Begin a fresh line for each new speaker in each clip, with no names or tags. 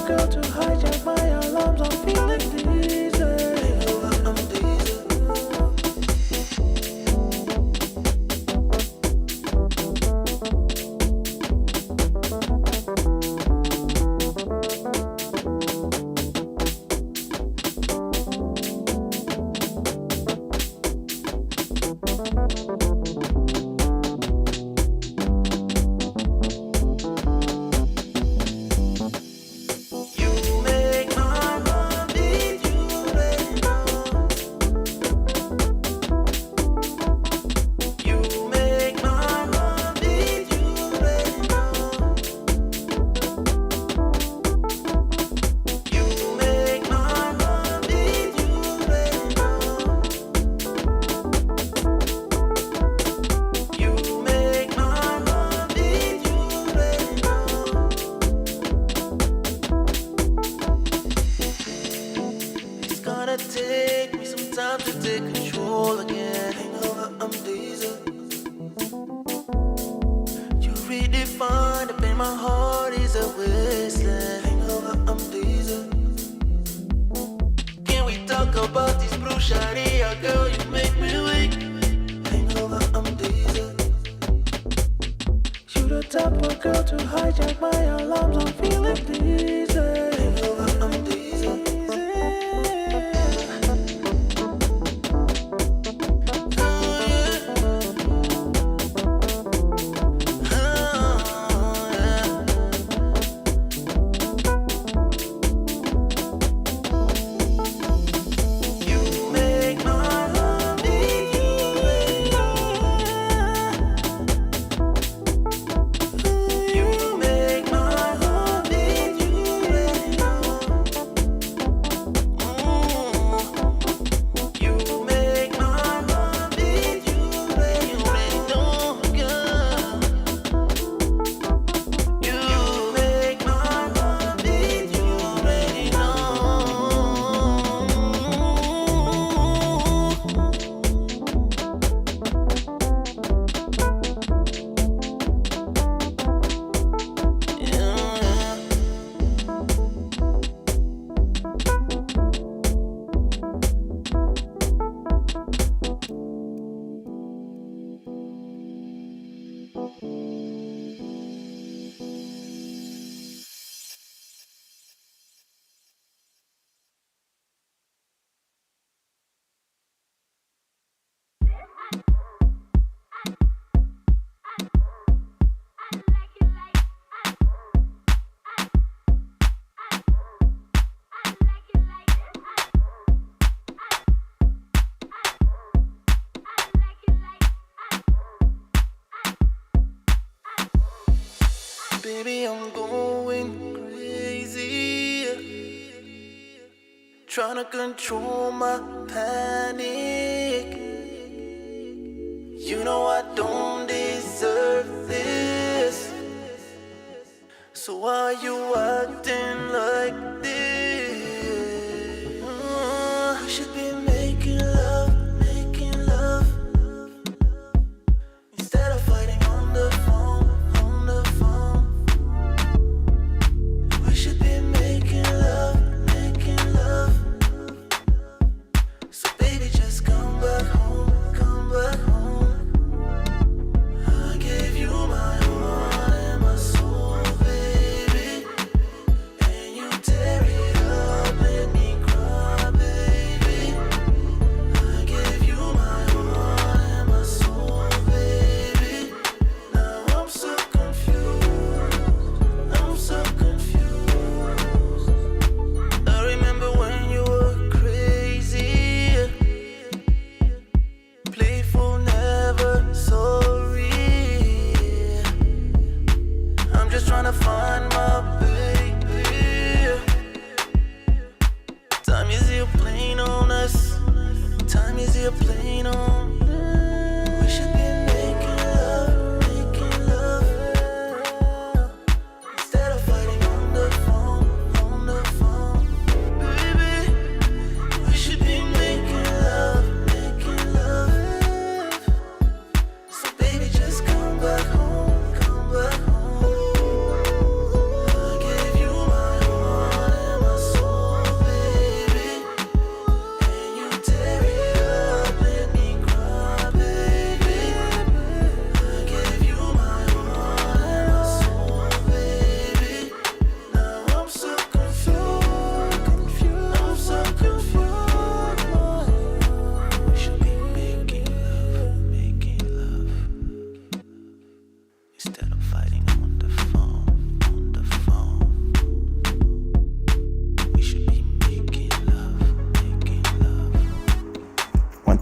girl to hijack my alarms. I'm feeling dizzy. I'm dizzy. Take me some time to take control again. Hangover, I'm dizzy. You redefine the pain, my heart is a wasteland. Hangover, I'm dizzy. Can we talk about this brujeria, girl? You make me weak. Hangover, I'm dizzy. You the type of girl to hijack my alarms. I'm feeling dizzy. Hangover, I'm dizzy. Baby, I'm going crazy, trying to control my panic. You know I don't deserve this, so why are you acting like this? We should be making love, instead of fighting on the phone. Come back home. I gave you my heart.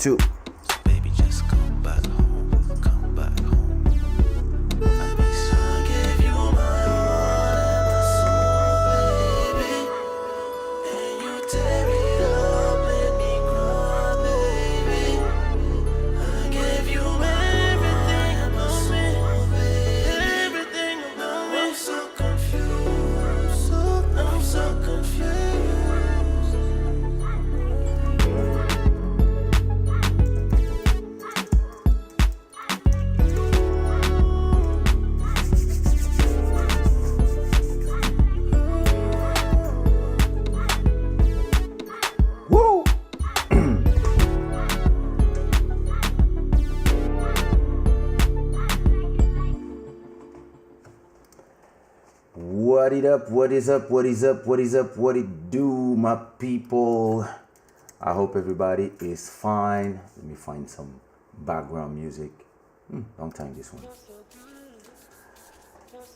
2.
Baby, just come back home. Come back home. I miss you. I gave you my heart and my soul, baby. And you tear it up, let me cry, baby. I gave you everything about me, everything about me. I'm so confused, I'm so confused.
Woo! What it up, what is up, what is up, what is up, what it do, my people? I hope everybody is fine. Let me find some background music. Long time this one.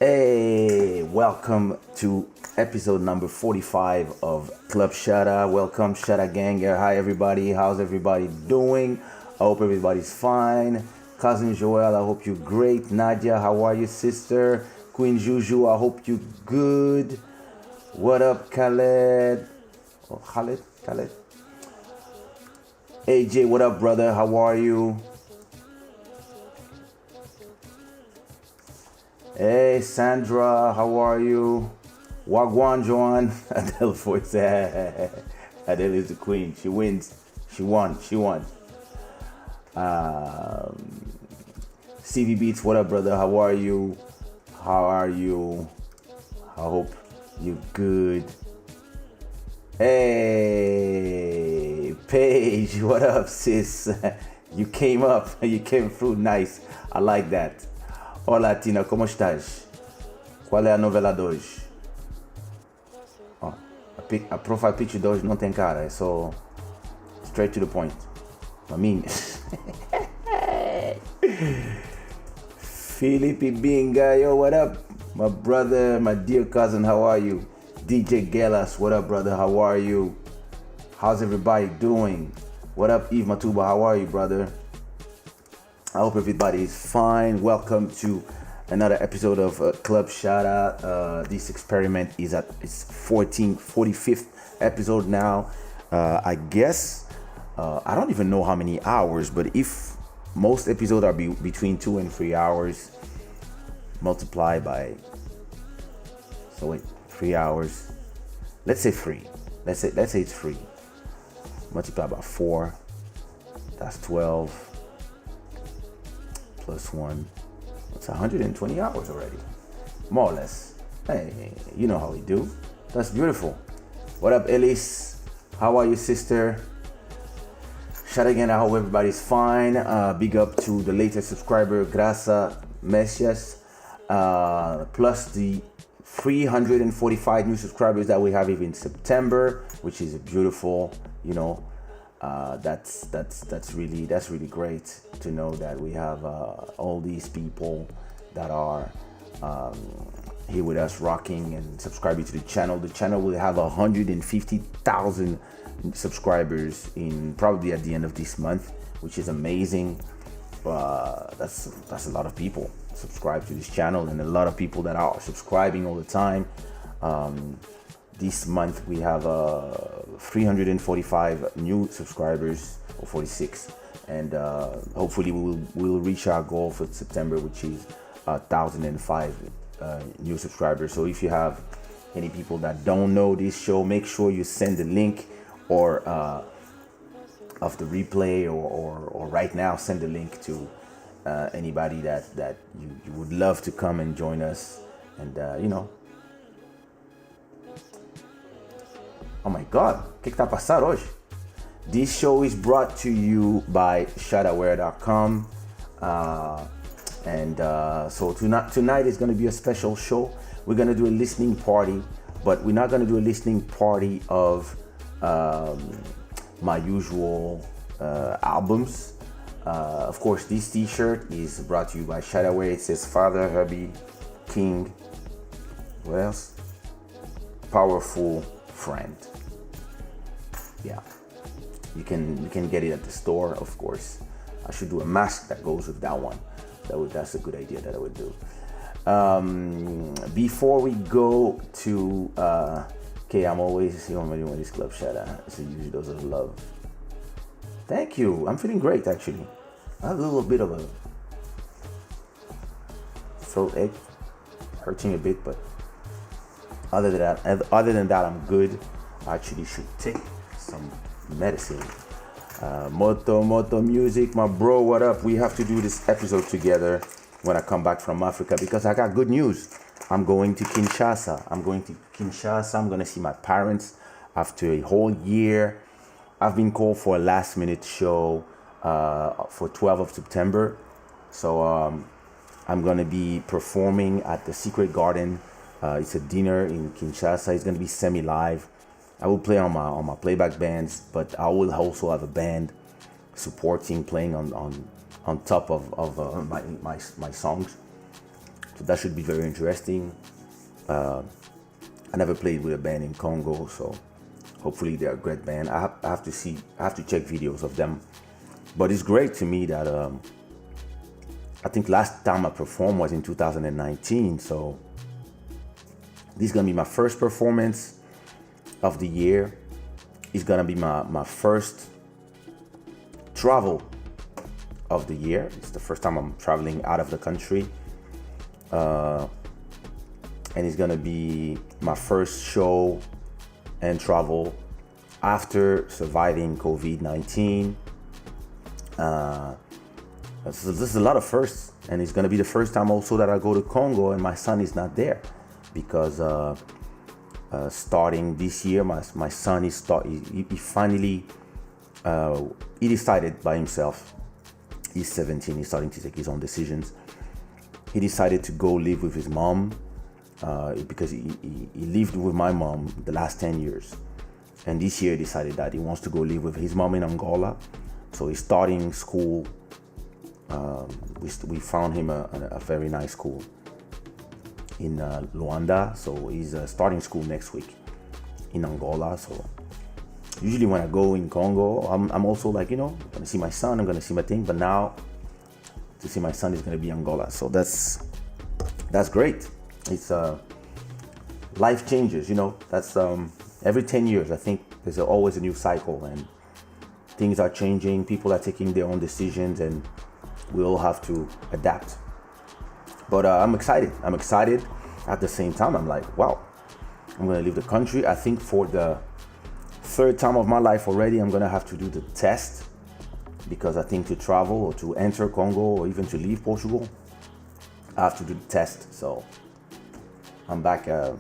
Hey, welcome to episode number 45 of Club Shada. Welcome, Shada Gang. Hi, everybody. How's everybody doing? I hope everybody's fine. Cousin Joel, I hope you're great. Nadia, how are you, sister? Queen Juju, I hope you're good. What up, Khaled? Oh, Khaled? AJ, what up, brother? How are you? Hey, Sandra, how are you? Wagwan, Joan. Adele voice. Adele is the queen. She wins. She won. CV Beats, what up, brother? How are you? I hope you're good. Hey, Paige, what up, sis? You came up. You came through. Nice. I like that. Hola, Tina, ¿cómo estás? Qual é a novela de hoje? Oh, a profile picture de hoje não tem cara, é só straight to the point. I mean, Felipe Binga, yo, what up? My brother, my dear cousin, how are you? DJ Gelas, what up, brother? How are you? How's everybody doing? What up, Eve Matuba? How are you, brother? I hope everybody is fine. Welcome to another episode of Club Shada. This experiment is at its 45th episode now. I guess, I don't even know how many hours, but if most episodes are between 2 and 3 hours, multiply by, 3 hours. Let's say 3. Let's say it's 3. Multiply by 4. That's 12. Plus 1. It's 120 hours already. More or less. Hey, you know how we do. That's beautiful. What up, Elise? How are you, sister? Shout again, I hope everybody's fine. Big up to the latest subscriber, Grasa Mesias. Plus the 345 new subscribers that we have even in September, which is beautiful, you know. That's really great to know that we have all these people that are here with us rocking and subscribing to the channel. The channel will have 150,000 subscribers in probably at the end of this month, which is amazing. That's a lot of people subscribe to this channel, and a lot of people that are subscribing all the time. This month we have 345 new subscribers, or 46, and hopefully we'll reach our goal for September, which is 1,005 new subscribers. So if you have any people that don't know this show, make sure you send the link or of the replay or right now send the link to anybody that you would love to come and join us, and you know. Oh my God, o que tá passando hoje? This show is brought to you by shadaware.com, and so tonight is going to be a special show. We're going to do a listening party, but we're not going to do a listening party of my usual albums. Of course, this t-shirt is brought to you by Shadaware. It says Father, Hubby, King, what else? Powerful Friend. Yeah. You can get it at the store, of course. I should do a mask that goes with that one. That's a good idea that I would do. Before we go to okay, I'm always with this club, Shada. It's a huge dose of love. Thank you. I'm feeling great actually. I have a little bit of a throat ache, hurting a bit, but other than that, I'm good. I actually should take some medicine. Moto Music, my bro, what up? We have to do this episode together when I come back from Africa because I got good news. I'm going to Kinshasa. I'm going to see my parents after a whole year. I've been called for a last minute show for 12th of September. So I'm going to be performing at the Secret Garden. It's a dinner in Kinshasa. It's going to be semi-live. I will play on my playback bands, but I will also have a band supporting, playing on top of my songs. So that should be very interesting. I never played with a band in Congo, so hopefully they're a great band. I have to check videos of them. But it's great to me that I think last time I performed was in 2019, so this is gonna be my first performance of the year. It's gonna be my first travel of the year. It's the first time I'm traveling out of the country. And it's gonna be my first show and travel after surviving COVID-19. This is a lot of firsts, and it's gonna be the first time also that I go to Congo and my son is not there, because starting this year, my son he finally he decided by himself. He's 17. He's starting to take his own decisions. He decided to go live with his mom because he lived with my mom the last 10 years. And this year he decided that he wants to go live with his mom in Angola. So he's starting school. We found him a very nice school in Luanda. So he's starting school next week in Angola. So usually when I go in Congo, I'm also like, I'm gonna see my son, I'm gonna see my thing. But now to see my son is gonna be Angola. So that's great. It's life changes, that's every 10 years, I think there's always a new cycle, and things are changing, people are taking their own decisions, and we all have to adapt. But I'm excited. At the same time, I'm like, wow, I'm gonna leave the country. I think for the third time of my life already, I'm gonna have to do the test, because I think to travel or to enter Congo or even to leave Portugal, I have to do the test. So I'm back. I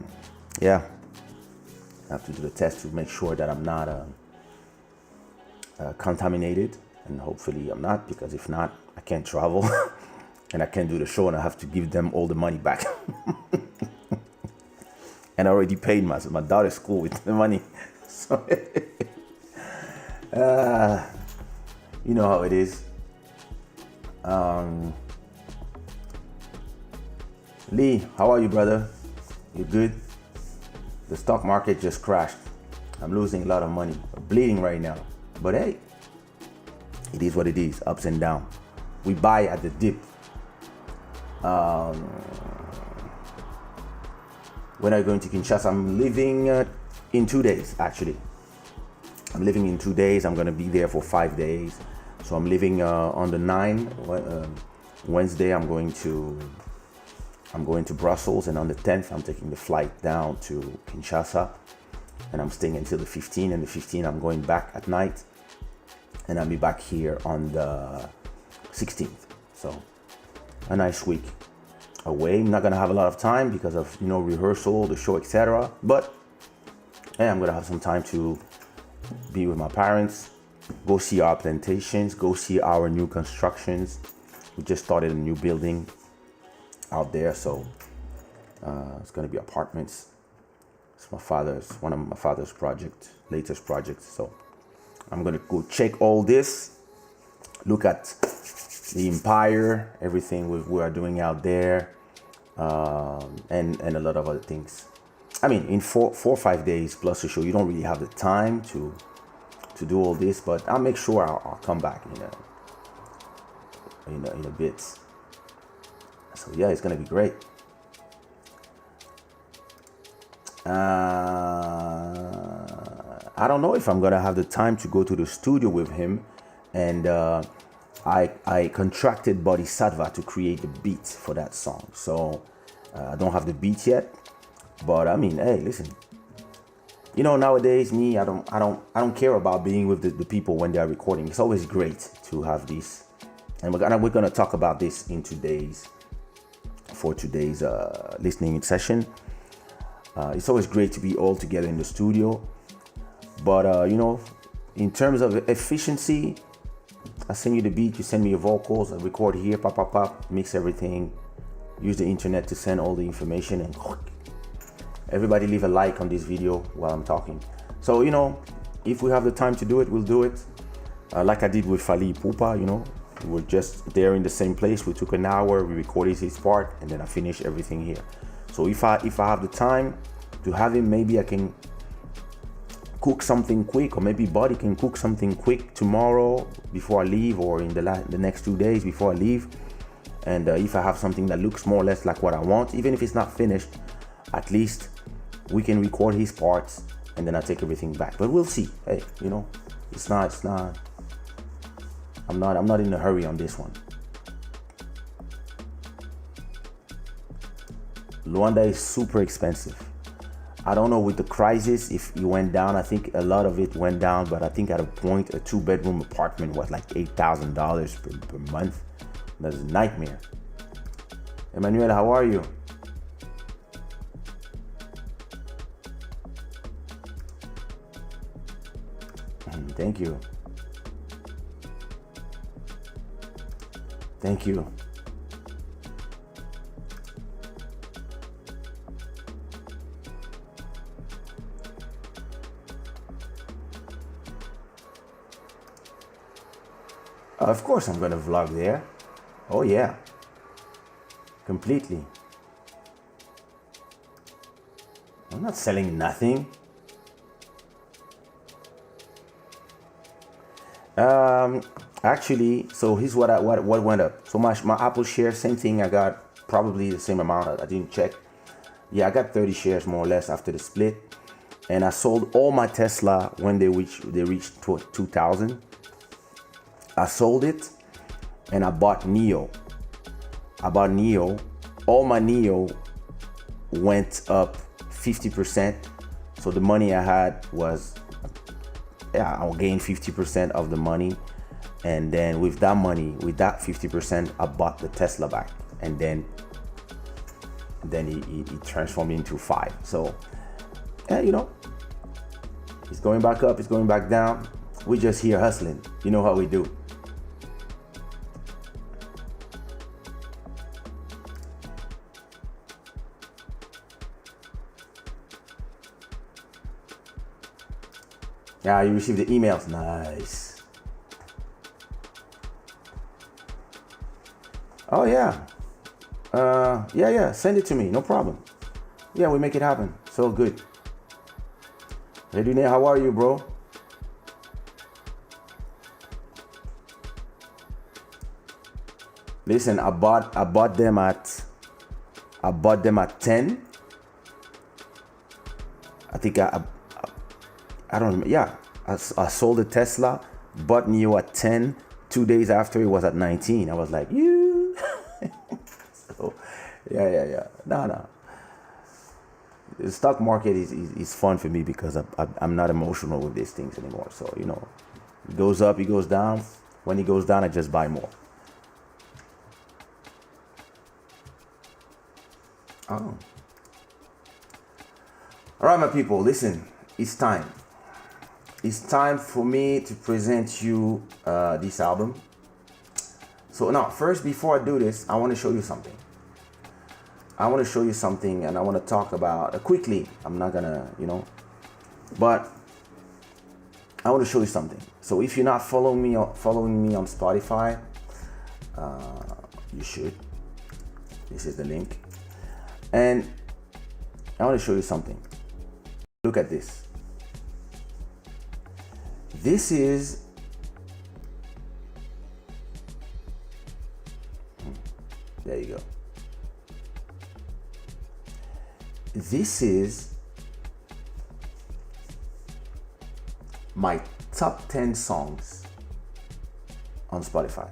have to do the test to make sure that I'm not contaminated, and hopefully I'm not, because if not, I can't travel and I can't do the show, and I have to give them all the money back. And I already paid my daughter's school with the money. So you know how it is. Lee, how are you, brother? You good? The stock market just crashed. I'm losing a lot of money. I'm bleeding right now. But hey, it is what it is, ups and down. We buy at the dip. When are you going to Kinshasa? I'm leaving in 2 days, actually. I'm leaving in 2 days. I'm going to be there for 5 days. So I'm leaving on the 9th. Wednesday, I'm going to Brussels, and on the 10th, I'm taking the flight down to Kinshasa, and I'm staying until the 15th. And the 15th, I'm going back at night, and I'll be back here on the 16th. So a nice week away. I'm not gonna have a lot of time because of rehearsal, the show, etc. But hey, I'm gonna have some time to be with my parents, go see our plantations, go see our new constructions. We just started a new building out there, so it's gonna be apartments. It's one of my father's latest projects. So I'm gonna go check all this, look at the empire, everything we are doing out there, and a lot of other things. I mean, in 4 or 5 days plus a show, you don't really have the time to to do all this, but I'll make sure I'll come back in a bit. So yeah, it's gonna be great. I don't know if I'm gonna have the time to go to the studio with him, and I contracted Bodhisattva to create the beat for that song. So I don't have the beat yet, but I mean, hey, listen. Nowadays, me, I don't care about being with the people when they're recording. It's always great to have this, and we're gonna talk about this in today's listening session. It's always great to be all together in the studio, but in terms of efficiency, I send you the beat, you send me your vocals, I record here, pop, pop, pop, mix everything, use the internet to send all the information, and everybody leave a like on this video while I'm talking. So, if we have the time to do it, we'll do it. Like I did with Fali Ipupa, we were just there in the same place. We took an hour, we recorded his part, and then I finished everything here. So if I have the time to have him, maybe I can cook something quick, or maybe Buddy can cook something quick tomorrow before I leave, or in the next 2 days before I leave. And if I have something that looks more or less like what I want, even if it's not finished, at least we can record his parts, and then I take everything back. But we'll see. Hey, it's not. I'm not in a hurry on this one. Luanda is super expensive. I don't know with the crisis if it went down. I think a lot of it went down, but I think at a point a 2-bedroom apartment was like $8,000 per month. That's a nightmare. Emmanuel, how are you? Thank you. Thank you. Of course I'm gonna vlog there. Oh yeah. Completely. I'm not selling nothing. Actually, so here's what went up. So my Apple share, same thing. I got probably the same amount. I didn't check. Yeah, I got 30 shares more or less after the split, and I sold all my Tesla when they reached 2,000. I sold it, and I bought Neo. All my Neo went up 50%. So the money I had was, I'll gain 50% of the money. And then with that money, with that 50%, I bought the Tesla back. And then he transformed into 5. So, it's going back up, it's going back down. We just here hustling. You know how we do. Yeah, you received the emails. Nice. Oh yeah. Yeah. Send it to me. No problem. Yeah, we make it happen. So good. Hey, Dune, how are you, bro? Listen, I bought them at 10. I think I don't remember. Yeah, I sold the Tesla, bought Neo at 10. 2 days after, it was at 19. I was like, you. So, yeah. No. The stock market is fun for me because I'm not emotional with these things anymore. So, it goes up, it goes down. When it goes down, I just buy more. Oh. All right, my people, listen, it's time. It's time for me to present you this album. So now, first, before I do this, I want to show you something. And I want to talk about quickly. I'm not gonna, but I want to show you something. So if you're not following me on Spotify, you should. This is the link. And I want to show you something. Look at this. This is there you go. This is my top 10 songs on Spotify.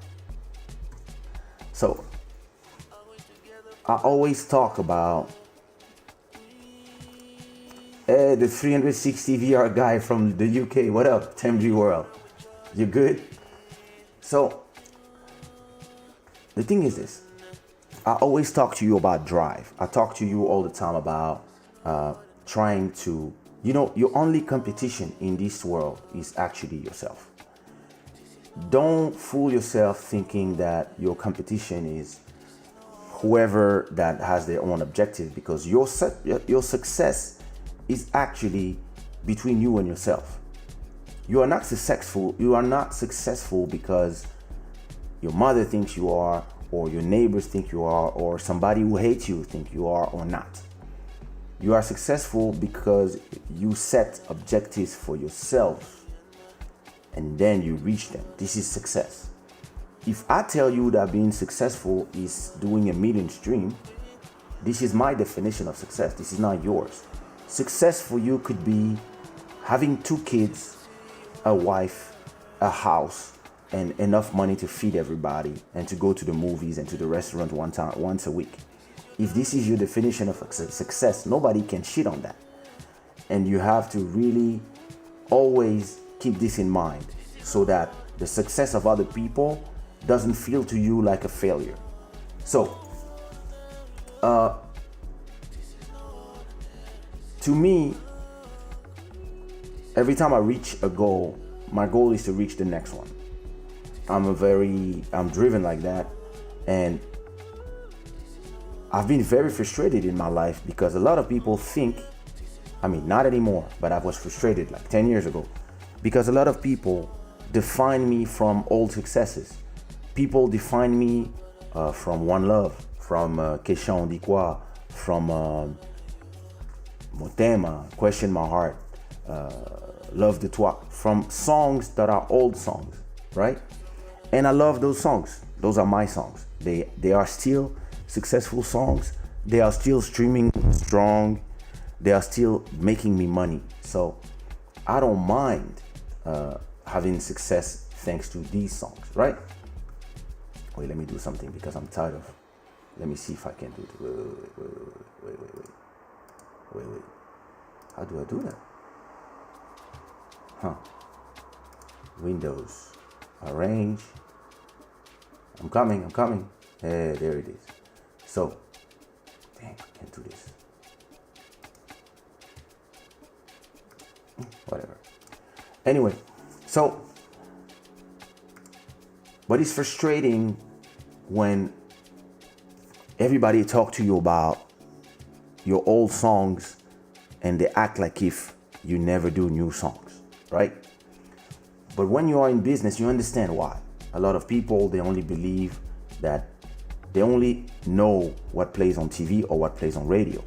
So I always talk about the 360 VR guy from the UK. What up, Temji World? You good? So the thing is this. I always talk to you about drive. I talk to you all the time about trying to, your only competition in this world is actually yourself. Don't fool yourself thinking that your competition is whoever that has their own objective, because your success is actually between you and yourself. You are not successful. You are not successful because your mother thinks you are, or your neighbors think you are, or somebody who hates you think you are or not. You are successful because you set objectives for yourself and then you reach them. This is success. If I tell you that being successful is doing a million stream, this is my definition of success. This is not yours. Success for you could be having 2 kids, a wife, a house, and enough money to feed everybody and to go to the movies and to the restaurant once a week. If this is your definition of success, nobody can shit on that. And you have to really always keep this in mind so that the success of other people doesn't feel to you like a failure. So, to me, every time I reach a goal, my goal is to reach the next one. I'm driven like that, and I've been very frustrated in my life because a lot of people think, not anymore, but I was frustrated like 10 years ago, because a lot of people define me from old successes. People define me from One Love, from Kaysha on dit quoi, from Motema, Question My Heart, Love de Toi, from songs that are old songs, right? And I love those songs. Those are my songs. They are still successful songs. They are still streaming strong. They are still making me money. So I don't mind having success thanks to these songs, right? Wait, let me do something because I'm tired of. Let me see if I can do it. Wait. How do I do that? Windows, arrange. I'm coming. There it is. So, dang, I can't do this. Whatever. Anyway, so, but it's frustrating when everybody talk to you about your old songs and they act like if you never do new songs, right? But when you are in business, you understand why. A lot of people, they only believe that they only know what plays on TV or what plays on radio.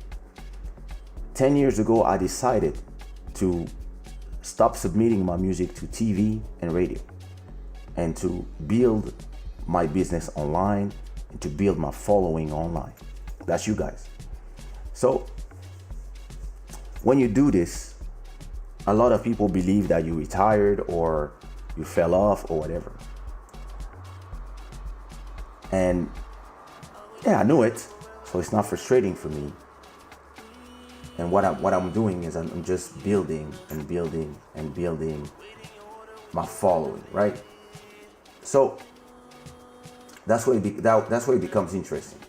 10 years ago, I decided to stop submitting my music to TV and radio and to build my business online and to build my following online. That's you guys. So when you do this, a lot of people believe that you retired or you fell off or whatever. And yeah, I knew it, so it's not frustrating for me. And what I'm doing is I'm just building my following, right? So that's where it becomes interesting,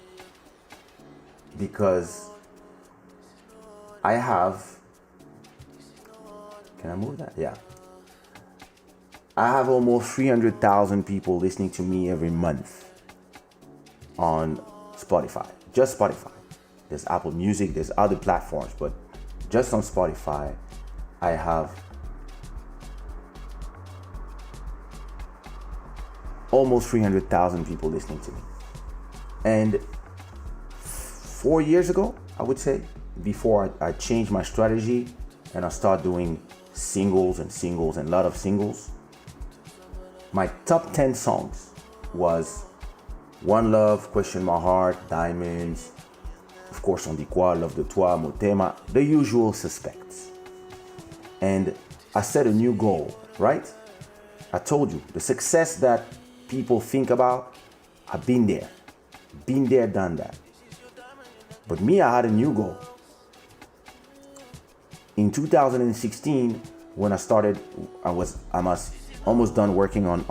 because I have. Can I move that? Yeah. I have almost 300,000 people listening to me every month on Spotify. Just Spotify. There's Apple Music, there's other platforms, but just on Spotify, I have almost 300,000 people listening to me. And 4 years ago, I would say, before I changed my strategy and I started doing singles and singles and a lot of singles. My top 10 songs was One Love, Question My Heart, Diamonds, of course On Dit Quoi, Love de Toi, Motema, the usual suspects. And I set a new goal, right? I told you, the success that people think about, I've been there. Been there, done that. But me, I had a new goal. In 2016, when I started, I was almost done working on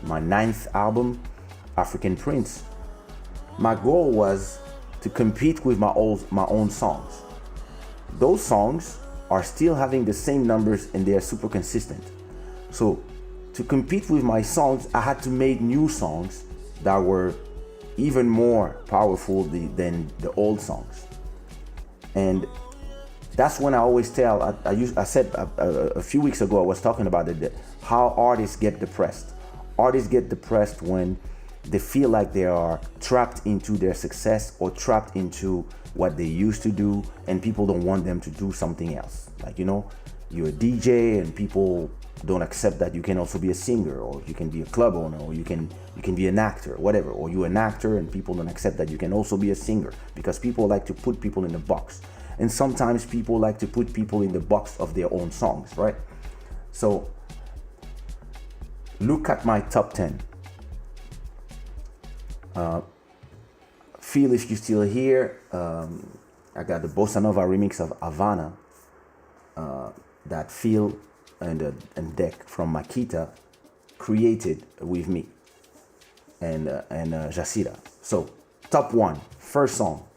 my 9th album, African Prince. My goal was to compete with my own songs. Those songs are still having the same numbers and they are super consistent. So to compete with my songs, I had to make new songs that were even more powerful than the old songs. And that's when I always tell, I said a few weeks ago, I was talking about it, how artists get depressed. Artists get depressed when they feel like they are trapped into their success or trapped into what they used to do, and people don't want them to do something else. Like, you're a DJ and people don't accept that you can also be a singer, or you can be a club owner, or you can be an actor, whatever. Or you're an actor and people don't accept that you can also be a singer, because people like to put people in a box. And sometimes people like to put people in the box of their own songs, right? So look at my top 10. Feel If You Still Here. I got the Bossa Nova remix of Havana that Phil and Deck from Maquis created with me and Jacira. So top 1, first song,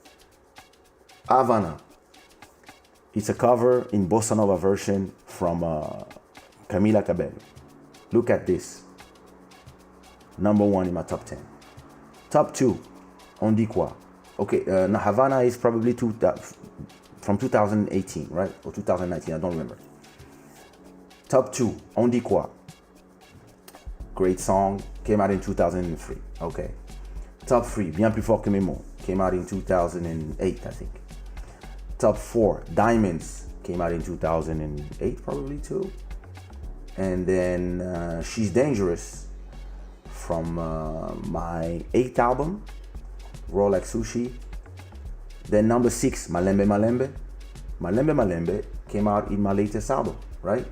Havana. It's a cover in Bossa Nova version from Camila Cabello. Look at this. Number 1 in my top 10. Top 2, On Dit Quoi. Okay, Havana is probably from 2018, right? Or 2019, I don't remember. Top 2, On Dit Quoi. Great song, came out in 2003. Okay. Top 3, Bien Plus Fort Que Mes Mots. Came out in 2008, I think. Top 4, Diamonds, came out in 2008 probably too. And then She's Dangerous from my 8th album, Raw Like Sushi. Then number 6, Malembe Malembe. Malembe Malembe came out in my latest album, right?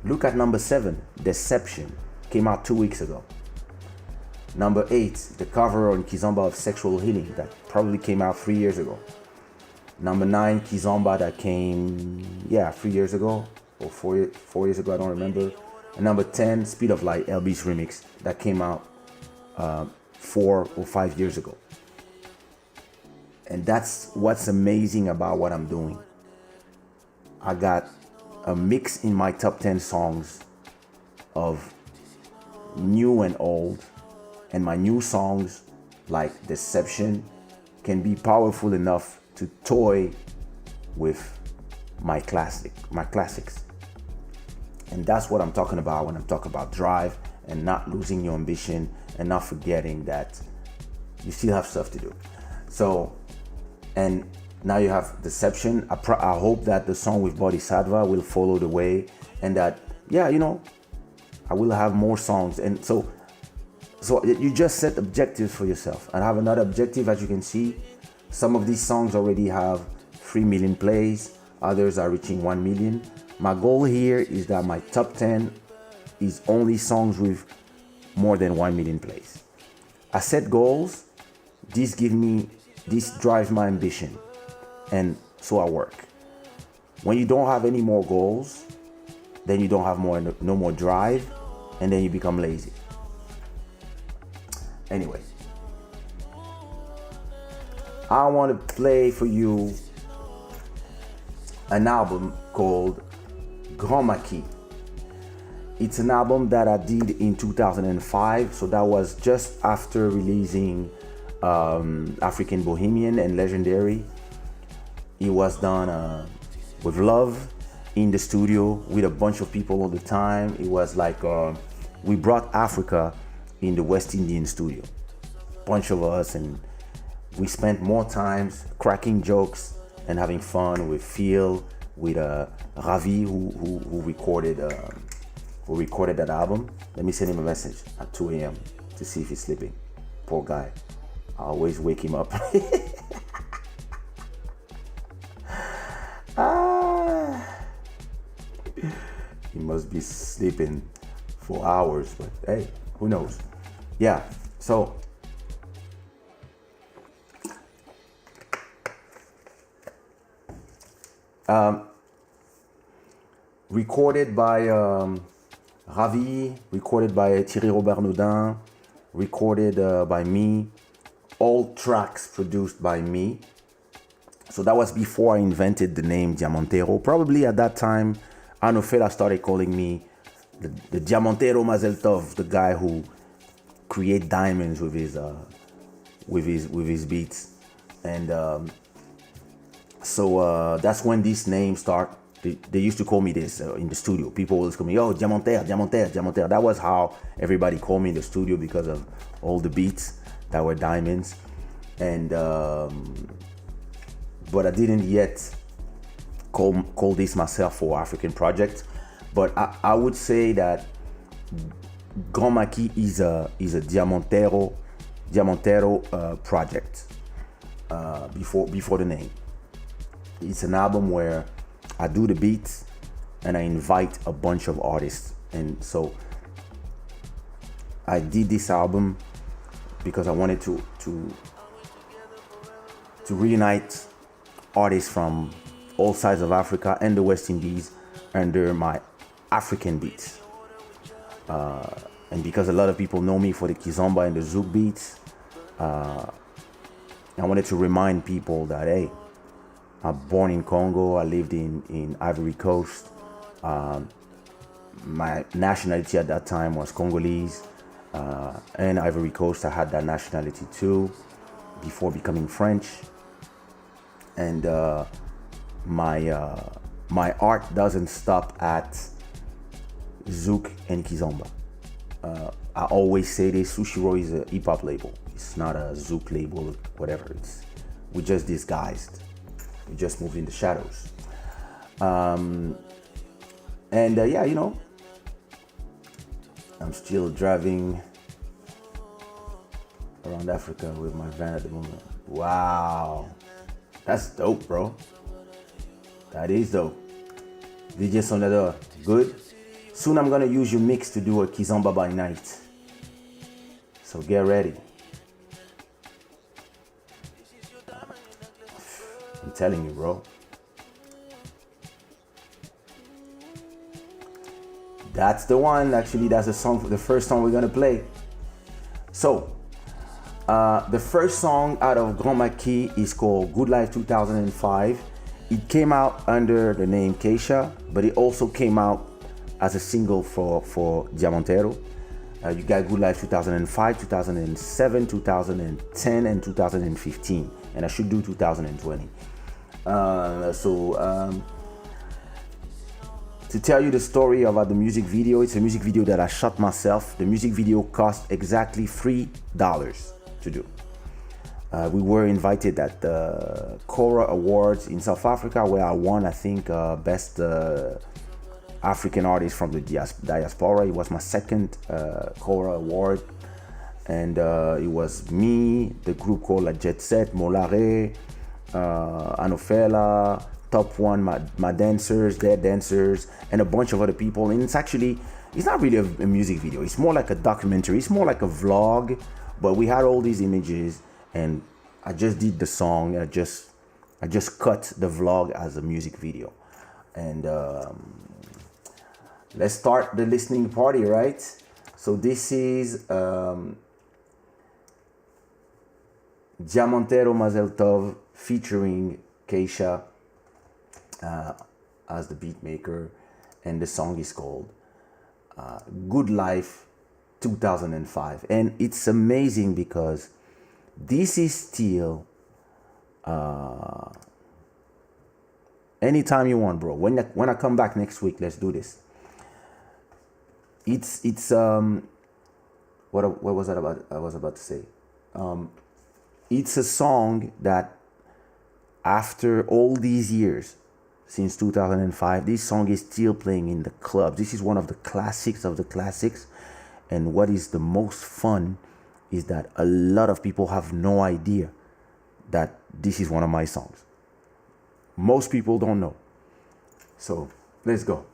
Look at number 7, Deception, came out 2 weeks ago. Number 8, the cover on Kizomba of Sexual Healing, that probably came out 3 years ago. Number 9, Kizomba, that came, 3 years ago, or 4 years ago, I don't remember. And number 10, Speed of Light, LB's remix, that came out 4 or 5 years ago. And that's what's amazing about what I'm doing. I got a mix in my top 10 songs of new and old. And my new songs, like Deception, can be powerful enough to toy with my classics. And that's what I'm talking about when I'm talking about drive and not losing your ambition and not forgetting that you still have stuff to do. So, and now you have Deception. I hope that the song with Bodhisattva will follow the way, and that, I will have more songs. And so you just set objectives for yourself. And I have another objective, as you can see. Some of these songs already have 3 million plays. Others are reaching 1 million. My goal here is that my top 10 is only songs with more than 1 million plays. I set goals. This drives my ambition. And so I work. When you don't have any more goals, then you don't have no more drive, and then you become lazy. Anyway, I want to play for you an album called Grand Maquis. It's an album that I did in 2005, so that was just after releasing African Bohemian and Legendary. It was done with love in the studio with a bunch of people all the time. It was like we brought Africa in the West Indian studio, bunch of us, and we spent more times cracking jokes and having fun with Phil, with Ravi, who recorded that album. Let me send him a message at 2 a.m. to see if he's sleeping. Poor guy. I always wake him up. He must be sleeping for hours, but hey, who knows? Yeah, so recorded by Ravi, recorded by Thierry Robert Naudin, recorded by me, all tracks produced by me. So that was before I invented the name Diamantero. Probably at that time, Anofela started calling me the Diamantero Mazel Tov, the guy who create diamonds with his beats. And so that's when these names start. They used to call me this in the studio. People always call me, oh, Diamanter, Diamanter, Diamanter. That was how everybody called me in the studio because of all the beats that were diamonds. And but I didn't yet call this myself for African project. But I would say that Grand Maquis is a Diamantero project before the name. It's an album where I do the beats and I invite a bunch of artists. And so I did this album because I wanted to reunite artists from all sides of Africa and the West Indies under my African beats. And because a lot of people know me for the Kizomba and the Zouk beats, I wanted to remind people that, hey, I'm born in Congo. I lived in Ivory Coast. My nationality at that time was Congolese. And Ivory Coast, I had that nationality too before becoming French. And my art doesn't stop at Zouk and Kizomba. I always say this, Sushiro is a hip-hop label. It's not a Zouk label, whatever. We're just disguised. We just moved in the shadows. And yeah, you know, I'm still driving around Africa with my van at the moment. Wow. That's dope, bro. That is dope. DJ Sonador, good. Soon I'm gonna use your mix to do a Kizomba by night. So get ready. I'm telling you, bro. That's the one. Actually, that's the first song we're gonna play. So, the first song out of Grand Maquis is called Good Life 2005. It came out under the name Kaysha, but it also came out as a single for Diamantero. You got Good Life 2005, 2007, 2010, and 2015. And I should do 2020. To tell you the story about the music video, it's a music video that I shot myself. The music video cost exactly $3 to do. We were invited at the Cora Awards in South Africa, where I won, I think, Best African Artist from the Diaspora. It was my second Cora Award. And it was me, the group called La Jet Set, Molare, Anofela, Top One, my dancers, their dancers, and a bunch of other people. And it's not really a music video. It's more like a documentary. It's more like a vlog. But we had all these images, and I just did the song. I just cut the vlog as a music video. And let's start the listening party, right? So this is Diamantero Mazel Tov featuring Kaysha as the beat maker, and the song is called Good Life 2005. And it's amazing because this is still anytime you want, bro. When I come back next week, let's do this. It's what was that about? I was about to say. It's a song that after all these years since 2005. This song is still playing in the clubs. This is one of the classics of the classics. And what is the most fun is that a lot of people have no idea that this is one of my songs. Most people don't know. So let's go.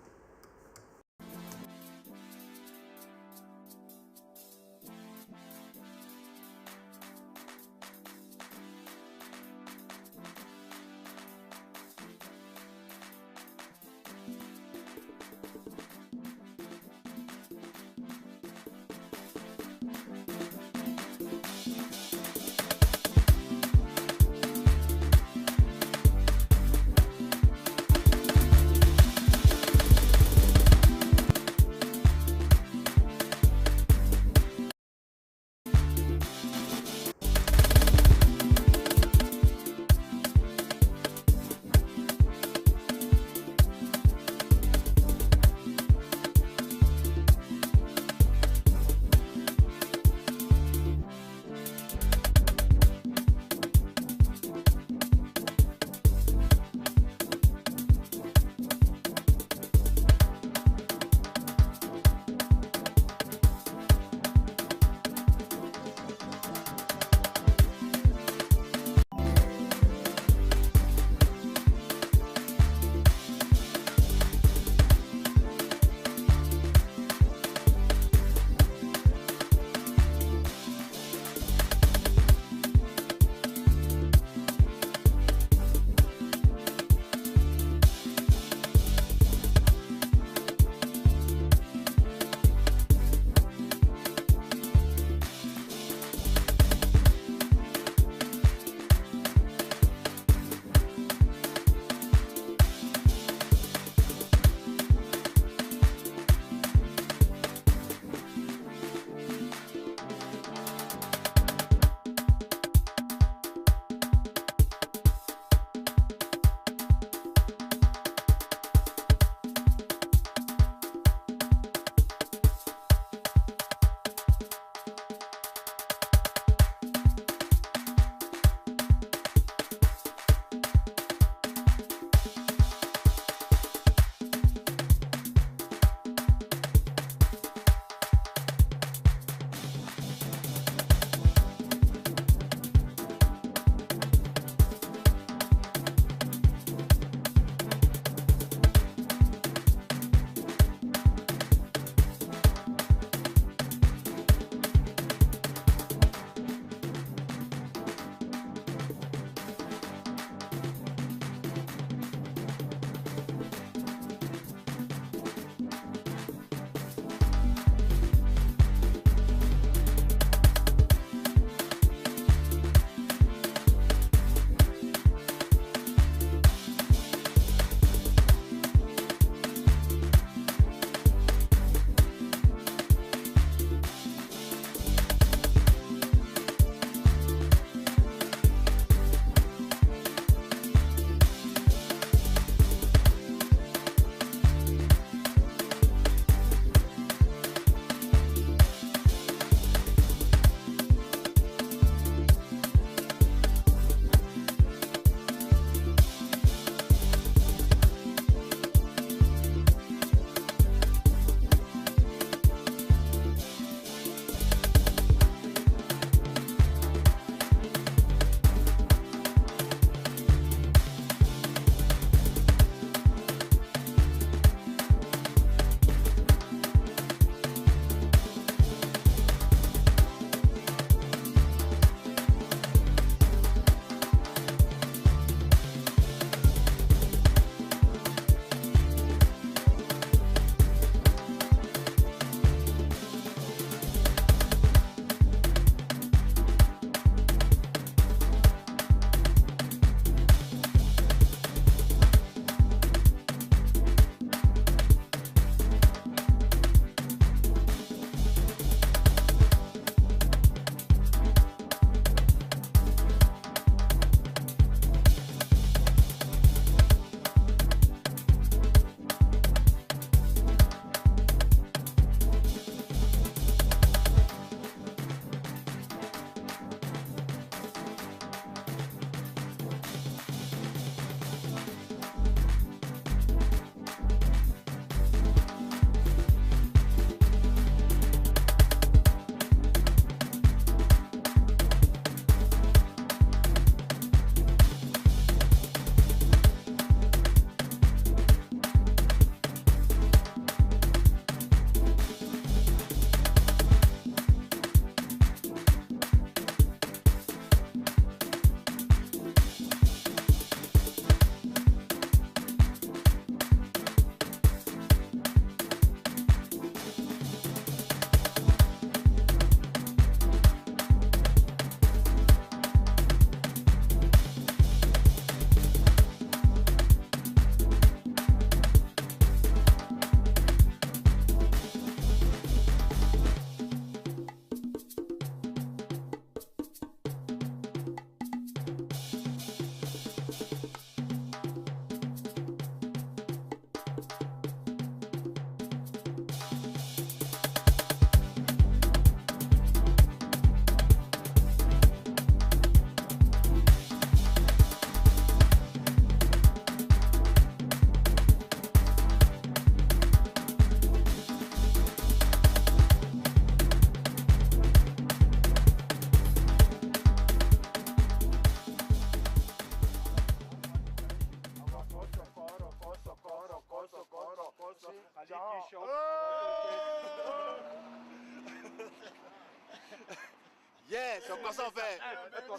Yeah, c'est comme ça on fait.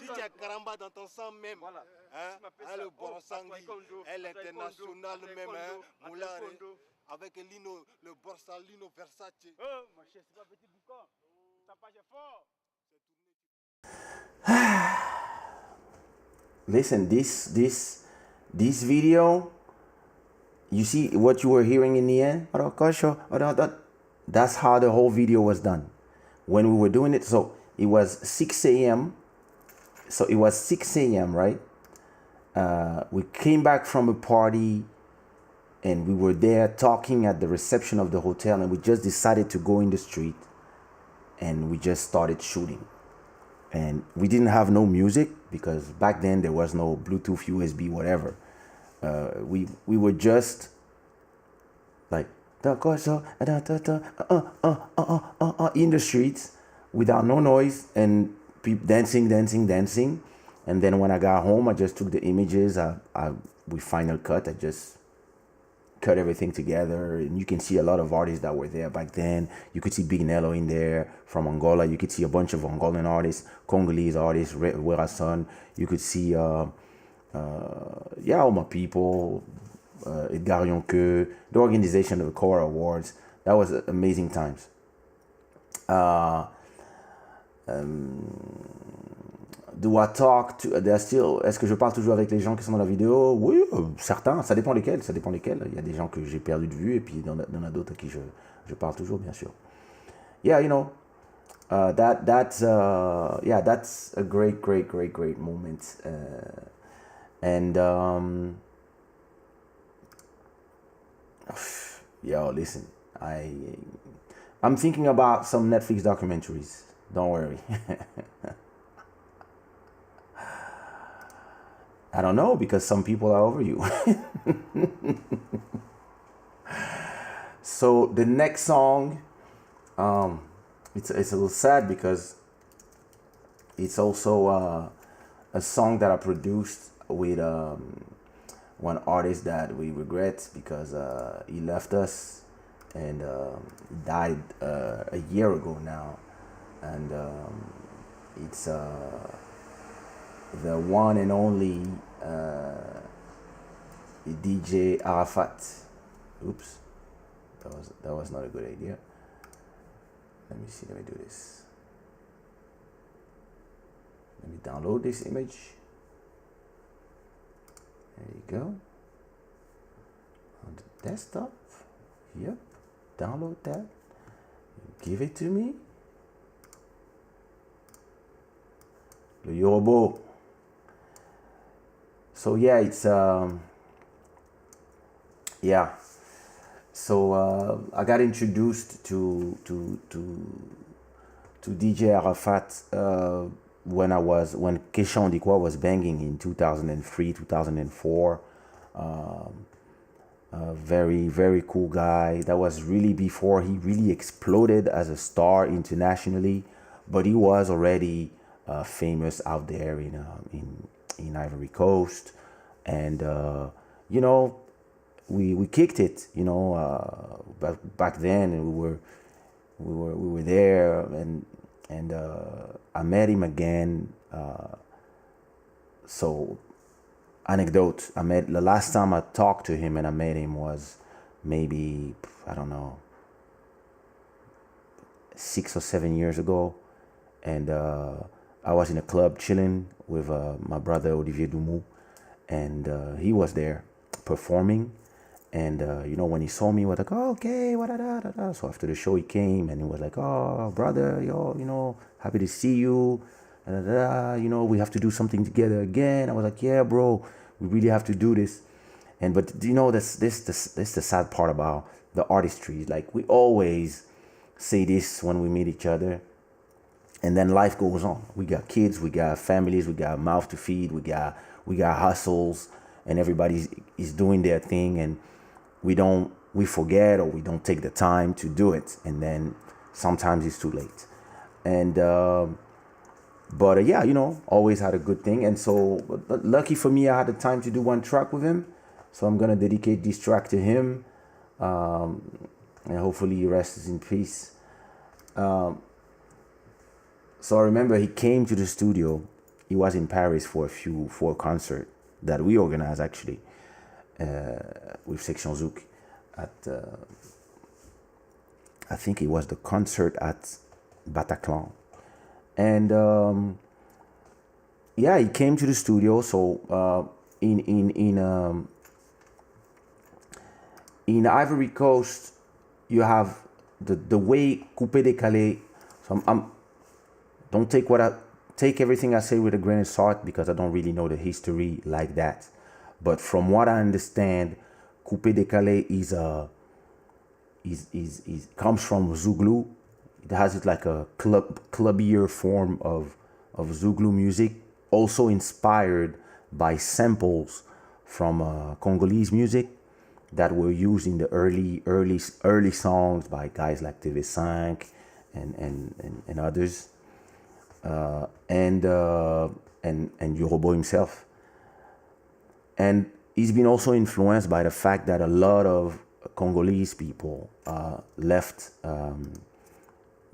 Si tu as caramba dans ton sang même, hein, le borsangui, l'international même, hein, Moulare, avec Lino, le borsal, Lino Versace. Oh, mon cher, c'est pas petit boucan. T'as pas fort.
Listen, this video, you see what you were hearing in the end? That's how the whole video was done. When we were doing it, so it was 6 a.m. So it was 6 a.m., right? We came back from a party and we were there talking at the reception of the hotel, and we just decided to go in the street and we just started shooting. And we didn't have no music because back then there was no Bluetooth, USB, whatever. We were just like in the streets without no noise and people dancing. And then when I got home, I just took the images. We final cut. I just cut everything together, and you can see a lot of artists that were there back then. You could see Big Nello in there from Angola. You could see a bunch of Angolan artists, Congolese artists, Werason. You could see, all my people, Edgar Yonke, the organization of the Core Awards. That was amazing times. Do I talk to, est-ce que je parle toujours avec les gens qui sont dans la vidéo? Oui, certains, ça dépend lesquels. Il y a des gens que j'ai perdu de vue et puis il y en a d'autres à qui je parle toujours, bien sûr. Yeah, that's a great moment. Listen, I'm thinking about some Netflix documentaries. Don't worry. I don't know, because some people are over you. So the next song, it's a little sad because it's also a song that I produced with one artist that we regret because he left us and he died a year ago now, and it's the one and only DJ Arafat. Oops, that was not a good idea. Let me do this. Let me download this image. There you go. On the desktop. Yep. Download that. Give it to me. Le Yorubo. So yeah, it's So I got introduced to DJ Arafat when Kaysha was banging in 2003, 2004. A very, very cool guy. That was really before he really exploded as a star internationally, but he was already famous out there in Ivory Coast, and we kicked it, back then, and we were there, and I met him again. So anecdote, the last time I talked to him and I met him was maybe, I don't know, 6 or 7 years ago, and I was in a club chilling with my brother Olivier Dumou, and he was there performing. And when he saw me, he was like, "Oh, okay, what da da da." So after the show, he came and he was like, "Oh, brother, happy to see you. Da, da, da. We have to do something together again." I was like, "Yeah, bro, we really have to do this." But this the sad part about the artistry. Like, we always say this when we meet each other, and then life goes on. We got kids, we got families, we got a mouth to feed, we got hustles, and everybody is doing their thing, and we forget, or we don't take the time to do it, and then sometimes it's too late. And always had a good thing. And so, but lucky for me, I had the time to do one track with him, so I'm gonna dedicate this track to him. and hopefully he rests in peace. So I remember he came to the studio. He was in Paris for a concert that we organized actually with Section Zouk at I think it was the concert at Bataclan, and yeah, he came to the studio. So in Ivory Coast, you have the way coupé décalé. So don't take everything I say with a grain of salt because I don't really know the history like that. But from what I understand, coupé décalé comes from Zouglou. It has it like a clubbier form of Zouglou music, also inspired by samples from Congolese music that were used in the early songs by guys like TV5 and others, and Yorobo himself. And he's been also influenced by the fact that a lot of Congolese people left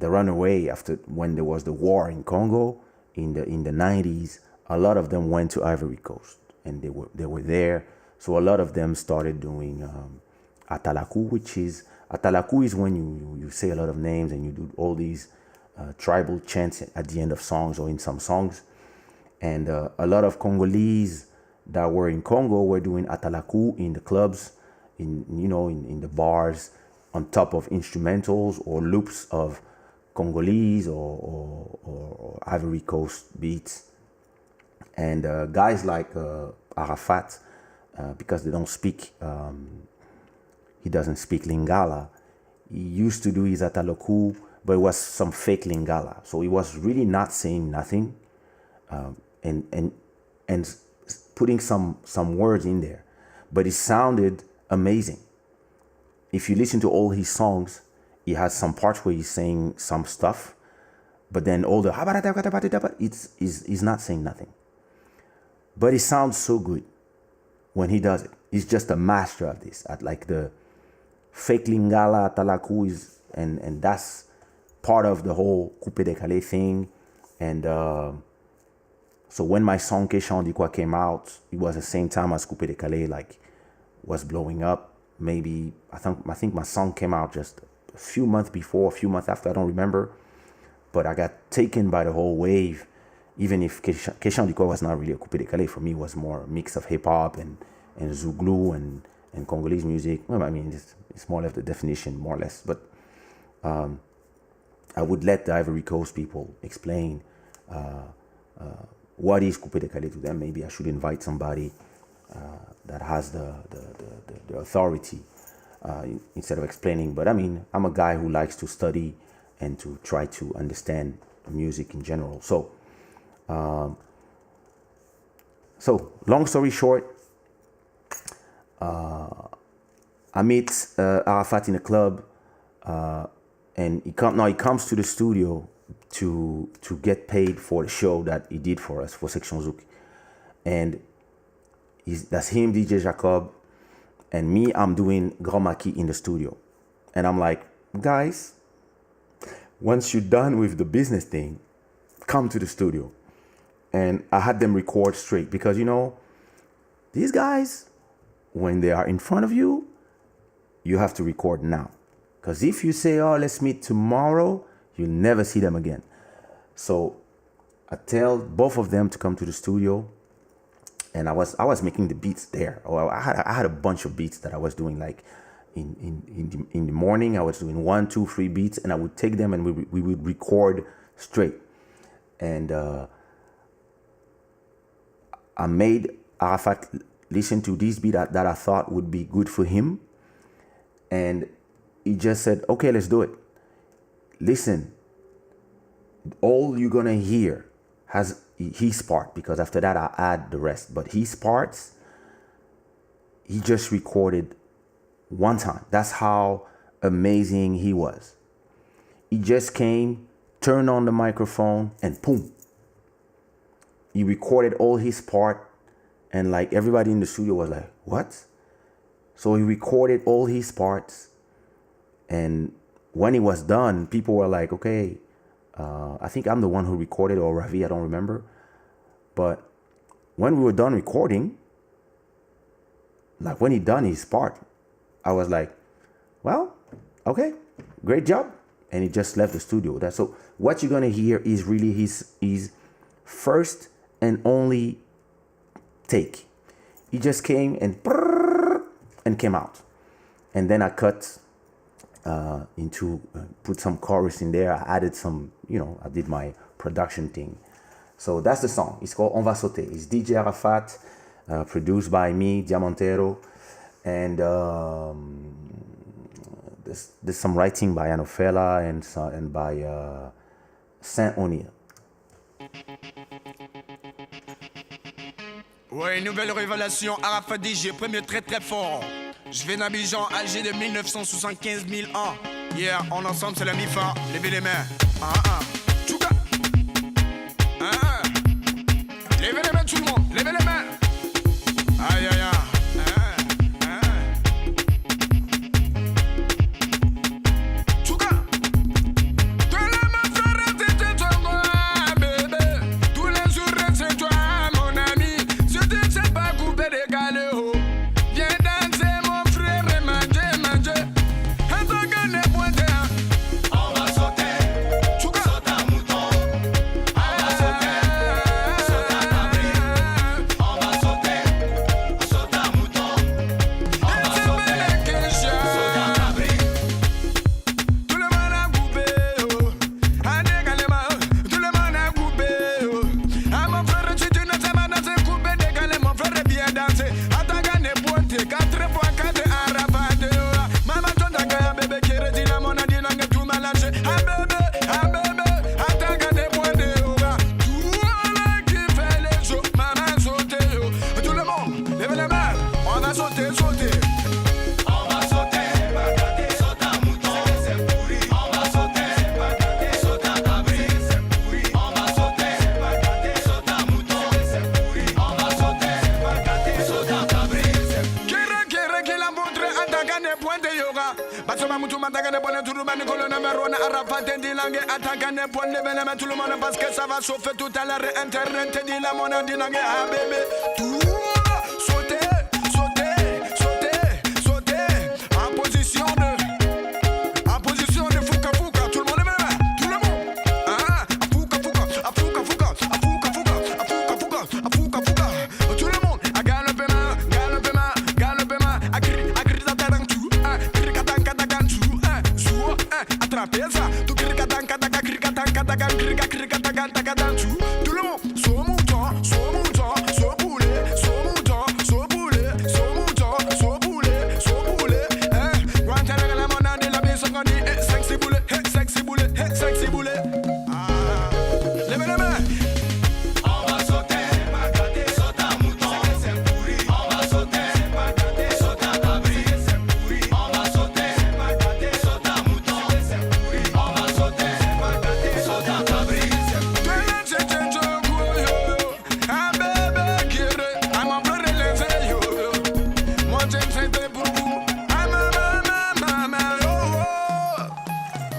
the runaway after when there was the war in Congo in the 90s. A lot of them went to Ivory Coast and they were there. So a lot of them started doing Atalaku, which is Atalaku is when you say a lot of names and you do all these tribal chants at the end of songs or in some songs. And a lot of Congolese that were in Congo were doing Atalaku in the clubs, in the bars, on top of instrumentals or loops of Congolese or Ivory Coast beats. And guys like Arafat, because they don't speak, he doesn't speak Lingala. He used to do his Atalaku, but it was some fake Lingala. So he was really not saying nothing, and putting some words in there, but it sounded amazing. If you listen to all his songs, he has some parts where he's saying some stuff, but then all the he's not saying nothing. But it sounds so good when he does it. He's just a master of this. At like the fake Lingala Talaku is, and that's part of the whole Coupé Décalé thing. And so when my song Kaysha on Dikwa came out, it was the same time as Coupé Décalé like was blowing up. Maybe I think my song came out just a few months before, a few months after, I don't remember. But I got taken by the whole wave. Even if Kaysha on Dikwa was not really a Coupé Décalé, for me it was more a mix of hip hop and Zouglou and Congolese music. Well, I mean, it's more or less the definition, more or less. But I would let the Ivory Coast people explain what is Coupé Décalé to them. Maybe I should invite somebody that has the authority instead of explaining. But I mean, I'm a guy who likes to study and to try to understand music in general. So long story short, I meet Arafat in a club, and he comes to the studio to get paid for the show that he did for us for Section Zouk, and that's him, DJ Jacob, and me. I'm doing Grand Maquis in the studio, and I'm like, guys, once you're done with the business thing, come to the studio. And I had them record straight because, these guys, when they are in front of you, you have to record now. Because if you say, oh, let's meet tomorrow, you'll never see them again. So I tell both of them to come to the studio. And I was making the beats there. Or I had a bunch of beats that I was doing, like in the morning. I was doing 1, 2, 3 beats, and I would take them and we would record straight. And I made Arafat listen to this beat that I thought would be good for him. And he just said, okay, let's do it. Listen, all you're gonna hear has his part, because after that I add the rest. But his parts, he just recorded one time. That's how amazing he was. He just came, turned on the microphone, and boom. He recorded all his part, and like everybody in the studio was like, what? So he recorded all his parts, And when it was done, people were like, okay, I think I'm the one who recorded, or Ravi, I don't remember. But when we were done recording, like when he done his part, I was like, well, okay, great job. And he just left the studio. So what you're gonna hear is really his first and only take. He just came and came out. And then I cut put some chorus in there. I added some, I did my production thing. So that's the song. It's called On Va Sauter. It's DJ Arafat, produced by me, Diamantero. And there's some writing by Anofela and by Saint O'Neill.
Ouais, nouvelle révélation, Arafat DJ, premier très très fort. Je viens d'Abidjan, âgé de 1975 000 ans. Yeah, on ensemble c'est la mi-fa, levez les mains. Tchouka. Levez les mains tout le monde, levez les mains. Aïe aïe aïe. Tout le monde parce que ça va chauffer tout à l'heure. Internet dit la monnaie dit nangue ah bébé. Tout sauter, sauter, sauter, sauter. En position de fouca fouca. Tout le monde est là. Tout le monde. Fouca fouca, fouca fouca, fouca fouca, fouca fouca, fouca fouca. Tout le monde. Galopement, galopement, galopement. Agri tatarang tu. Krikatang katagan tu. Zou. Attraper ça. Tu krikatang katagan krikatang katagan. Tout le monde, so mouton, so boulet, so mouton, so boulet, so mouton, so boulet, so boulet. Guantanamo la monnaie de la maison qu'on dit, sexy boulet, sexy boulet, sexy boulet. Levez les mains. On va sauter, magater, sauter mouton, c'est pourri. On va sauter, magater, sauter cabri, c'est pourri. On va sauter, magater, sauter mouton, c'est pourri. On va sauter, magater, sauter cabri.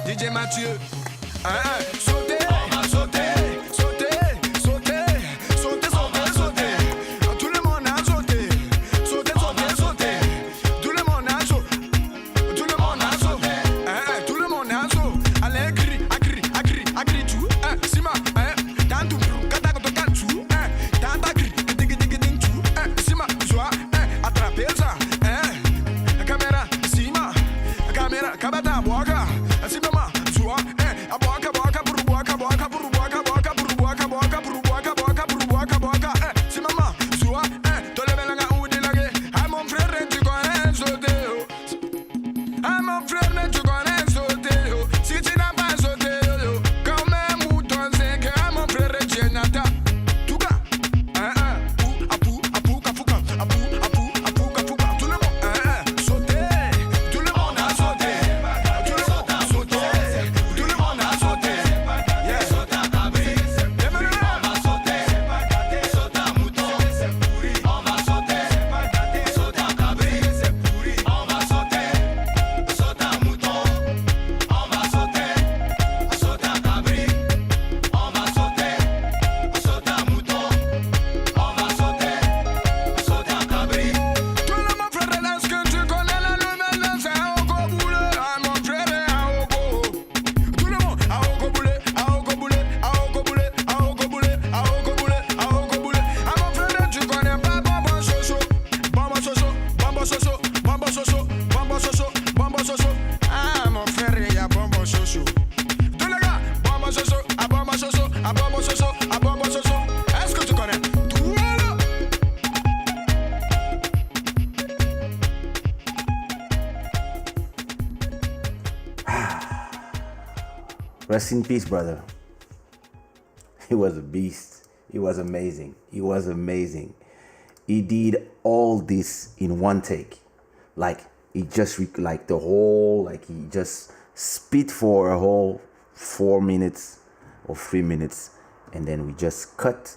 DJ Mathieu, sauter, on va sauter, sauter, sauter, sauter, sauter, sauter. Tout le monde a sauté, sauter, sauter, sauter. Tout le monde a sauté, tout le monde a sauté, tout le monde a sauté. Allez, agri, tout, Sima, dans tout, katakoto kantu, dans agri, dig, tout, Sima, joie, attraper ça, caméra, Sima, caméra, kabata, boaka.
Rest in peace, brother. He was a beast. He was amazing. He was amazing. He did all this in one take. Like he just like the whole, like he just spit for a whole 4 minutes or 3 minutes, and then we just cut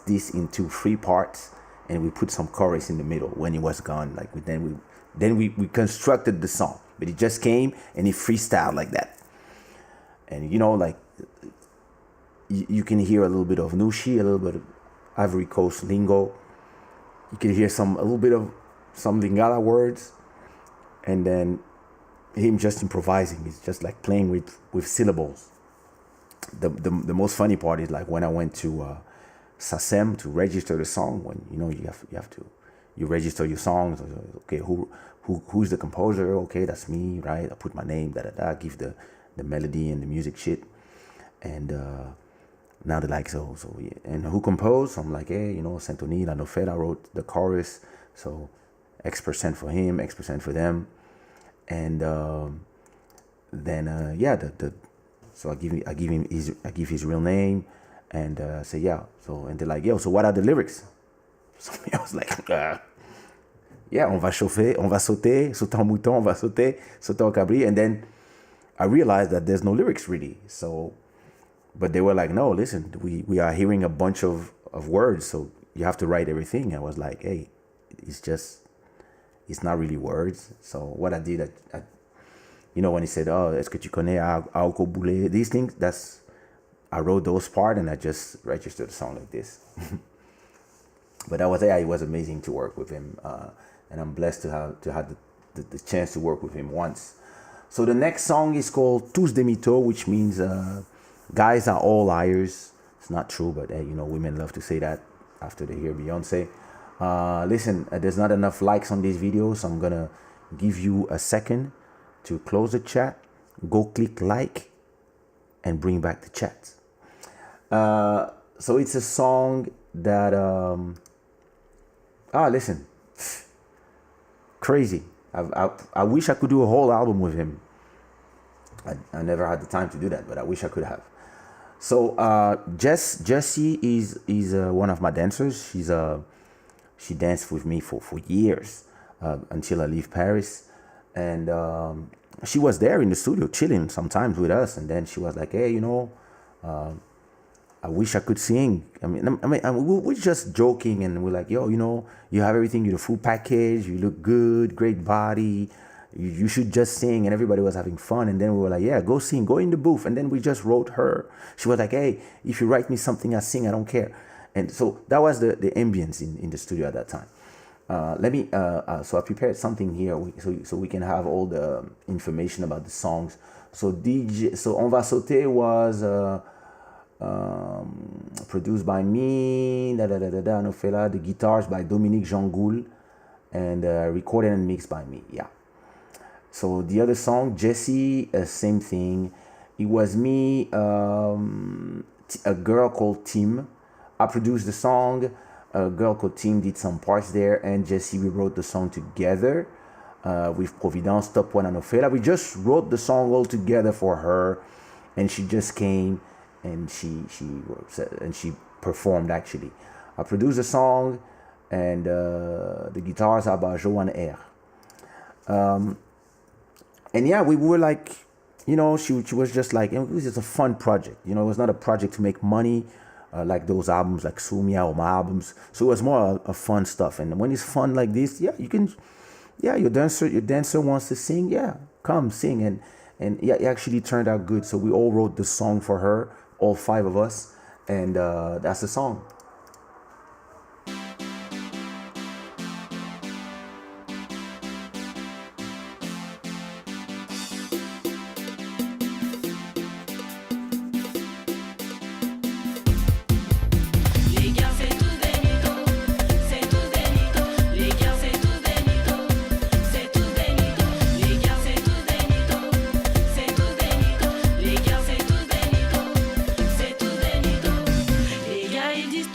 this into 3 parts, and we put some chorus in the middle when he was gone. Like we constructed the song, but he just came and he freestyled like that. And you know, like you can hear a little bit of Nushi, a little bit of Ivory Coast lingo. You can hear a little bit of some Lingala words, and then him just improvising. He's just like playing with syllables. The most funny part is like when I went to SACEM to register the song. When you have to register your songs. Okay, who's the composer? Okay, that's me, right? I put my name, give the melody and the music shit, and now they're like, so yeah. And who composed? So I'm like, hey, Santoni La Nofela wrote the chorus, so X% for him, X% for them, and then so I give his real name, and say yeah. So and they're like, yo, so what are the lyrics? So I was like, yeah, on va chauffer, on va sauter en mouton, on va sauter en cabri, and then I realized that there's no lyrics really. So, but they were like, no, listen, we are hearing a bunch of words, so you have to write everything. I was like, hey, it's not really words. So what I did, I when he said, oh, est-ce que tu connais Aoko Boulé, these things, I wrote those parts and I just registered the song like this. But it was amazing to work with him, and I'm blessed to have the chance to work with him once. So the next song is called Tous des Mythos, which means guys are all liars. It's not true, but women love to say that after they hear Beyonce. Listen, there's not enough likes on this video, so I'm gonna give you a second to close the chat. Go click like and bring back the chat. So it's a song that listen, crazy. I wish I could do a whole album with him. I never had the time to do that, but I wish I could have. So Jessie is one of my dancers. She danced with me for years until I leave Paris, and she was there in the studio chilling sometimes with us. And then she was like, hey, I wish I could sing. I mean, we're just joking, and we're like, yo, you have everything, you're the full package, you look good, great body, you should just sing. And everybody was having fun. And then we were like, yeah, go sing, go in the booth. And then we just wrote her. She was like, hey, if you write me something, I sing, I don't care. And so that was the ambience in the studio at that time. So I prepared something here so we can have all the information about the songs. So On Va Sauter was produced by me, Nofela, the guitars by Dominique Jangoul, and recorded and mixed by me. Yeah. So the other song, Jessie, same thing. It was me, a girl called Tim. I produced the song. A girl called Tim did some parts there, and Jessie, we wrote the song together with Providence, Top One, and Nofela. We just wrote the song all together for her, and she just came and she performed actually. I produced the song, and the guitars are by Joanne R. And yeah, we were like, she was just like, it was just a fun project. It was not a project to make money like those albums like Sumia or my albums. So it was more a fun stuff. And when it's fun like this, yeah, you can, yeah, your dancer wants to sing, yeah, come sing. And yeah, it actually turned out good. So we all wrote the song for her, all 5 of us, and that's the song.
Ils disent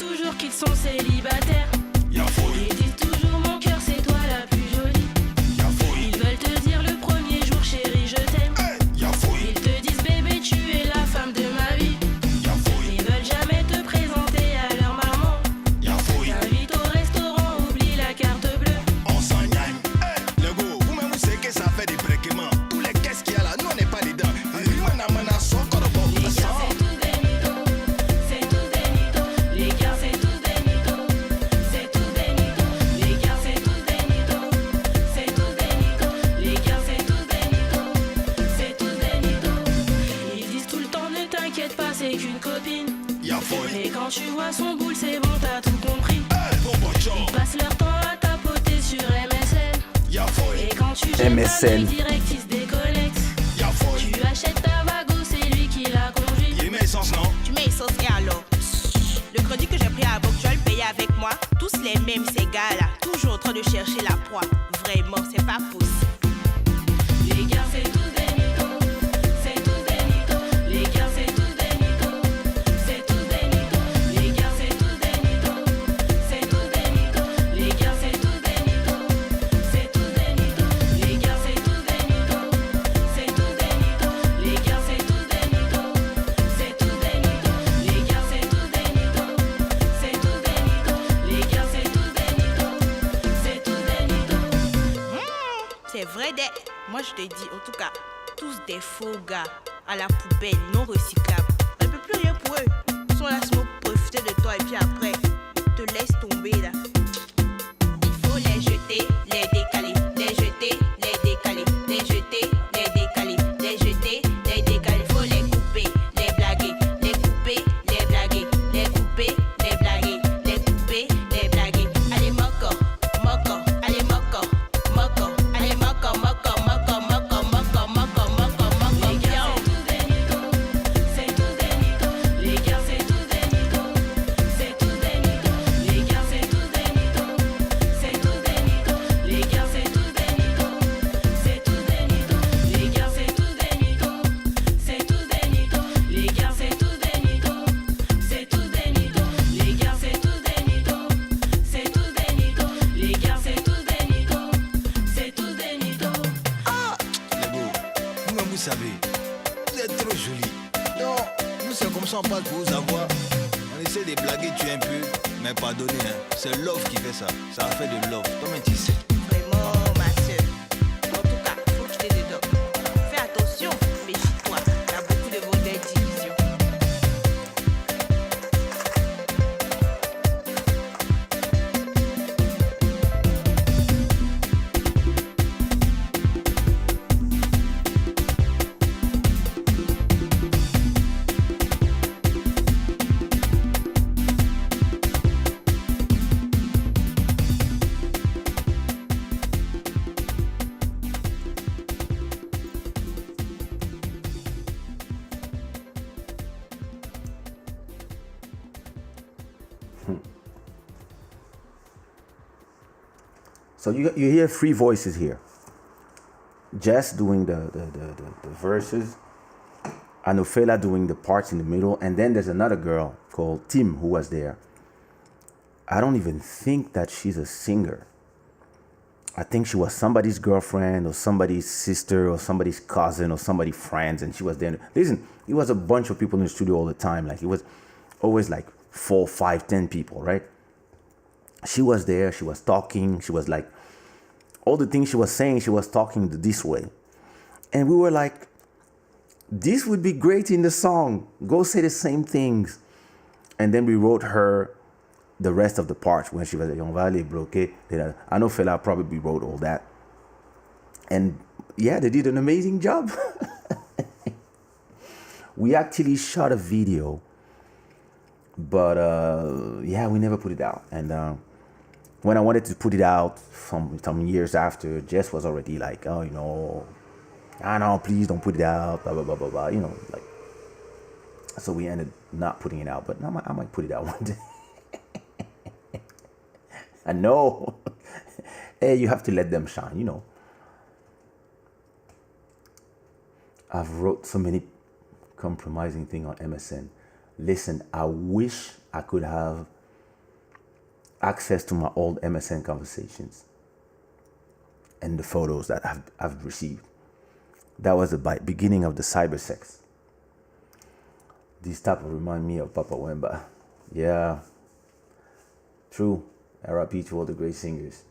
tu vois son boule, c'est bon, t'as tout compris. Ils passent leur temps à tapoter sur MSN. Et quand tu jettes
MSN.
ta direct, ils se déconnectent. Tu achètes ta vago, c'est lui qui la conduit.
Il met essence, non?
Tu mets essence et alors le crédit que j'ai pris à Boc, tu vas le payer avec moi. Tous les mêmes, ces gars-là, toujours en train de chercher la proie. Vraiment, c'est pas possible.
Les gars, c'est tous des mythos. C'est tous des mythos. Les gars, c'est tous des mythos. C'est tous des mythos. Les gars, c'est tous des mythos. C'est tous des mythos. Les gars, c'est tous des mythos. C'est tous des mythos. Les gars, c'est tous des mythos. C'est tous des mythos. Les gars, c'est tous des mythos. C'est tous des mythos. Les gars, c'est tous des mythos. C'est tous des mythos. Les gars, c'est tous des mythos. C'est tous des mythos.
C'est vrai, moi je te dis, en tout cas, tous des faux gars à la poubelle, non recyclables. On ne peut plus rien pour eux. Ils sont là seulement pour profiter de toi et puis après, te laisse tomber là. Il faut les jeter, les décaler, les jeter, les décaler, les jeter, les décaler, les jeter, les décaler. Il faut les couper, les blaguer, les couper, les blaguer, les couper, les blaguer, les couper, les blaguer. Allez, moco, moco, allez, moco, moco, allez, moco, moco, moco, moco, moco, moco, moco, moco.
Les gars, c'est tous des mythos. C'est tous des mythos. Les gars, c'est tous des mythos. C'est tous des mythos. Les gars, c'est tous des mythos. C'est tous des mythos. Les gars, c'est tous des mythos. C'est tous des mythos. Les gars, c'est tous des mythos. C'est tous des mythos. Les gars, c'est tous des mythos. C'est tous des mythos. Les gars, c'est tous des mythos. C'est tous des mythos. Les gars, c'est tous des mythos. C'est tous des mythos.
Les beaux, vous-même vous savez, vous êtes trop jolis. Non, nous c'est comme ça on parle pour vous avoir. On essaie de blaguer, tuer un peu, mais pardonnez, hein. C'est love qui fait ça. Ça a fait de love. Toi-même tu sais.
Vraiment, ma soeur. En tout cas, faut que tu t'aies dedans. Fais attention, méfie-toi. Il y a beaucoup de mauvaises divisions.
So you hear three voices here. Jess doing the verses, Anofela doing the parts in the middle, and then there's another girl called Tim who was there. I don't even think that she's a singer. I think she was somebody's girlfriend or somebody's sister or somebody's cousin or somebody's friends, and she was there. Listen, it was a bunch of people in the studio all the time. Like it was always like 4, 5, 10 people, right? She was there, she was talking, she was like, all the things she was saying, she was talking this way. And we were like, this would be great in the song. Go say the same things. And then we wrote her the rest of the parts when she was like, on va aller bloquer. I know Fela probably wrote all that. And yeah, they did an amazing job. We actually shot a video, but yeah, we never put it out. And when I wanted to put it out some years after, Jess was already like, oh, you know, no, please don't put it out, blah, blah, blah, blah, blah, you know, like, so we ended not putting it out, but I might put it out one day. I know. Hey, you have to let them shine, you know. I've wrote so many compromising things on MSN. Listen, I wish I could have access to my old MSN conversations and the photos that I've received. That was the beginning of the cyber sex. These type of remind me of Papa Wemba. Yeah, true. RIP to all the great singers.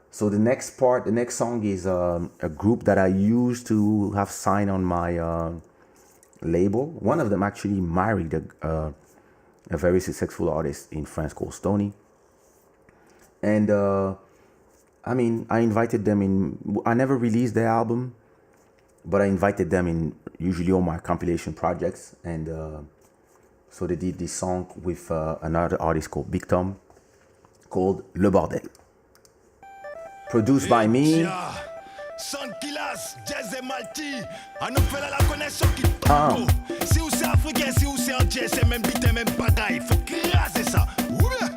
So the next song is a group that I used to have signed on my label. One of them actually married a very successful artist in France called Stony. And I mean, I invited them in. I never released their album, but I invited them in usually all my compilation projects. And So they did this song with another artist called Big Tom called Le Bordel. Produced by me.
Sankilas, Jazz et Malti, on nous fait la connexion qui tombe. Si vous êtes africain, si vous êtes entier, c'est même bité, même bagaille. Faut craser ça. Ouais,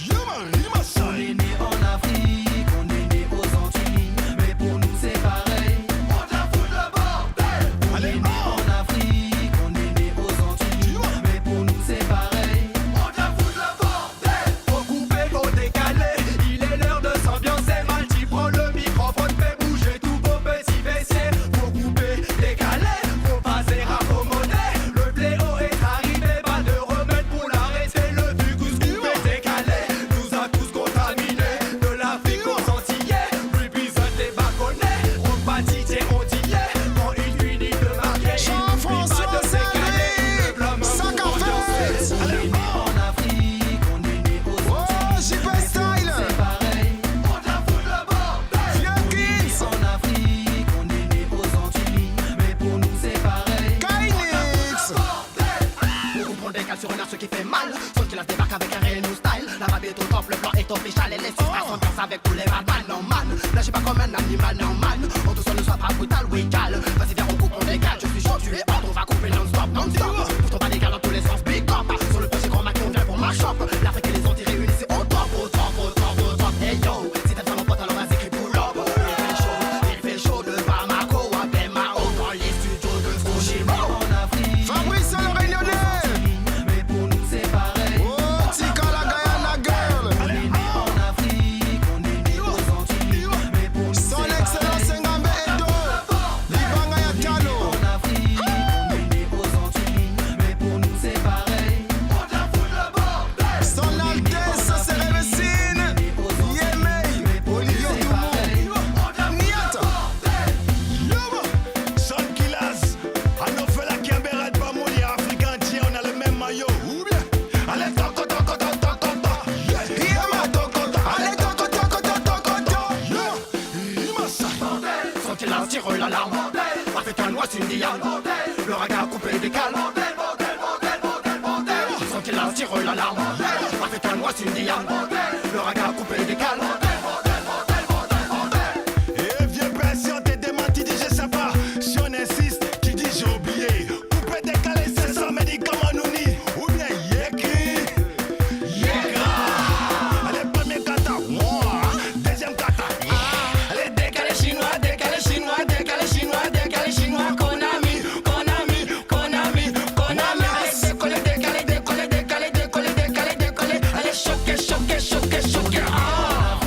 y'a ça.
On est né en Afrique, on est né aux Antilles, mais pour nous c'est pareil. On t'a foutu le bordel. On est né en Afrique, on est né aux Antilles, mais pour nous c'est pareil. On t'a foutu le bordel.
Faut couper, faut décaler, il est l'heure de s'ambiancer. Malti prend le microphone, fait bouger tous vos petits vessiers. Faut couper, décaler, faut passer raccommoder. Le fléau est arrivé, pas de remède pour l'arrêter. Le bugus coupé, décalé, nous a tous contaminés. De l'Afrique aux Antillais, plus besoin de bâconnets. On pas DJ, on d'hier, quand il finit de marquer.
Jean-François
Il suffit pas de décaler, le blâme
Sac
pour
à
ambiancer.
On est né en Afrique, on est né aux Antilles,
JP
mais pour
Style.
nous c'est pareil. On t'a foutu le bordel.
Vieux
On est né
Kids.
en Afrique, on est né aux Antilles, mais pour nous c'est pareil.
Kaynix.
Beaucoup prend des cales sur un arche qui fait mal. Sauf qu'il a débarque avec un réel new style. La vibe est au top, le plan est official. Et les suspens s'ambiance avec tous les madman. Non man, là j'ai pas comme un animal, non man. On te sonne ne soit pas brutal, oui cal. Vas-y viens on coupe, on décale. Je suis chaud, tu es hors, on va couper non-stop, non-stop. Pourtant pas d'égal dans tous les sens, big up. Sur le petit grand Maquis on vient pour ma shop. L'Afrique et les Antilles réunis c'est au top, au top, au top, au top. Hey yo, si t'es vraiment pote alors vas-y crie pull up. Il fait chaud de Bamako à Bemao. Dans les studios de Fukushima.
En Afrique,
Fabrice le Réunionnais.
mais pour nous c'est pareil.
Oh, Tika la Guyana girl.
On est né en Afrique, on est né aux Antilles, mais pour nous
Son
c'est
Excellence
pareil.
Ngambe Edo. Libanga ya Talo.
En Afrique, on est né aux Antilles, mais pour nous c'est pareil. On t'a foutu le bordel.
Son Altesse Sérévesine. Yemei. Olivier Dumont. Niata. Sankilas. On nous fait la Kiambera de Bamouli africain entier. On a le même maillot. Ou bien. Allez, toco, toco, toco, toco, toco. Yema, toco, toco. Allez, toco, toco, toco, toco, toco. Yema, ça.
Sans qu'il en tire l'alarme. Africain noir, c'est une diane. Le regard coupé décale. Sans qu'il en tire l'alarme. Africain noir, c'est une diane. Le regard coupé décale.
Et vieux père, si on te démenti, dis je sais pas. Si on insiste, tu dis j'ai oublié. Coupé décalé, c'est sans médicament nous ni. Ou bien yékri. Yégra. Allez, premier kata, moi. Deuxième kata.
Allez, décalé chinois, décalé chinois, décalé chinois, décalé chinois. Konami, Konami, Konami, Konami. Allez, décoller, décalé, décoller, décalé, décoller, décalé, décoller. Allez, choquer, choquer, choquer, choquer. Ah.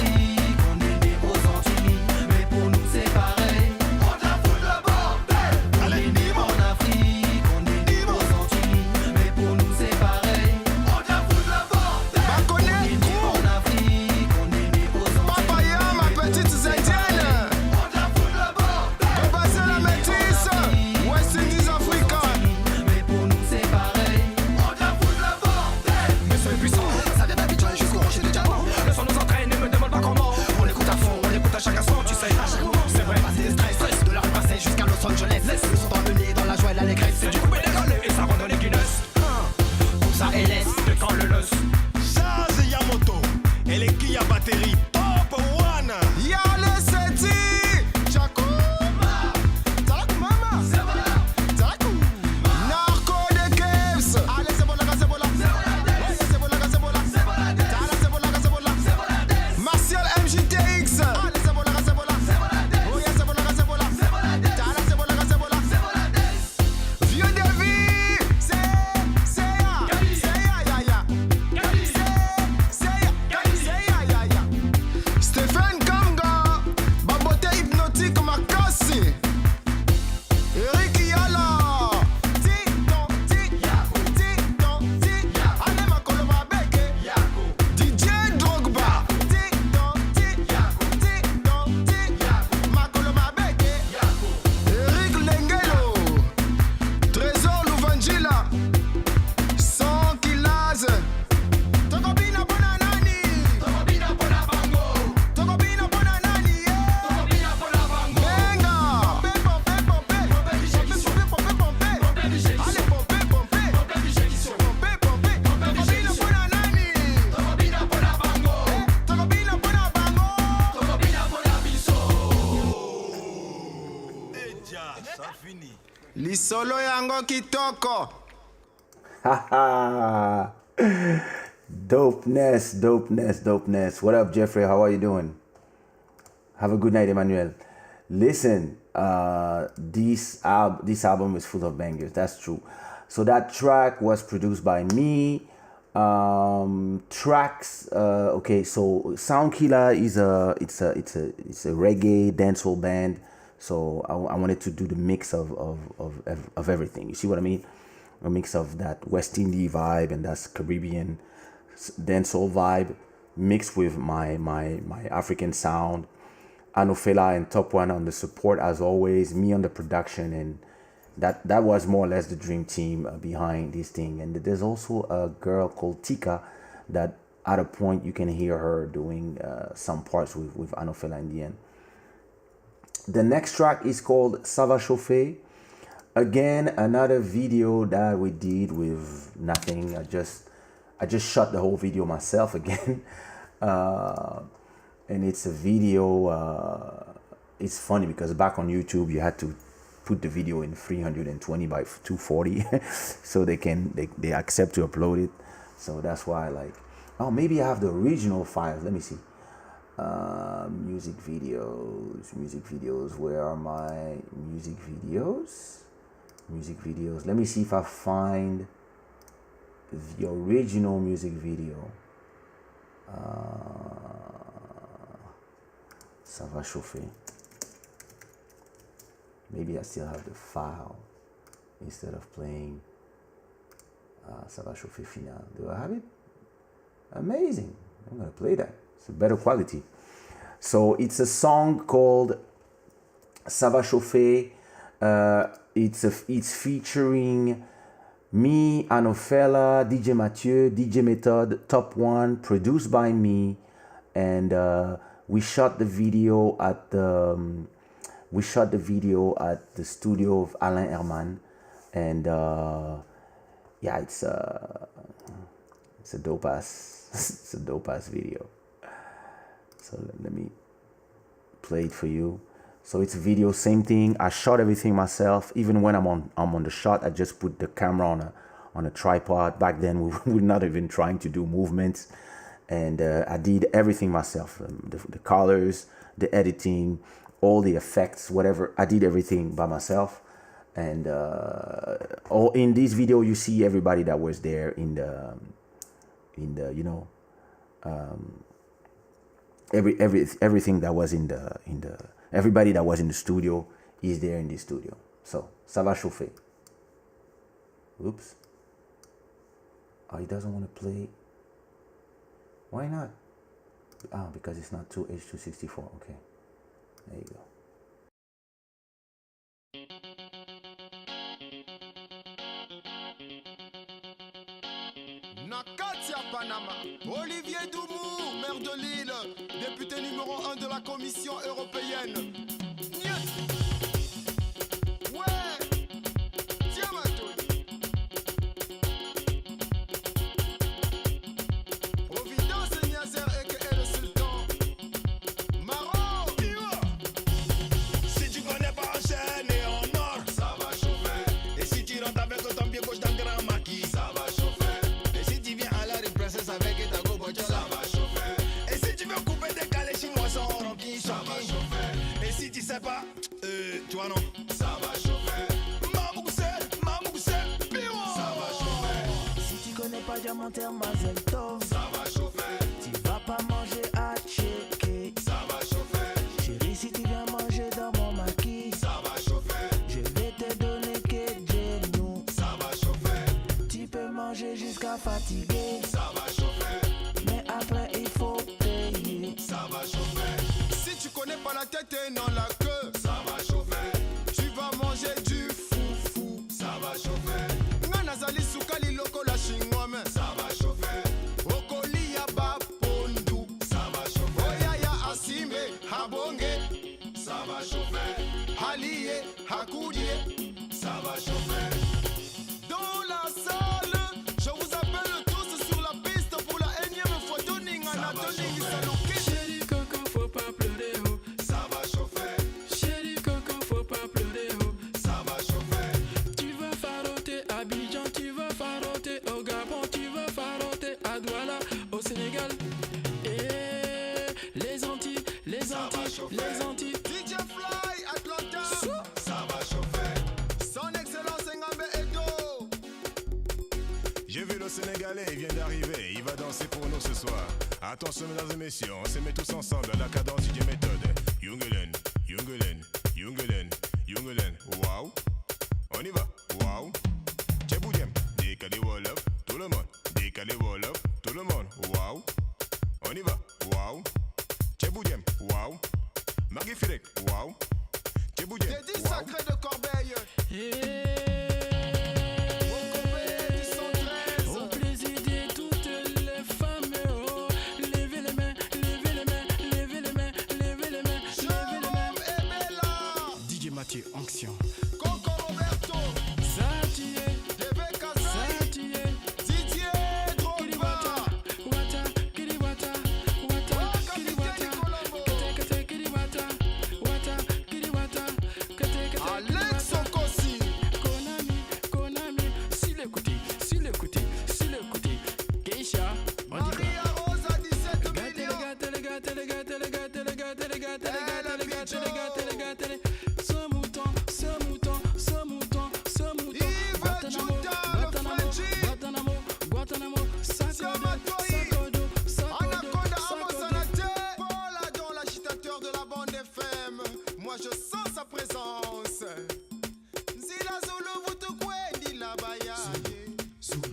Lisolo yango kitoko.
Haha. Dopeness. What up, Jeffrey? How are you doing? Have a good night, Emmanuel. Listen, this album is full of bangers. That's true. So that track was produced by me. Tracks. Okay, so Soundkiller is it's a reggae dancehall band. So I wanted to do the mix of everything. You see what I mean? A mix of that West Indies vibe and that's Caribbean dancehall vibe mixed with my African sound. Anofela and Top One on the support as always, me on the production, and that was more or less the dream team behind this thing. And there's also a girl called Tika that at a point you can hear her doing some parts with Anofela in the end. The next track is called Ça va chauffer. Again, another video that we did with nothing. I just shot the whole video myself again. And it's a video, it's funny because back on YouTube you had to put the video in 320 by 240 so they accept to upload it. So that's why maybe I have the original files. Let me see. Music videos. Where are my music videos? Let me see if I find the original music video. Ça va chauffer. Maybe I still have the file instead of playing Ça va chauffer final. Do I have it? Amazing. I'm gonna play that. It's a better quality. So it's a song called Ça va chauffer. It's featuring me, Anofela, DJ Mathieu, DJ Method, Top One, produced by me, and we shot the video at the studio of Alain Herman, and yeah, it's a dope ass video. So let me play it for you. So it's a video, same thing. I shot everything myself. Even when I'm on the shot, I just put the camera on a tripod. Back then, we were not even trying to do movements, and I did everything myself. The colors, the editing, all the effects, whatever. I did everything by myself. And all in this video, you see everybody that was there in the everything that was in the everybody that was in the studio is there in the studio. So, ça va chauffer. Oops. Oh, he doesn't want to play. Why not? Ah, because it's not H264. Okay. There you go.
Nakatia Panama, Olivier Doumou, maire de Lille, député numéro 1 de la Commission européenne. Yes. Ouais, tiens ma toune. Providence Niazer et le sultan. Maro,
Si tu connais pas en chaîne et en or, ça va chauffer. Et si tu rentres avec ton pied gauche dans le grand maquis, ça va chauffer. Et si tu viens à la princesse avec ta go bojo, ça va chauffer. Et si tu veux couper des calés chinois sans ronquille, ça va chauffer. Et si tu sais pas, toi non, ça va chauffer. Mamoukse, piwa, ça va chauffer.
Si tu connais pas Diamantaire Mazel Tov,
Ça va chauffer,
tu vas pas manger à checker.
ça va chauffer,
Chérie, si tu viens manger dans mon maquis,
ça va chauffer,
je vais te donner que genoux.
ça va chauffer,
Tu peux manger jusqu'à fatiguer,
ça va chauffer,
mais après il faut payer.
ça va chauffer,
si tu connais pas la tête et non la queue,
ça va chauffer,
tu vas manger du foufou.
ça va chauffer,
Nanazali sukali loko la chingome.
ça va chauffer,
Okoli ya bapondu.
ça va chauffer,
Oyaya asime habonge.
ça va chauffer,
Haliye hakudie.
ça va chauffer.
Dans la salle, je vous appelle tous sur la piste pour la énième fois. Tuning Anatolie Salouké.
Chérie Coco, faut pas pleurer, oh.
Ça va chauffer,
Chérie Coco, faut pas pleurer, oh.
ce soir. Attention mesdames et messieurs, on se met tous ensemble à la cadence DJ méthode. Jungelen, Jungelen, Jungelen, Jungelen. Wow. On y va. Wow. Tcheboudiem. Décalé wall up. Tout le monde. Décalé wall up. Tout le monde. Wow. On y va. Wow. Tcheboudiem. Wow. Magnifique. Wow. Tcheboudiem.
J'ai dit sacré de Corbeil.
Au plaisir de toutes les femmes, oh, levez les mains, levez les mains, levez les mains, levez les mains, levez les mains.
Et Bella.
DJ Mathieu, onction.
Coco Roberto.
Satire,
Debe Kazai.
satire.
Didier Drogba.
Wata, kiri wata, wata, kiri wata. Kete, kete, kiri wata, wata, kiri wata. Kete, kete,
Alex Okosi.
Konami, Konami, s'il écoutait, s'il écoutait, s'il écoutait. Kaysha, on dit quoi?
Maria Rosa 17 millions.
Ce mouton, ce mouton, ce mouton, ce mouton.
Yves Juda, le Frenchie.
Guantanamo, Guantanamo,
Siamatoyi.
Sakodo, Sakodo,
Anaconda
Sakodo.
Amosanate. Paul Adon, l'agitateur de la bande FM. Moi je sens sa présence. Zila Zulu Vutukwendi la baya.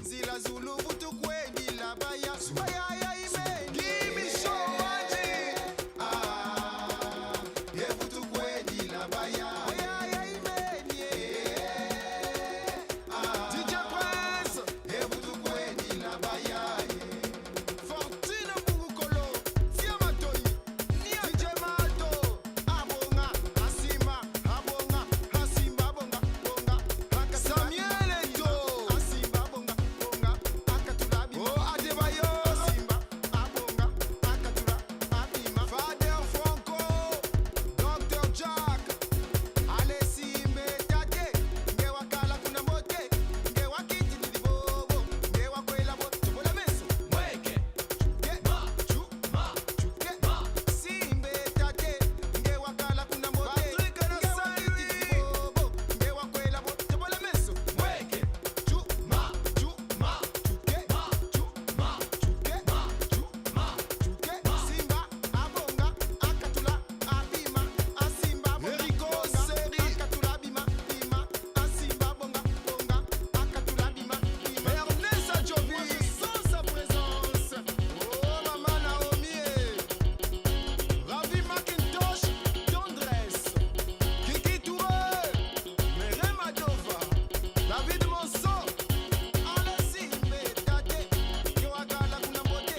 Zila Zulu Vutukwendi la baya. Baya ime. Kimi Showaji. Ah. Ye Vutukwendi la baya. Baya ime. Ah. DJ Prince. Ye Vutukwendi la baya. Fortune Mugukolo, Siamatoyi, DJ Malto, Abonga, Asima, Abonga, Asimba, Bonga, Bonga, Samuel Eto, Asimba, Bonga, Bonga, Akatulabi, Oh Adebayo, Asimba, Abonga, Akatula, Abima, Father Franco, Dr. Jack, Alessi Metate, Ngewa Kala Kuna Mote, Ngewa Kiti Bobo, Ngewa Kwela Bote, Chokola Meso, Weke. Ernest Adjovi, sans sa présence. Oh, Maman Naomi, Ravi Macintosh, Tendresse, Kiki Touré, Merem Adova, David Monson, Alessi Metate, Ngewa Kala Kuna Mote,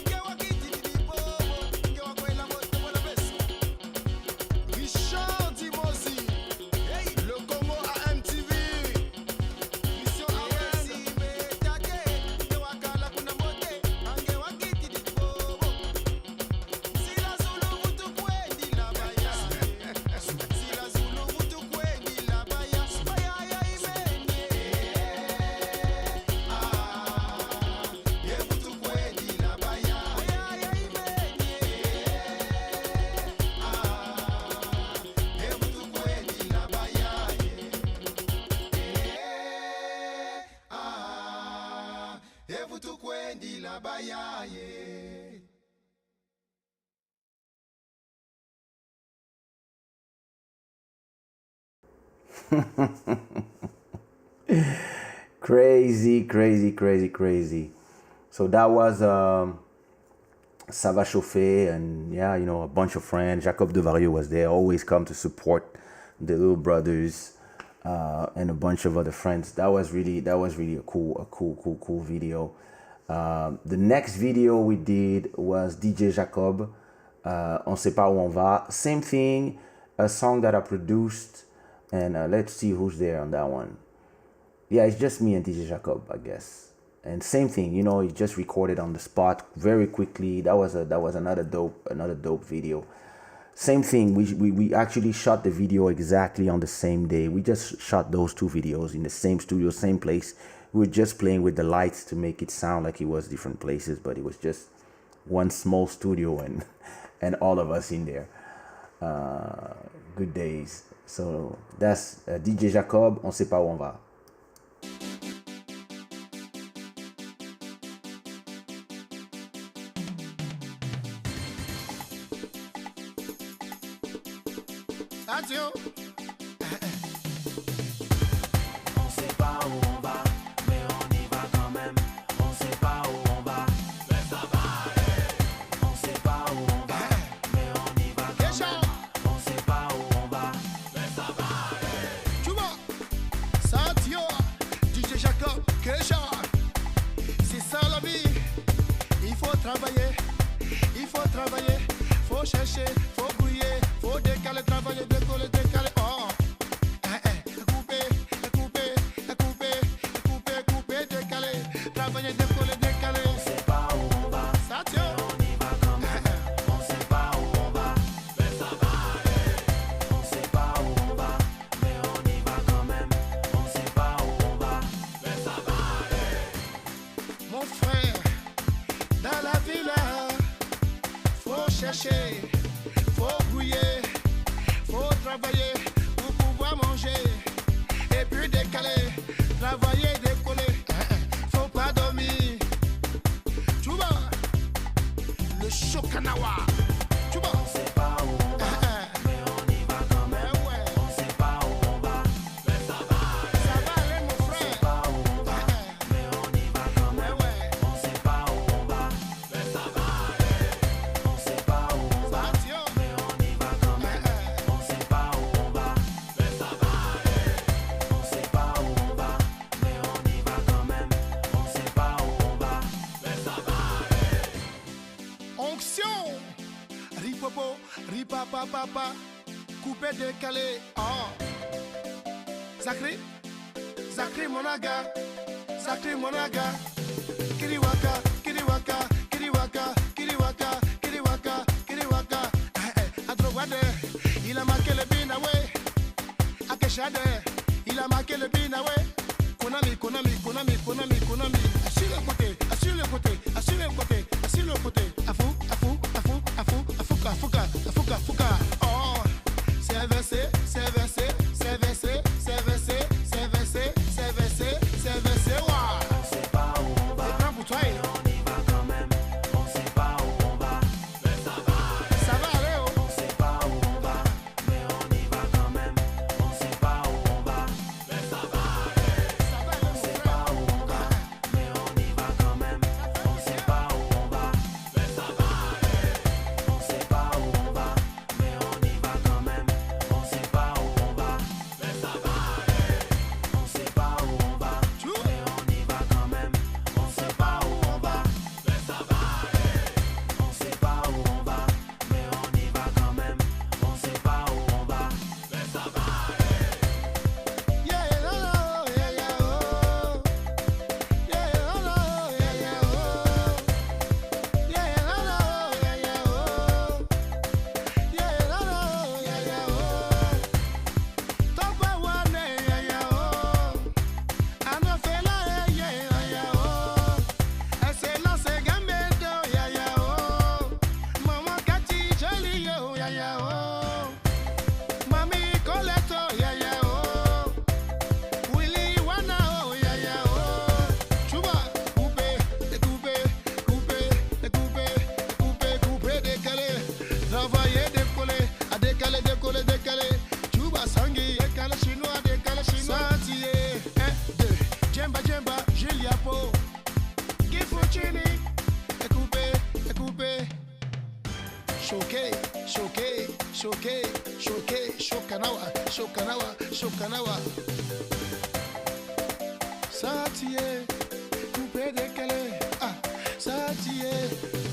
Ngewa Kiti Didi Bobo, Ngewa Kwela Mote Mwana Beso. Richard Dimosi, hey, le Congo à MTV. Mission Alessi Metate, Ngewa Kala Kuna Mote, Ngewa Kiti Didi Bobo. Zila Zulu Vutukwendi la baya. Zila Zulu Vutukwendi la baya. Baya ya imenye. Ah, ye Vutukwendi la baya. Baya ya imenye. Ah, ye Vutukwendi la baya. Ah, ye Vutukwendi la baya.
Crazy, crazy, crazy, crazy. So that was Ça va chauffer, and yeah, you know, a bunch of friends. Jacob Devario was there, always come to support the little brothers, and a bunch of other friends. That was really a cool video. The next video we did was DJ Jacob, On sait pas où on va. Same thing, a song that I produced, and let's see who's there on that one. Yeah, it's just me and DJ Jacob, I guess. And same thing, you know, he just recorded on the spot very quickly. That was another dope video. Same thing, we actually shot the video exactly on the same day. We just shot those two videos in the same studio, same place. We were just playing with the lights to make it sound like it was different places, but it was just one small studio and all of us in there. Good days. So that's DJ Jacob, On sait pas où on va.
chercher, faut brouiller, faut décaler, travailler, décoller, décaler. Oh, couper, couper, couper, couper, couper, décaler, travailler, décoller, décaler. On sait pas où on va, ça tient. On y va quand même. On sait pas où on va, mais ça va aller. On sait pas où on va, mais on y va quand même. On sait pas où on va, mais ça va aller. Mon frère, dans la villa, faut chercher, faut brouiller, faut travailler pour pouvoir manger. Et puis décaler, travailler, décoller. Faut pas dormir. Tu vois, le Chokanawa. Tu vois, on sait pas où on va, mais on y va quand même. On sait pas où on va, mais ça va aller. Ça va aller, mon frère. On sait pas où on va, mais on y va quand même. On sait pas où on va, mais ça va aller. On sait pas où on va, mais on y va quand même. On sait pas où on va, mais ça va aller. On sait pas où on va, mais on y va quand même. On sait pas où on va, mais ça va aller. Onction, ripopo, ripapapapa, coupé, décalé. Oh, Zakri, Zakri monaga, Zakri monaga. Kiriwaka, kiriwaka, kiriwaka, kiriwaka, kiriwaka, kiriwaka. Adrowade, il a marqué le binawe. Akeshade, il a marqué le binawe. Konami, Konami, Konami, Konami, Konami. Assure le côté, assure le côté, assure le côté, assure le côté. Afou, afou, afou, afou, afouka, fouka, afouka, fouka. Oh, c'est versé, c'est versé, c'est versé, c'est versé, c'est versé, c'est versé, c'est versé. Ouah. On sait pas où on va, c'est pour toi. On y va quand même. On sait pas où on va, mais ça va aller. Ça va aller, oh. On sait pas où on va, mais on y va quand même. On sait pas où on va, mais ça va aller. Ça va aller, on sait pas où on va, mais on y va quand même. On sait pas où on va, mais ça va aller. On sait pas où on va, mais on y va quand même. On sait pas où on va, mais ça va aller. On sait pas où on va, mais on y va quand même. On sait pas où on va, mais ça va aller. On sait pas où on va, mais on y va quand même. On sait pas où on va, mais ça va aller. Yeah, yeah, oh, yeah, yeah, oh. Yeah, yeah, oh, yeah, yeah, oh. Yeah, yeah, oh, yeah, yeah, oh. Yeah, yeah, oh, yeah, yeah, oh. Top one, yeah, yeah, oh. Ano fela, yeah, yeah, oh. Excellence, Gambedo, yeah, yeah, oh. Maman Kati, joli, yo, yeah, yeah, oh. Mami Coleto, yeah, yeah, oh. Willy Wana, oh, yeah, yeah, oh. Chuba, coupe, découpe, coupe, découpe, coupe, coupe, décaler. Travailler, décoller, à décaler, décoller, décaler. Chuba, Sangui, décaler chinois, décaler chinois. Santillé, 1, 2, Djemba, Djemba, Julia Po. Gifuchini, découpe, découpe. Choqué, choqué, choqué, choqué, chokanawa, chokanawa, chokanawa. Satiye, coupé, décalé, ah, Satiye.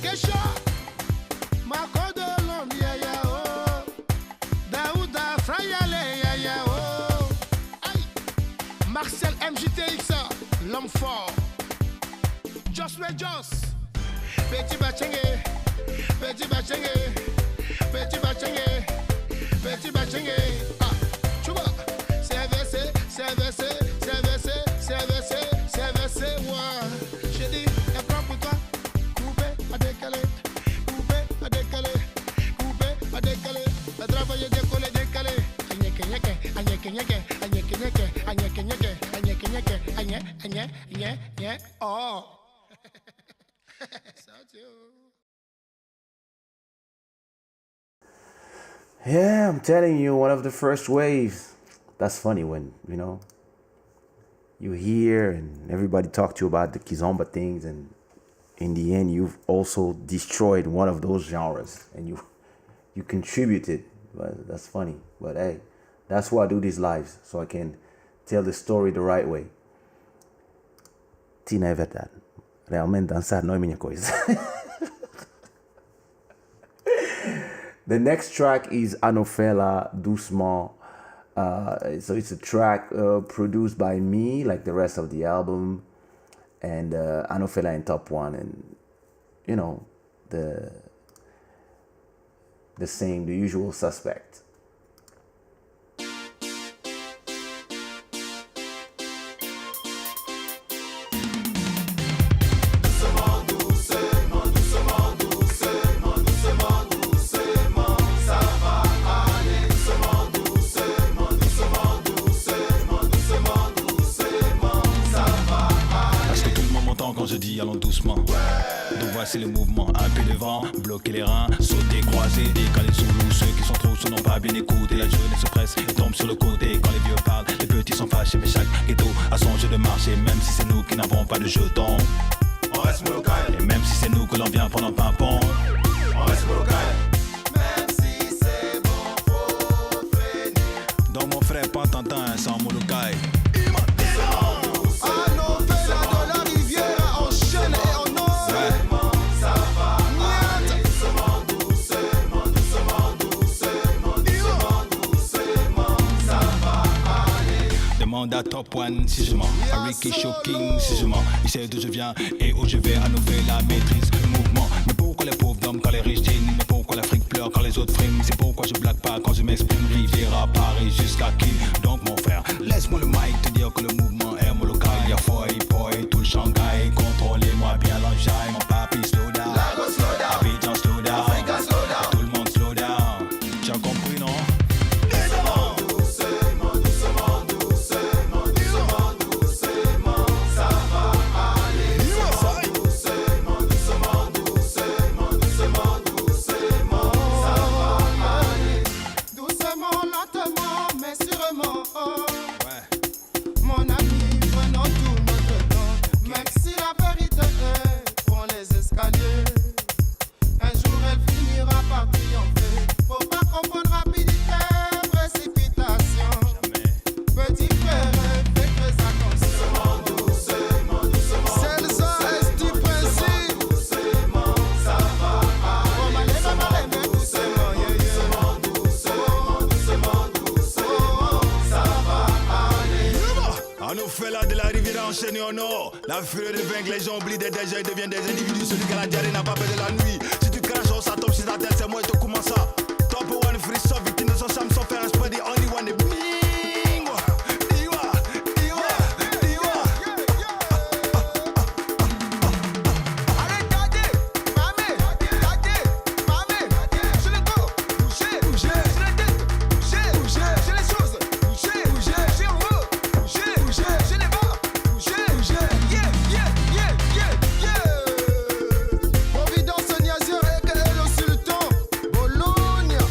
Kaysha, Makodo l'homme, ya ya oh. Daouda, Frayale, ya ya oh. Aïe. Marcel MJTX, l'homme fort. Josué Joss, Petit Bachengue, Petit Bachengue, Petit Bachengue, Petit Bachengue. Ah, tu vois, c'est versé, c'est versé, c'est versé, c'est versé, c'est versé. Moi, j'ai dit, elle prend pour toi. Coupé, à décaler, coupé, à décaler, coupé, à décaler. À travailler, décoller, décaler. Agneke, nyeke, agneke, nyeke, agneke, nyeke, agneke, nyeke, agneke, nyeke, agneke, agneke, agneke, oh.
Yeah, I'm telling you, one of the first waves. That's funny when, you hear and everybody talk to you about the Kizomba things, and in the end, you've also destroyed one of those genres, and you contributed. But that's funny. But hey, that's why I do these lives, so I can tell the story the right way. Tina é verdade. Realmente dançar não é minha coisa. The next track is Anofela Doucement. So it's a track produced by me, like the rest of the album, and Anofela in top one, and you know the usual suspect.
Je dis allons doucement. Donc voici le mouvement, un peu de vent, bloquer les reins, sauter, croiser, décaler sous l'eau. Ceux qui sont trop sous n'ont pas bien écouté. La jeunesse se presse et tombe sur le côté. Quand les vieux parlent, les petits sont fâchés. Mais chaque ghetto a son jeu de marché. Même si c'est nous qui n'avons pas de jetons, on reste molokai. Et même si c'est nous que l'on vient prendre un pimpon, on reste molokai. Même si c'est bon, faut freiner. Donc mon frère, pas t'entends sans molokai. À top one si je mens, à Ricky Shocking si je mens. Il sait d'où je viens et où je vais, à nous faire la maîtrise le mouvement. Mais pourquoi les pauvres dorment quand les riches dînent? Mais pourquoi l'Afrique pleure quand les autres friment? C'est pourquoi je blague pas quand je m'exprime. Riviera, Paris jusqu'à qui? Donc mon frère, laisse-moi le mic te dire que le mouvement est mon local. Y'a Foy, Boy, tout le Shanghai. Contrôlez-moi bien l'enjaille, mon papi slow down. Abidjan slow down. Tout le monde slow down. Tu as compris non? La fureur devient les gens oublient des déjà, ils deviennent des individus. Celui qui a la diarrhée n'a pas peur de la nuit. Si tu craches, ça tombe sur ta tête, c'est moi et toi, comment ça? Top one, free soft, victime de son charme, sans faire un spread, the only one, the bingo. Diwa. Allez, dadé, mamé, sur le dos, bouger, sur la tête, bouger, sur les choses, bouger, sur le haut, bouger, sur les bas.
Providence Niazir et le sultan Bologna.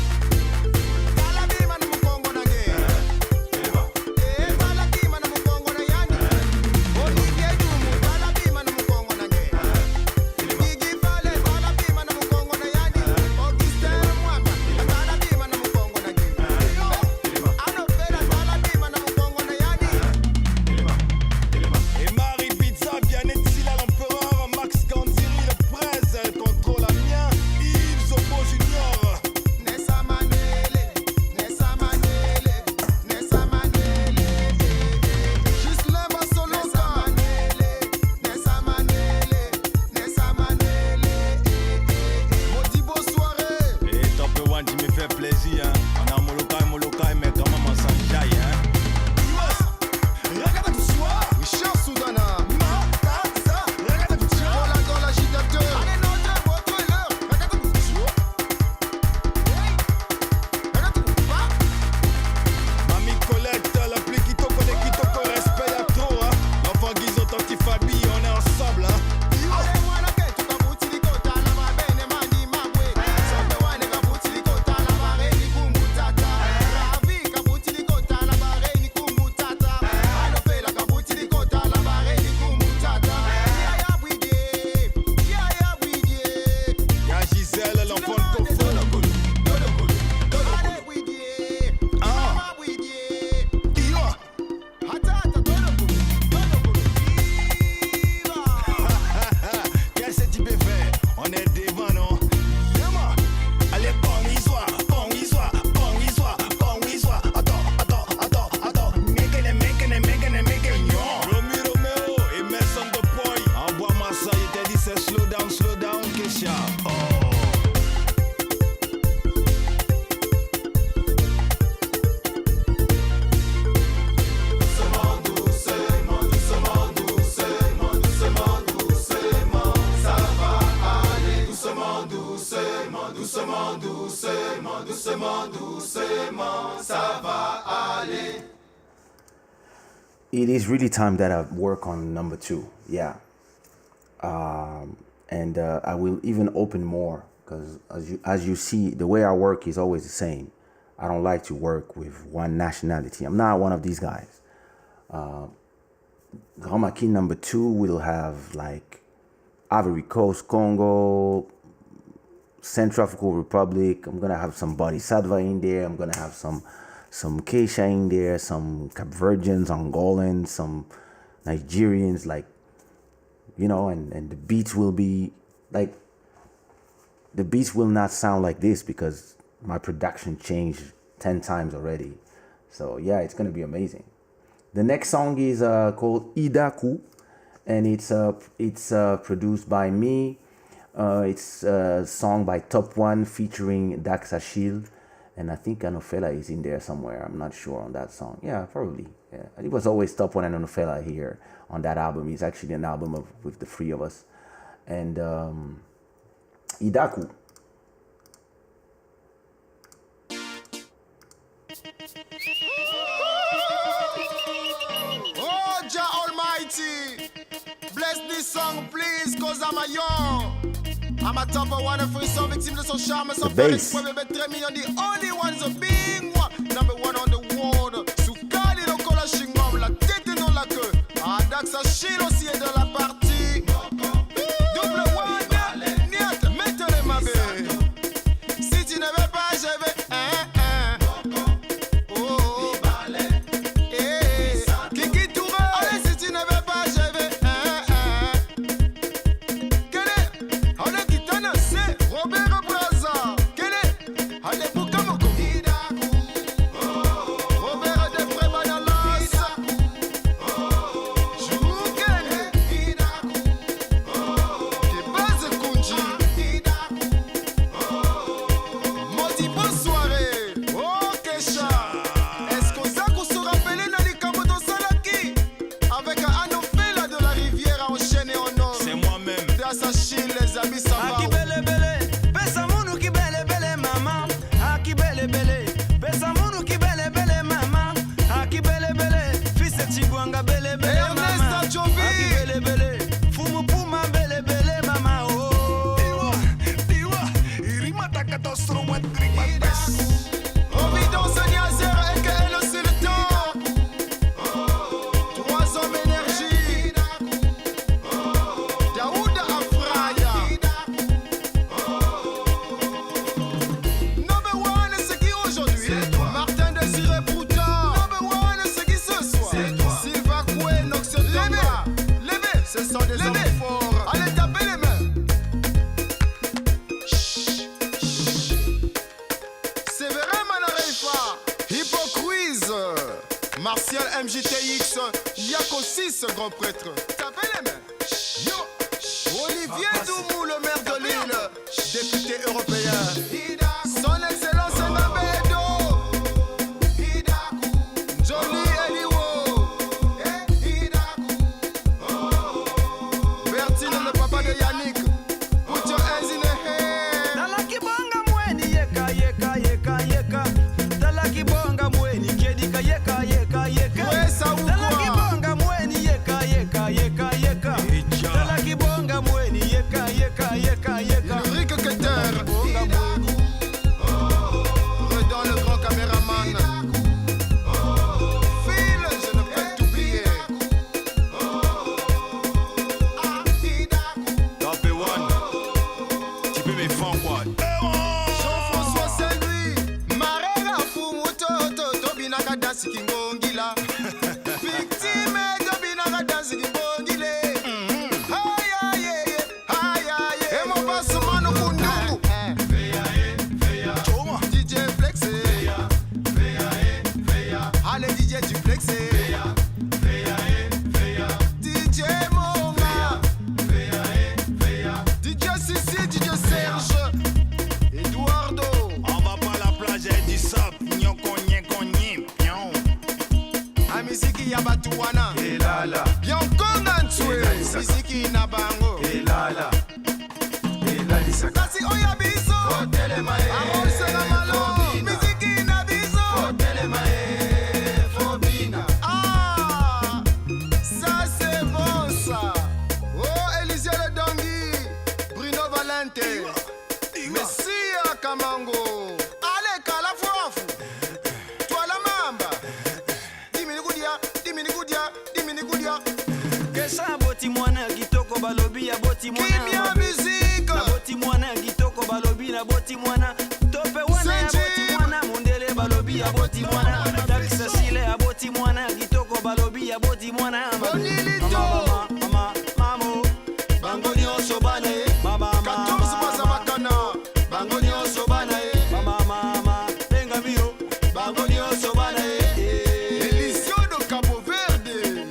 doucement, ça va aller.
It is really time that I work on number 2. Yeah. And I will even open more because as you see, the way I work is always the same. I don't like to work with one nationality. I'm not one of these guys. Grand Maquis number 2 will have like Ivory Coast, Congo, Central African Republic. I'm gonna have some Bodhisattva in there. I'm gonna have some Kaysha in there, some Cape Verdeans, Angolans, some Nigerians, like, you know, and the beats will be like, the beats will not sound like this because my production changed 10 times already. So yeah, it's gonna be amazing. The next song is called Idaku, and it's produced by me. It's a song by Top One featuring Daxa Shield, and I think Anofela is in there somewhere. I'm not sure on that song. Yeah, probably. Yeah, it was always Top One and Anofela here on that album. It's actually an album with the 3 of us, and Idaku.
Oh, Jah Almighty, bless this song, please, cause I'm a young. I'm a top of one of free song, victim to some charm, some
bass.
the only ones of being one, number 1 on the world. Sukali no kola shingom, la tête non la queue. Daxa Shield aussi est dans la partie. Double one, niet, mettez-les ma belle. Si tu ne veux pas, je vais. MJTX, Yako 6, grand prêtre. Tapez les mains. Yo. Olivier Doumou, le maire de l'île, député européen. Son Excellence Nabedo. Johnny Eliwo. Bertine, le papa de Yannick. Put your hands in the air.
Talakibonga mweni yeka yeka yeka yeka. Talakibonga mweni kedika yeka yeka yeka. Talakibonga mweni yeka yeka yeka yeka. Talakibonga mweni yeka yeka yeka yeka.
Ulrike Keter. Redon le grand caméraman. Phil, je ne peux t'oublier.
Top one. Tu peux me faire quoi?
Jean-François Saint-Louis. Marera Fumuto, Tobinaka Dansi Kingongila. Victime, Tobinaka Dansi Kingongile. Aïe, aïe, aïe, aïe. Et mon passe mano Kundu. DJ Flexé. Allez, DJ, tu flexé. DJ Monga. DJ Sissi, DJ Serge. Eduardo.
On va pas à la plage et du sable. Nyoko nyeko nyim.
A miziki ya batuwana.
Elala.
Bionkonga ntwe. Miziki na bango.
Elala. Elali saka.
Kasi oya biso.
Hotel Maé.
Arose na malo. Miziki na biso.
Kaysha boti mwana kitoko balobi ya boti mwana.
Kimia musique.
Na boti mwana kitoko balobi na boti mwana. Tope wana ya boti mwana mundele balobi ya boti mwana. Dakisa sile ya boti mwana kitoko balobi ya boti mwana. Mama mama mamo. Bango nyonso bana e. Mama mama.
14 mois à Makana.
Bango nyonso bana e. Mama mama. Benga mio. Bango nyonso bana e.
Élision de Cabo Verde.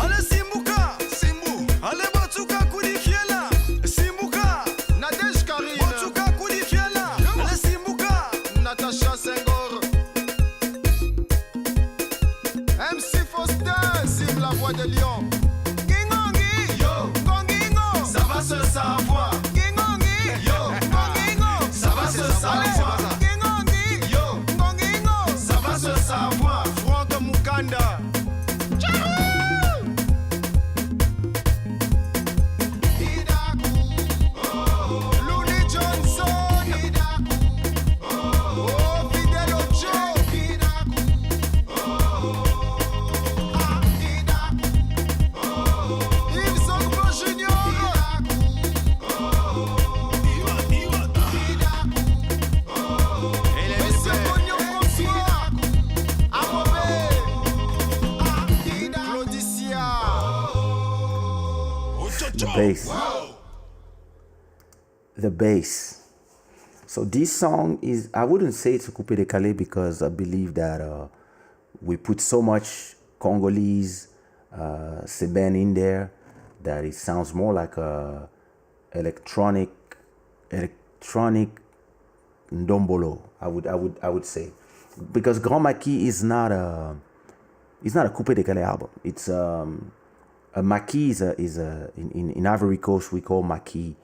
Ale simbuka. Simbu. Ale botuka kudifiela. Simbuka.
Nadège Karine.
Botuka kudifiela. Ale simbuka.
Natacha Senghor. MC Faustin, Sim la voix de Lyon. Gingongi. Yo. Gongingo. Ça va se savoir. Gingongi. Yo. Gongingo. Ça va se savoir. Gingongi. Yo. Gongingo. Ça va se savoir. Franck Mukanda. Looney Johnson. Oh, Fidel Ocho. Yves Ogbo Junior. Monsieur Pognon François. Amobé. Claudicia.
The bass. The bass. So this song is, I wouldn't say it's a coupe de Calais because I believe that we put so much Congolese seben in there that it sounds more like a electronic ndombolo. I would say, because Grand Maquis is not a coupe de Calais album. It's a Maquis is a in Ivory Coast we call Maquis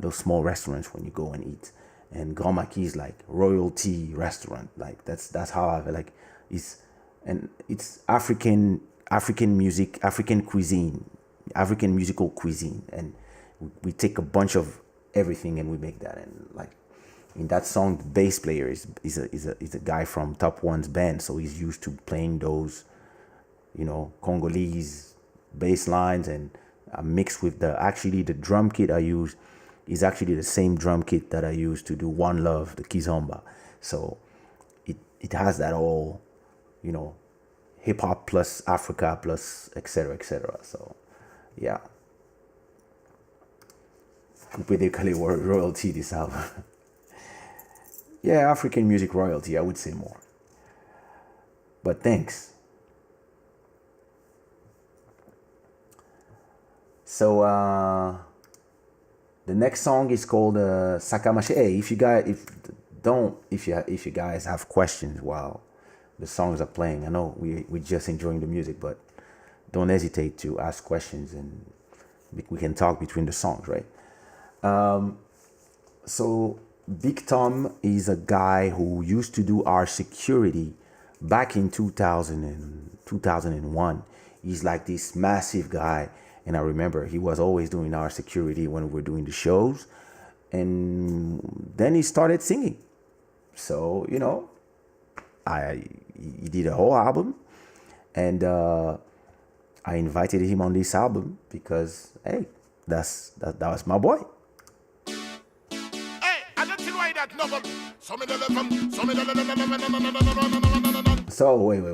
those small restaurants when you go and eat, and Grand Maquis is like royalty restaurant. Like that's how I feel like it's African music, African cuisine, African musical cuisine, and we take a bunch of everything and we make that. And like in that song, the bass player is a guy from Top One's band, so he's used to playing those, Congolese bass lines, and mixed with the drum kit I use is actually the same drum kit that I use to do One Love, the Kizomba. So it has that all, hip hop plus Africa plus etc. etc. So yeah, Coupe de Calais royalty this album. Yeah, African music royalty, I would say more. But thanks. So the next song is called Sakamache. Hey, if you guys have questions while the songs are playing, I know we're just enjoying the music, but don't hesitate to ask questions and we can talk between the songs, right? So Big Tom is a guy who used to do our security back in 2001. He's like this massive guy. And I remember he was always doing our security when we were doing the shows. And then he started singing. So, he did a whole album. And I invited him on this album because, hey, that was my boy. So, wait.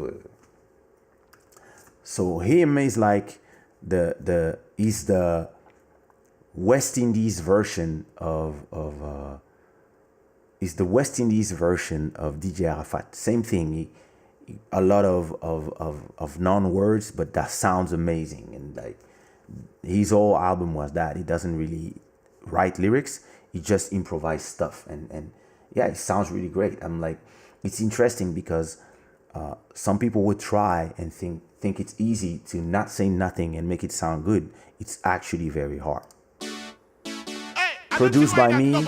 So him is like, is the West Indies version of DJ Arafat. Same thing. A lot of non-words, but that sounds amazing. And like his whole album was that. He doesn't really write lyrics. He just improvised stuff. And yeah, it sounds really great. I'm like, it's interesting because some people would try and think it's easy to not say nothing and make it sound good. It's actually very hard. Produced by me.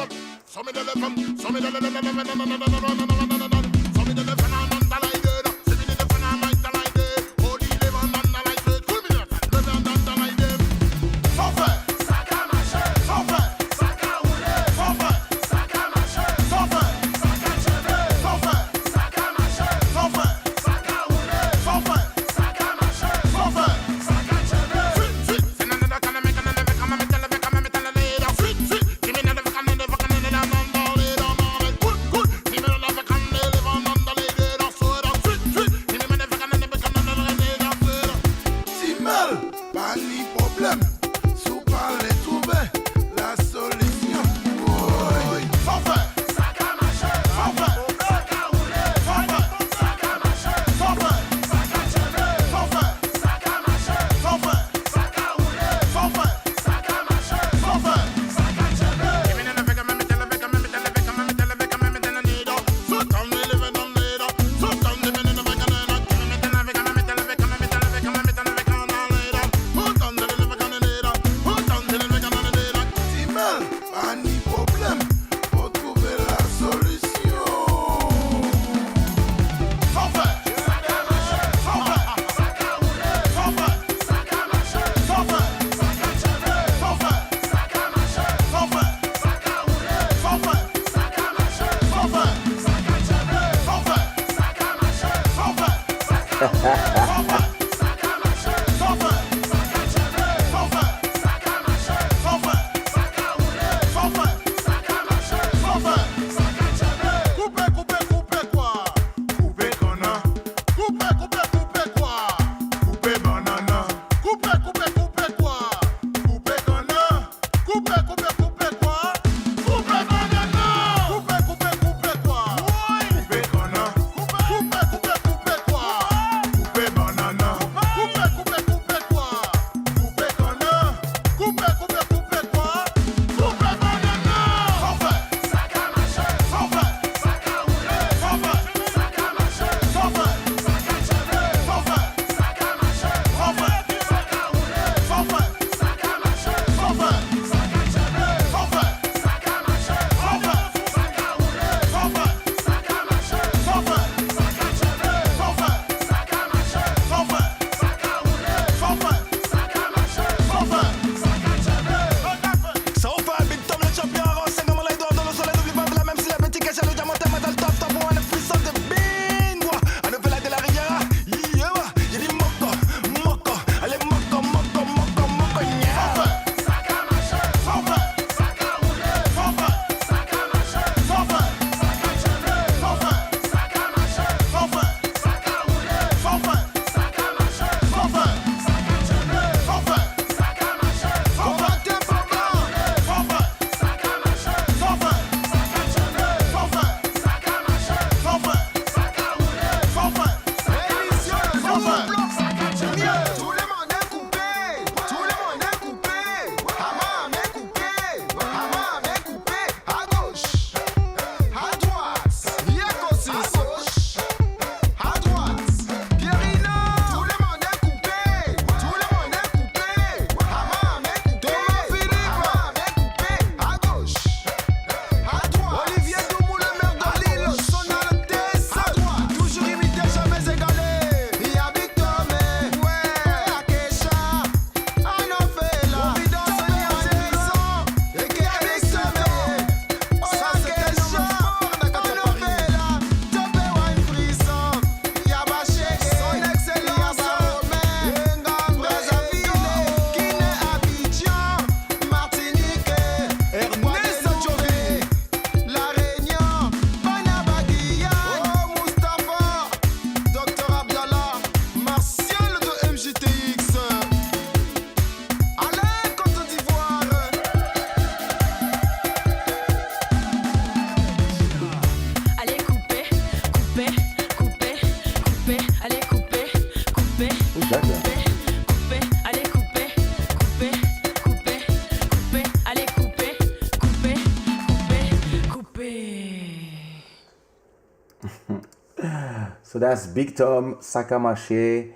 So that's Big Tom Sakamache.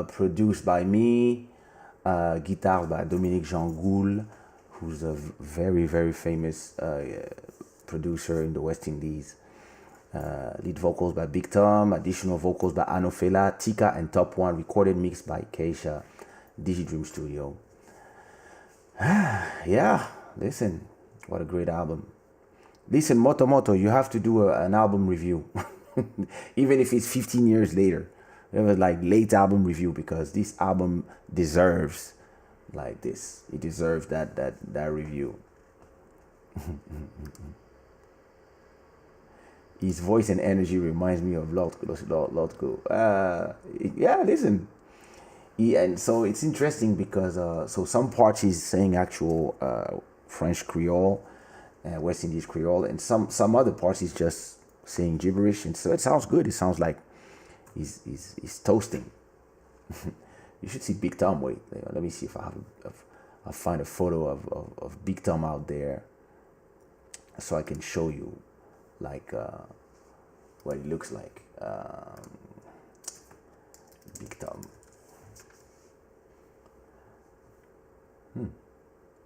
Produced by me, guitar by Dominique Jean-Goul, who's a very, very famous producer in the West Indies. Lead vocals by Big Tom, additional vocals by Anofela, Tika, and Top One. Recorded mix by Kaysha, DigiDream Studio. Yeah, listen, what a great album. Listen, Moto, you have to do an album review, even if it's 15 years later. It was like late album review, because this album deserves like this. It deserves that review. His voice and energy reminds me of Lotko. Yeah, listen. And so it's interesting because so some parts he's saying actual French Creole, West Indies Creole, and some other parts he's just saying gibberish, and so it sounds good. It sounds like he's toasting. You should see Big Tom. Wait, let me see if I'll find a photo of Big Tom out there, so I can show you like what it looks like. Big Tom.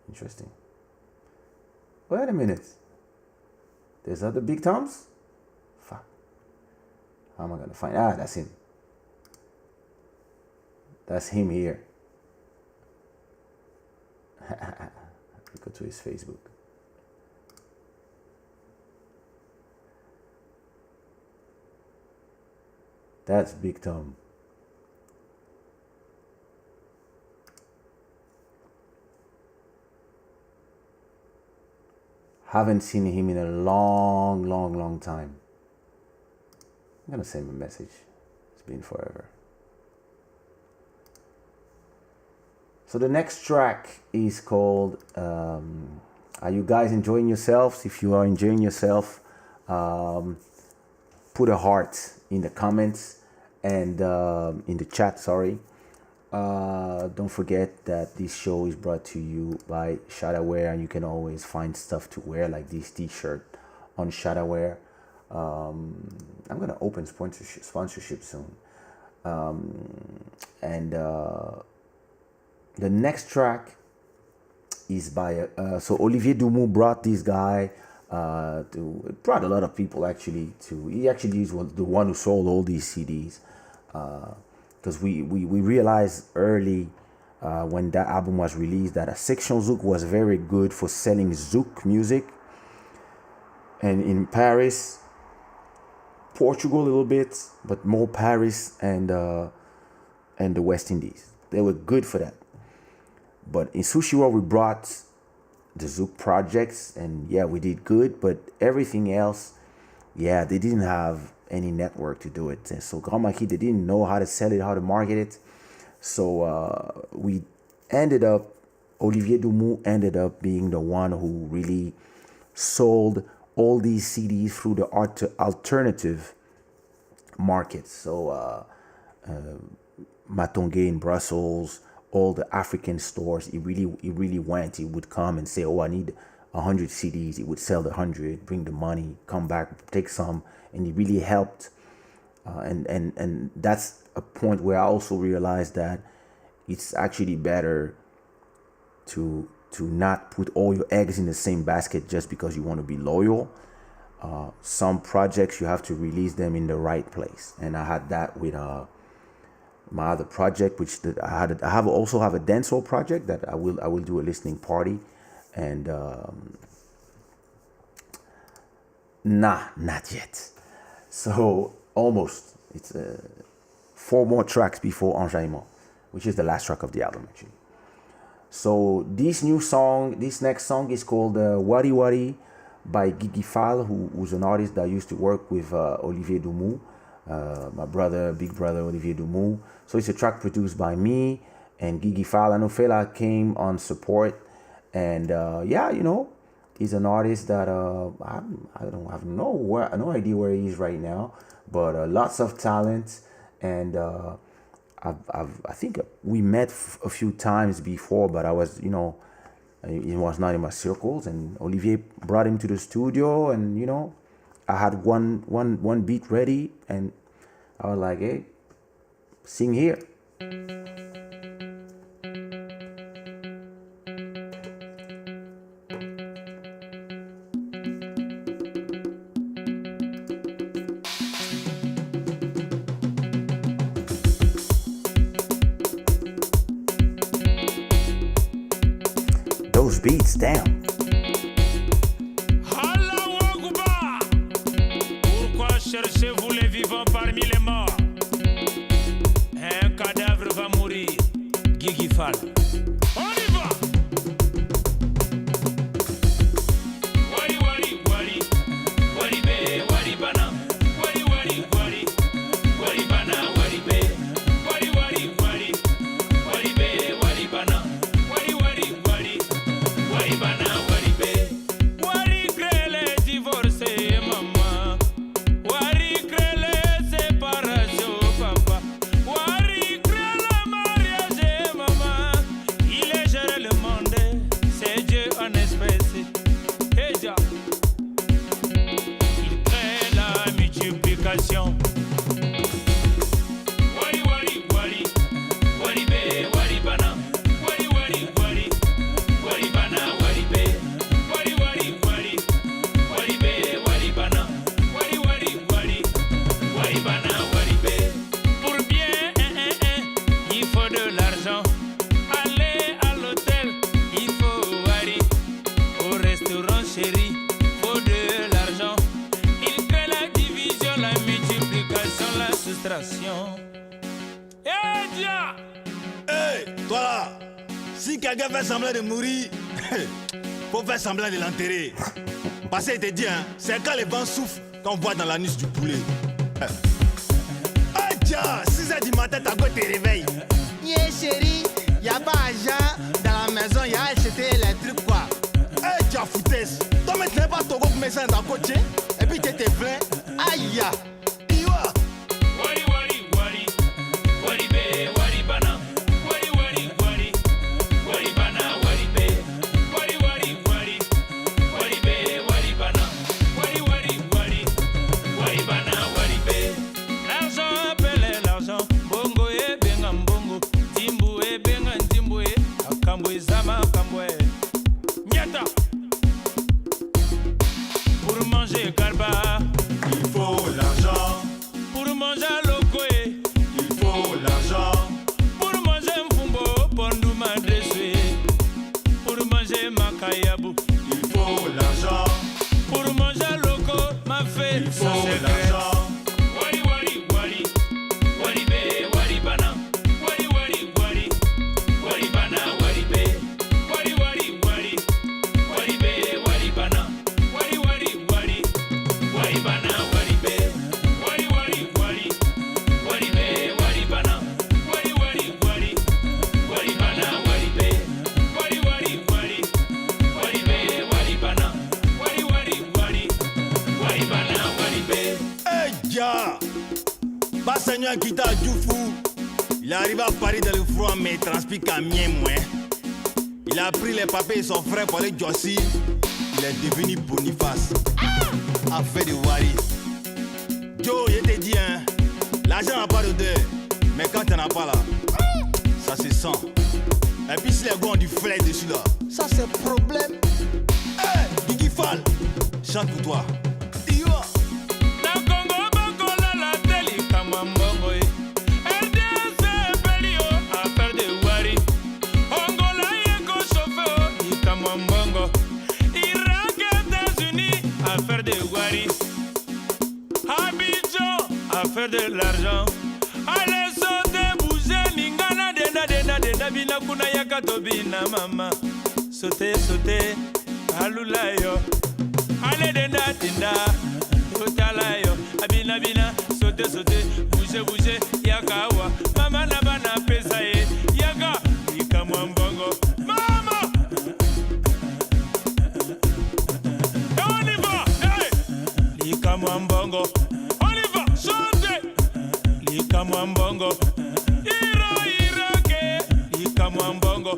Interesting. Wait a minute. There's other Big Toms? Fuck. How am I gonna find? That's him. That's him here. Go to his Facebook. That's Big Tom. Haven't seen him in a long time. I'm gonna send him a message. It's been forever. So the next track is called Are You Guys Enjoying Yourselves? If you are enjoying yourself, put a heart in the comments and in the chat, sorry. Don't forget that this show is brought to you by Shada Wear, and you can always find stuff to wear like this t-shirt on Shada Wear. I'm gonna open sponsorship soon. The next track is by so Olivier Dumou brought this guy brought a lot of people actually to. He actually was the one who sold all these CDs because we realized early when that album was released that a Section Zouk was very good for selling Zouk music, and in Paris, Portugal a little bit, but more Paris and the West Indies. They were good for that. But in Sushi World, we brought the Zouk projects, and yeah, we did good. But everything else, yeah, they didn't have any network to do it. And so Grand Maquis, they didn't know how to sell it, how to market it. So we ended up, Olivier Dumou ended up being the one who really sold all these CDs through the alternative markets. So Matonge in Brussels, all the African stores, it really went. He would come and say, oh, I need 100 CDs. He would sell the 100, bring the money, come back, take some, and he really helped. And that's a point where I also realized that it's actually better to not put all your eggs in the same basket just because you want to be loyal. Some projects you have to release them in the right place, and I had that with my other project, which I also have a dancehall project that I will do a listening party, and not yet. So almost, it's 4 more tracks before Enjaillement, which is the last track of the album actually. So this next song is called Wari Wari by Gigi Fall, who's an artist that used to work with Olivier Dumou. My big brother Olivier Dumou. So it's a track produced by me and Gigi Fall. I know Fela came on support, and yeah, you know, he's an artist that I don't have no idea where he is right now, but lots of talent, and I think we met a few times before, but I was, you know, it was not in my circles, and Olivier brought him to the studio, and you know, I had one beat ready, and I was like, hey, sing here. Those beats, damn.
Cherchez-vous les vivants parmi les morts. Un cadavre va mourir. Gigi Fall. On y va. Wari wari wari. Wari be wari bana. Wari wari wari. Wari bana wari be. Wari wari wari. Wari be wari bana. Wari wari wari. Wari bana wari be. Wari grele divorcé maman. Dia!
Hey, toi là, si quelqu'un fait semblant de mourir, faut faire semblant de l'enterrer. Parce qu'il te dit, hein, c'est quand les vents soufflent qu'on voit dans l'anus du poulet. Hey, tiens, 6h du matin, ta gueule te réveille.
Yeah chérie, y'a pas argent dans la maison, y'a acheté les trucs quoi.
Hey, tiens, foutaise. Toi, maintenant, pas ton groupe, mais ça dans ta côté. Et puis, tu te plains. Aïe, ya. Iwa.
Wari wari wari, wari be, wari bana. Wari wari wari, wari bana, wari be. Wari wari wari, wari be, wari bana. Wari wari wari, wari bana, wari be. L'argent appelle l'argent, bongo e benga mbongo, timbu e benga timbu e, akambo e zama akambo e. Nyata. Pour manger garba,
Il faut l'argent.
pour manger lokoe,
Il faut l'argent.
pour manger mfumbo, pondu madreswe, pour manger makayabu,
Il faut l'argent.
pour manger loco, ma fée,
Il
ça
faut
c'est
l'argent.
Wari wari wari, wari be, wari bana, wari wari wari, wari bana, wari be, wari wari wari, wari be, wari bana, wari wari wari, wari bana, wari be, wari wari wari, wari be, wari bana, wari wari wari, wari bana, wari be, wari wari wari, wari be, wari bana, wari wari wari, wari bana, wari be.
Hey, ya. Pas Seigneur qui t'a fou. Il est arrivé à Paris dans le froid, mais il transpire qu'à mien, moi. Il a pris les papiers et son frère pour les Jossi. Il est devenu Boniface. Affaire de Wari. Joe, je te dis, hein, l'argent n'a pas d'odeur. Mais quand t'en as pas là, ça se sent. Et puis si les gars ont du flair dessus là, ça c'est problème. Hey, Gigi Fall, chante pour toi. Yo.
Na Congo bakola la teli kama mbongo e. RDC peli o, affaire de Wari. Angola yeko chauffeur o, i kama mbongo. Irak États-Unis, affaire de Wari. Abidjan, affaire de l'argent. Allez sauter, bouger, ningana denda bina kuna yakato bina mama. Sauter, sauter, alula yo. Allez denda denda. Otalayo, abina bina, sote sote, bouge bouge, yakawa, mama na bana pesa ye, yaka, ikamwa mbongo, mama. Et on y va, hey, ikamwa mbongo, on y va, chante, ikamwa mbongo, ke, ikamwa mbongo.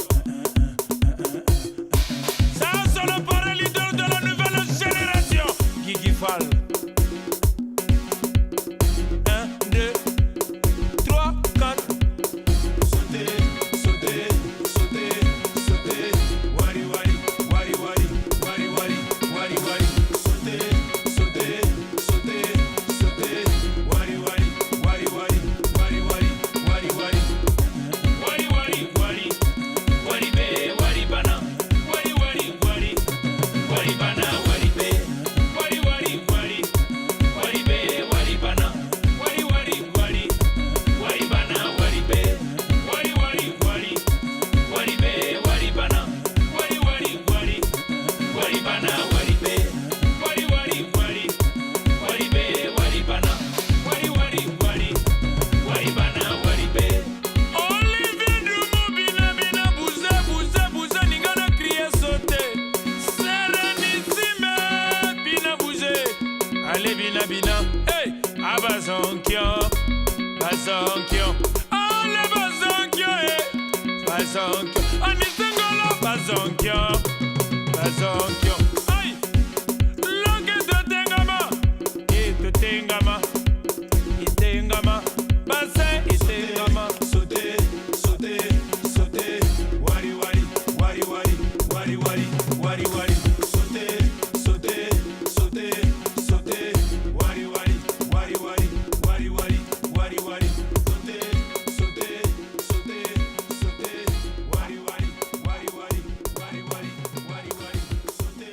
Ça c'est le parrain leader de la nouvelle génération, Gigi Fall. 1, 2, 3, 4.
Sauter, sauter, sauter, sauter. Wari, wari, wari, wari, wari, wari, wari, wari. Sauter, sauter, sauter, sauter. Wari, wari, wari, wari, wari, wari, wari, wari.
Wari wari wari, wari be, wari bana. Wari wari wari, wari bana, wari be. Wari wari wari, wari be, wari bana. Wari wari wari, wari bana, wari be. Wari wari wari, wari be, wari bana. Wari wari wari, wari bana, wari be. Wari wari wari, wari be, wari bana. Wari wari wari, wari bana, wari be. Olivier Dumo bina bina bouze bouze bouze ningana crier sauter. Sérénissime bina bouge. Allez bina bina, hey, abazonkyo, bazonkyo. Allez bazonkyo, hey, bazonkyo. Anisengolo bazonkyo, bazonkyo. Ay, langue de tengama, et de tengama, itengama, bassin itengama.
Sauter, sauter, sauter. Wari, wari, wari, wari, wari, wari, wari, wari. Sauter, sauter, sauter, sauter. Wari, wari, wari, wari, wari, wari, wari, wari. Sauter, sauter, sauter, sauter. Wari, wari, wari, wari, wari, wari, wari, wari. Sauter.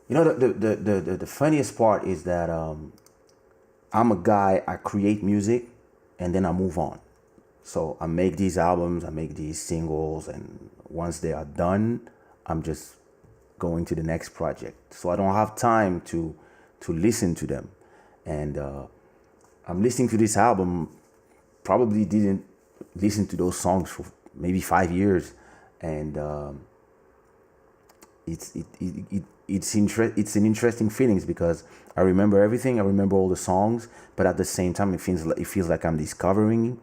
You know, the funniest part is that I'm a guy, I create music and then I move on. So I make these albums, I make these singles, and once they are done, I'm just going to the next project. So I don't have time to listen to them. And I'm listening to this album, probably didn't listen to those songs for maybe 5 years. And it's an interesting feelings because I remember everything. I remember all the songs, but at the same time, it feels like I'm discovering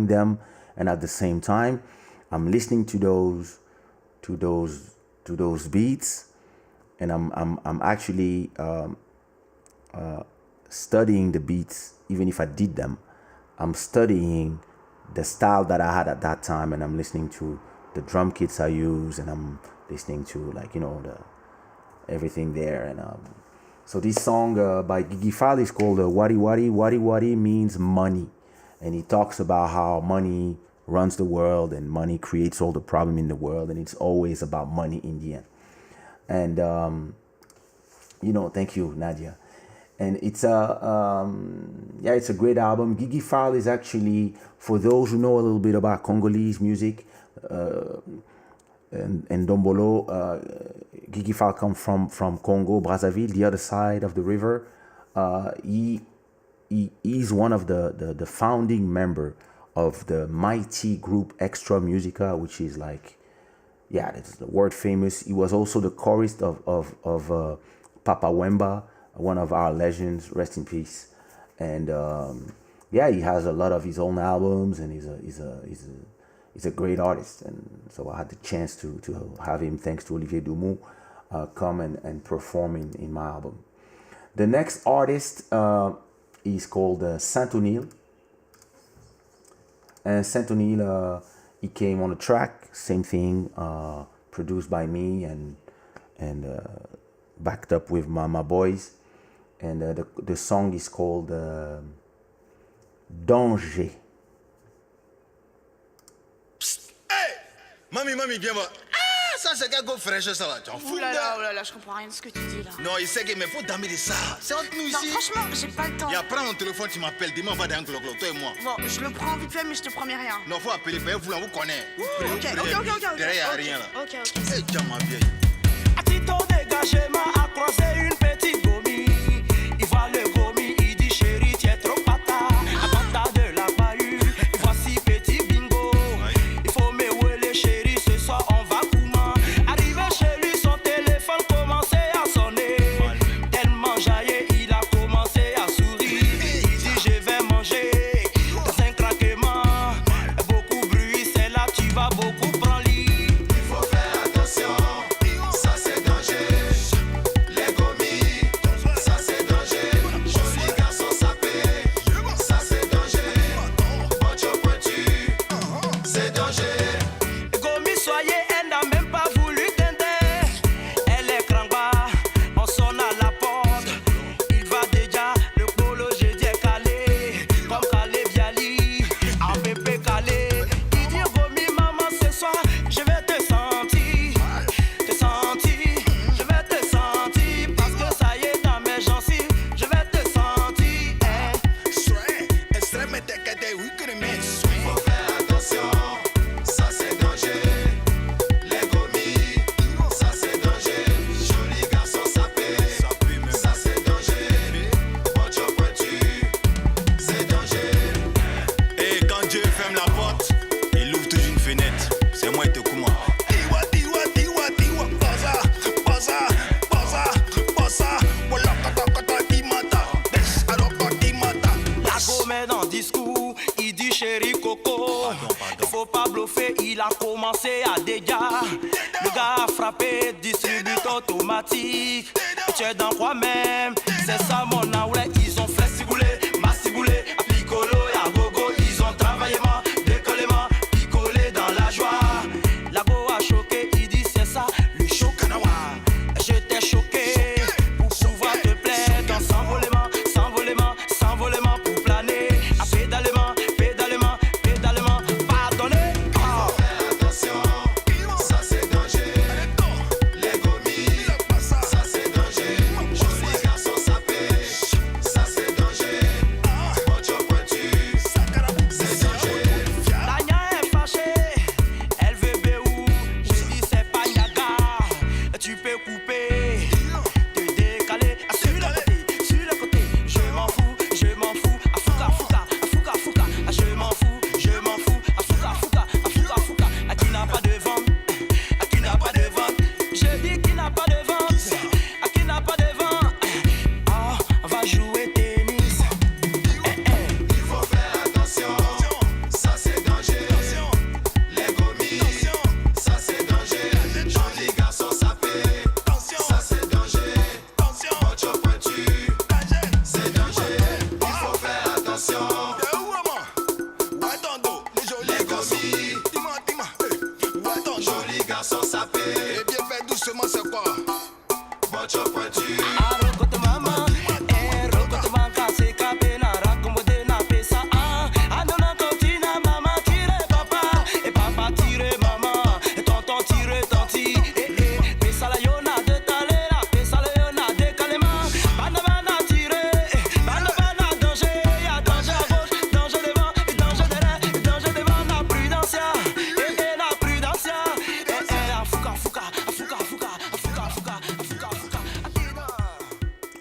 them, and at the same time, I'm listening to those beats, and I'm actually studying the beats. Even if I did them, I'm studying the style that I had at that time, and I'm listening to the drum kits I use, and I'm listening to everything there. And so this song by Gigi Fall is called Wari Wari. Wari Wari means money, and he talks about how money runs the world and money creates all the problem in the world, and it's always about money in the end. And thank you, Nadia. And it's a great album. Gigi Fall is actually, for those who know a little bit about Congolese music, and Dombolo, Gigi Fall come from Congo, Brazzaville, the other side of the river. He is one of the founding member of the mighty group Extra Musica, which is that's the word famous. He was also the chorist of Papa Wemba, one of our legends, rest in peace. And he has a lot of his own albums, and he's a great artist. And so I had the chance to have him, thanks to Olivier Dumou, come and perform in my album. The next artist is called Saint O'Neill. And Saint O'Neill, he came on the track, same thing, produced by me and backed up with my boys. And the song is called Danger.
Hey, Mami, viens voir. Ah, ça c'est quelque fraîche ça là. Tu en fous
Oh là là, je comprends rien de ce que tu dis là.
Non, il sait que mais faut damer de ça. C'est entre nous
Non,
ici.
franchement, j'ai pas le temps.
Et après mon téléphone, tu m'appelles. Dis-moi, on va dans un cloc, toi et moi.
Bon, je le prends vite fait, mais je te promets rien.
Non, faut appeler. Vous, on vous connaît.
Ok.
Derrière, y a rien là.
Ok.
Eh, tiens, ma vieille.
À titre dégagement, à croiser une petite gomi. Il voit le gomi, il dit chérie, tu es trop pata. Attends de la bahut, et voici petit bingo. Il faut me ouer chérie, ce soir on va comment. Arrivé chez lui, son téléphone commençait à sonner. Tellement jaillé, il a commencé à sourire. Il dit je vais manger dans un craquement. Beaucoup bruit, c'est là tu vas beaucoup prendre lit.
Il faut faire attention, ça c'est danger. Les gomis, ça c'est danger. Joli garçon sapé, ça c'est danger. Pocho pointu, c'est danger.
Gomi soyez, elle n'a même pas voulu tenter. Elle est crangba, on sonne à la porte. Il va déjà, le polo j'ai dit calé. Comme calé Viali, en pépé calé. Il dit Gomi maman ce soir, je vais te sentir. Je vais te sentir. Parce que ça y est dans mes gencives, je vais te sentir.
Extrême, t'es oui que le mec.
Faut faire attention, ça c'est danger. Les gomis, ça c'est danger. Joli garçon sapé, ça c'est danger. Pocho pointu, c'est danger.
Et quand Dieu ferme la porte, il ouvre toujours une fenêtre. C'est moi et te comment. Tiwa, bossa. Voilà, kata, timata. Alors, timata.
La gomme dans le discours, il dit chéri coco. Il faut pas bluffer, il a commencé à dégâts. Le gars a frappé, distributeur automatique. Et tu es dans quoi même? C'est ça mon aoulet, ils ont fait cigoulé, massigoulé, picolo et à gogo. Ils ont travaillé ma décollement, picolé dans la joie. La go a choqué, il dit c'est ça, le chokanawa. Je t'ai choqué pour pouvoir te plaire dans s'envolement pour planer. À pédalement, pardonnez.
Faire attention, ça c'est danger. Les gomis, ça c'est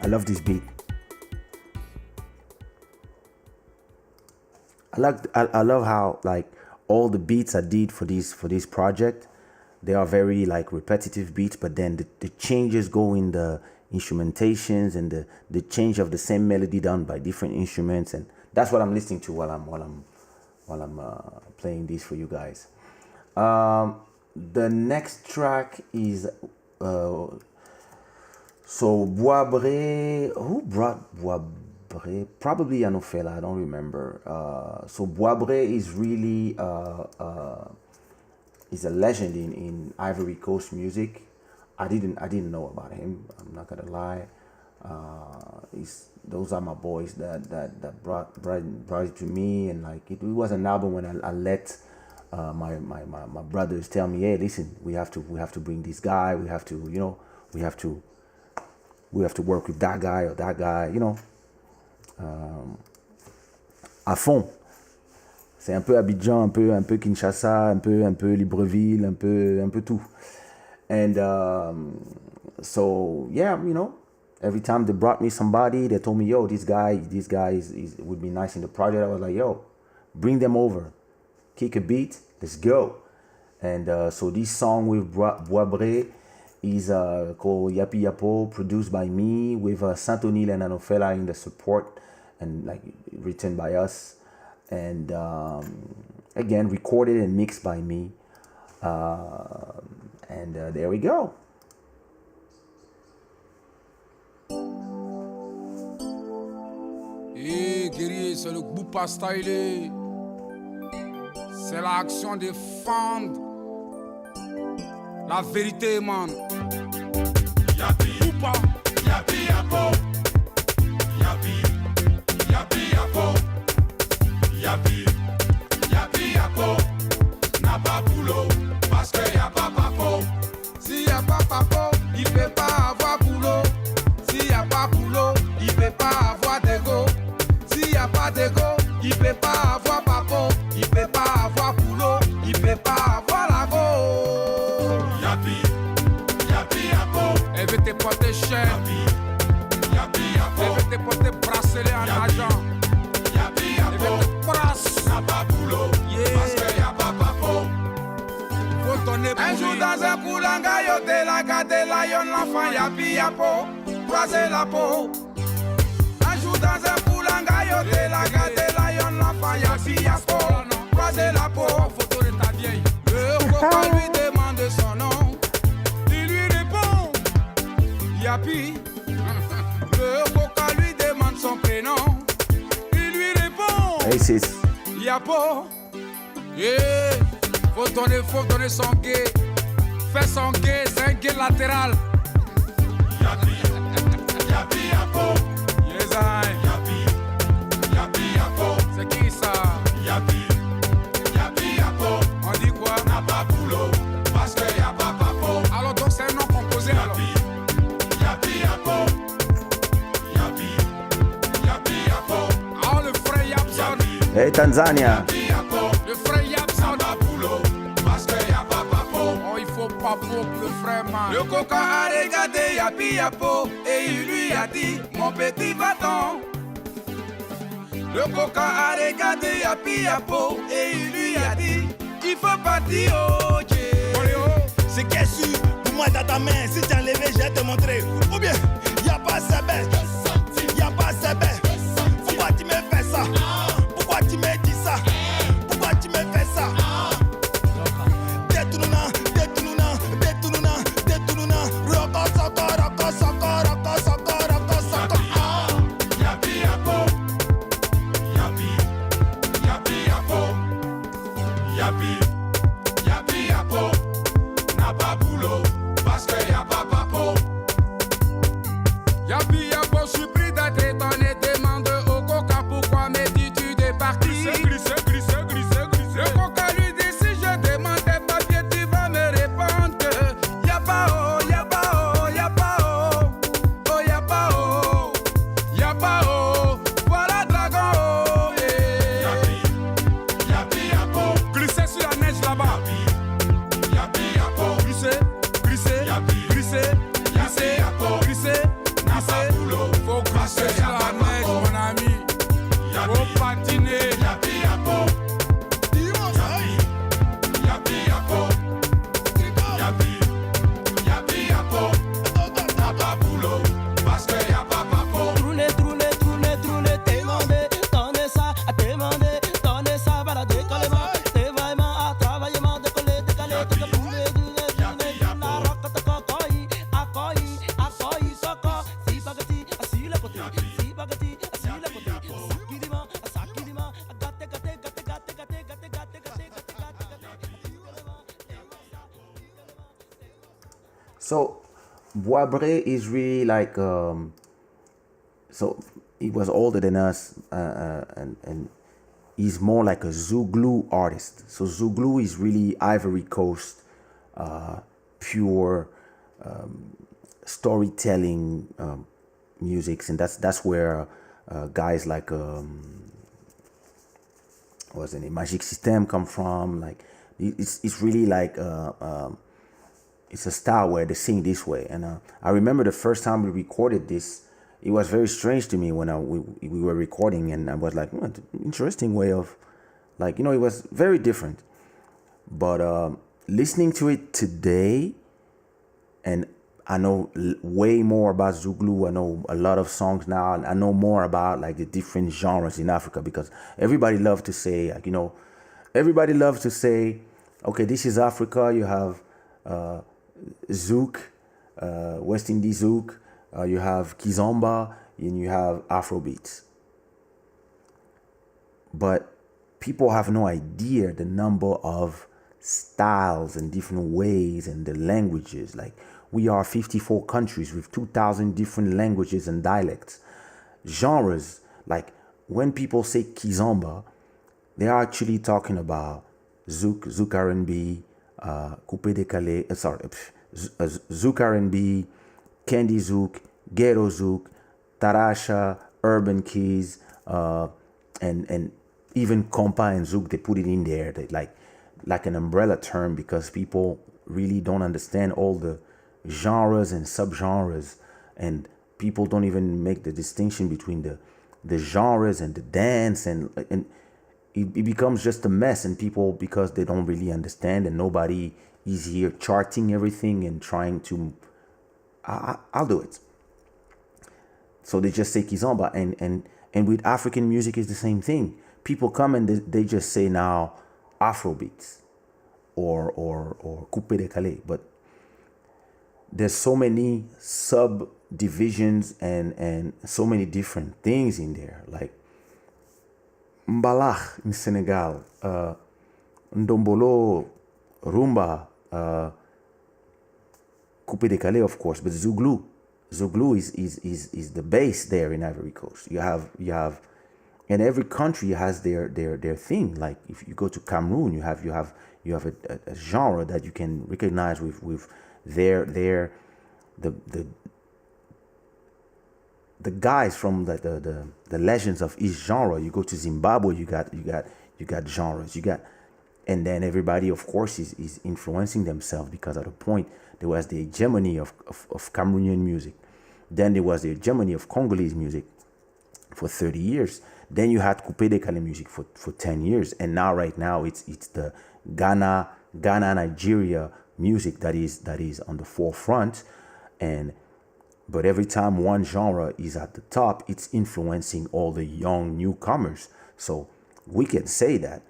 love this beat. I love how like all the beats I did for this project, they are very like repetitive beats, but then the changes go in the instrumentations and the change of the same melody done by different instruments, and that's what I'm listening to while I'm playing this for you guys. The next track is so Boisbré. Who brought Boisbré? Probably Anofela, I don't remember. So Boisbré is really is a legend in Ivory Coast music. I didn't know about him. I'm not gonna lie. Those are my boys that brought it to me, and like it was an album when I let my brothers tell me, hey, listen, we have to bring this guy. We have to work with that guy or that guy, à fond. C'est un peu Abidjan, un peu Kinshasa, un peu Libreville, un peu tout. And so yeah, every time they brought me somebody, they told me, yo, this guy would be nice in the project. I was like, yo, bring them over, kick a beat, let's go. And so this song with Boisbré is called Yapi Yapo, produced by me with Saint-Onil and Anofela in the support, and like written by us, and again recorded and mixed by me, and there we go.
Et guerrier, c'est le groupe pas stylé. C'est l'action de fendre la vérité, man.
Yapi, Oupa. Yapi, yapo. Yapi, yapi, yapo. Yapi, yapi, yapo. N'a pas boulot, parce que y'a pas papo.
Si y'a pas papo, il peut pas avoir boulot. Si y'a pas boulot, il peut pas avoir d'ego. Si y'a pas d'ego, il peut pas avoir papo. Il peut pas avoir boulot, il peut pas avoir la go.
Yapi, yapi, yapo.
Elle veut te porter chaîne.
Yapi, yapi, yapo.
Elle veut te porter bracelet en argent.
Yapi,
Elle veut
yapo.
te brasse.
N'a pas boulot, parce que y'a pas papo.
Faut donner pour un jour dans un coulanga, yo te la gade la yon l'enfant yapi yapo, croiser la peau. Un jour dans un coulanga, yo te la gade la yon l'enfant yapi yapo, croiser la peau. Photo de ta vieille. Le coca lui demande son nom, il lui répond yapi. Le coca lui demande son prénom, il lui répond
Hey sis.
yapo. Yeah. Faut donner son gay. Fais son gay, c'est un gay latéral.
Yapi, yapi, yapo.
Yes, I.
Yapi, yapi, yapo.
C'est qui ça?
Yapi, yapi, yapo.
On dit quoi?
N'a pas boulot, parce que y'a pas papo.
Alors donc c'est un nom composé alors.
Yapi, yapi, yapo. Yapi, yapi, yapo.
Ah, le frère Yapson.
Hey Tanzania.
Yapi, yapo.
Le frère Yapson.
N'a pas boulot, parce que y'a pas papo.
Oh, il faut pas pour le frère man. Le coca a regardé Yapi Yapo et il lui a dit, mon petit va-t'en. Le coca a regardé Yapi Yapo et il lui a dit, il faut partir au Dieu.
C'est qu'est-ce que pour moi dans ta main, si tu as levé, je vais te montrer. Ou bien, y'a pas assez bête, y'a pas assez bête. Pourquoi tu me fais ça? Pourquoi tu me dis ça? Pourquoi tu me fais ça? Détourna, détourna, détourna, détourna. Roko soko, roko soko, roko soko, roko soko.
Yapi, yapo. Yapi, yapi, yapo. Yapi, yapi, yapo. N'a pas boulot, parce que y'a pas papo.
So Boisbre is really like so he was older than us, and he's more like a Zouglou artist. So Zouglou is really Ivory Coast, pure storytelling music, and that's where guys like what's the name, Magic System come from. Like it's really like it's a style where they sing this way. And I remember the first time we recorded this, it was very strange to me when we were recording, and I was like, interesting way of, like, it was very different. But listening to it today, and I know way more about Zouglou. I know a lot of songs now. I know more about like the different genres in Africa, because everybody loves to say, like, everybody loves to say, okay, this is Africa. You have Zouk, West Indies Zouk, you have Kizomba, and you have Afrobeats. But people have no idea the number of styles and different ways and the languages. Like, we are 54 countries with 2,000 different languages and dialects. Genres, like when people say Kizomba, they're actually talking about Zouk R&B, Coupé Décalé, Zouk R&B, Candy Zouk, Ghetto Zouk, Tarasha, Urban Keys, and even Compa and Zouk, they put it in there, like an umbrella term, because people really don't understand all the genres and subgenres, and people don't even make the distinction between the genres and the dance, and it becomes just a mess. And people, because they don't really understand, and nobody is here charting everything and trying to I'll do it, so they just say Kizomba. And with African music is the same thing. People come and they just say now Afrobeats or Coupé Décalé, but there's so many subdivisions and so many different things in there, like Mbalach in Senegal, Ndombolo, Rumba, Coupé Décalé, of course, but Zouglou is the base there in Ivory Coast. You have, and every country has their thing. Like if you go to Cameroon, you have a genre that you can recognize with the guys from the legends of each genre. You go to Zimbabwe, you got genres, and then everybody, of course, is influencing themselves, because at a point there was the hegemony of Cameroonian music. Then there was the hegemony of Congolese music for 30 years. Then you had Coupé Décalé music for 10 years. And now, right now, it's the Ghana, Nigeria music that is on the forefront. But every time one genre is at the top, it's influencing all the young newcomers. So we can say that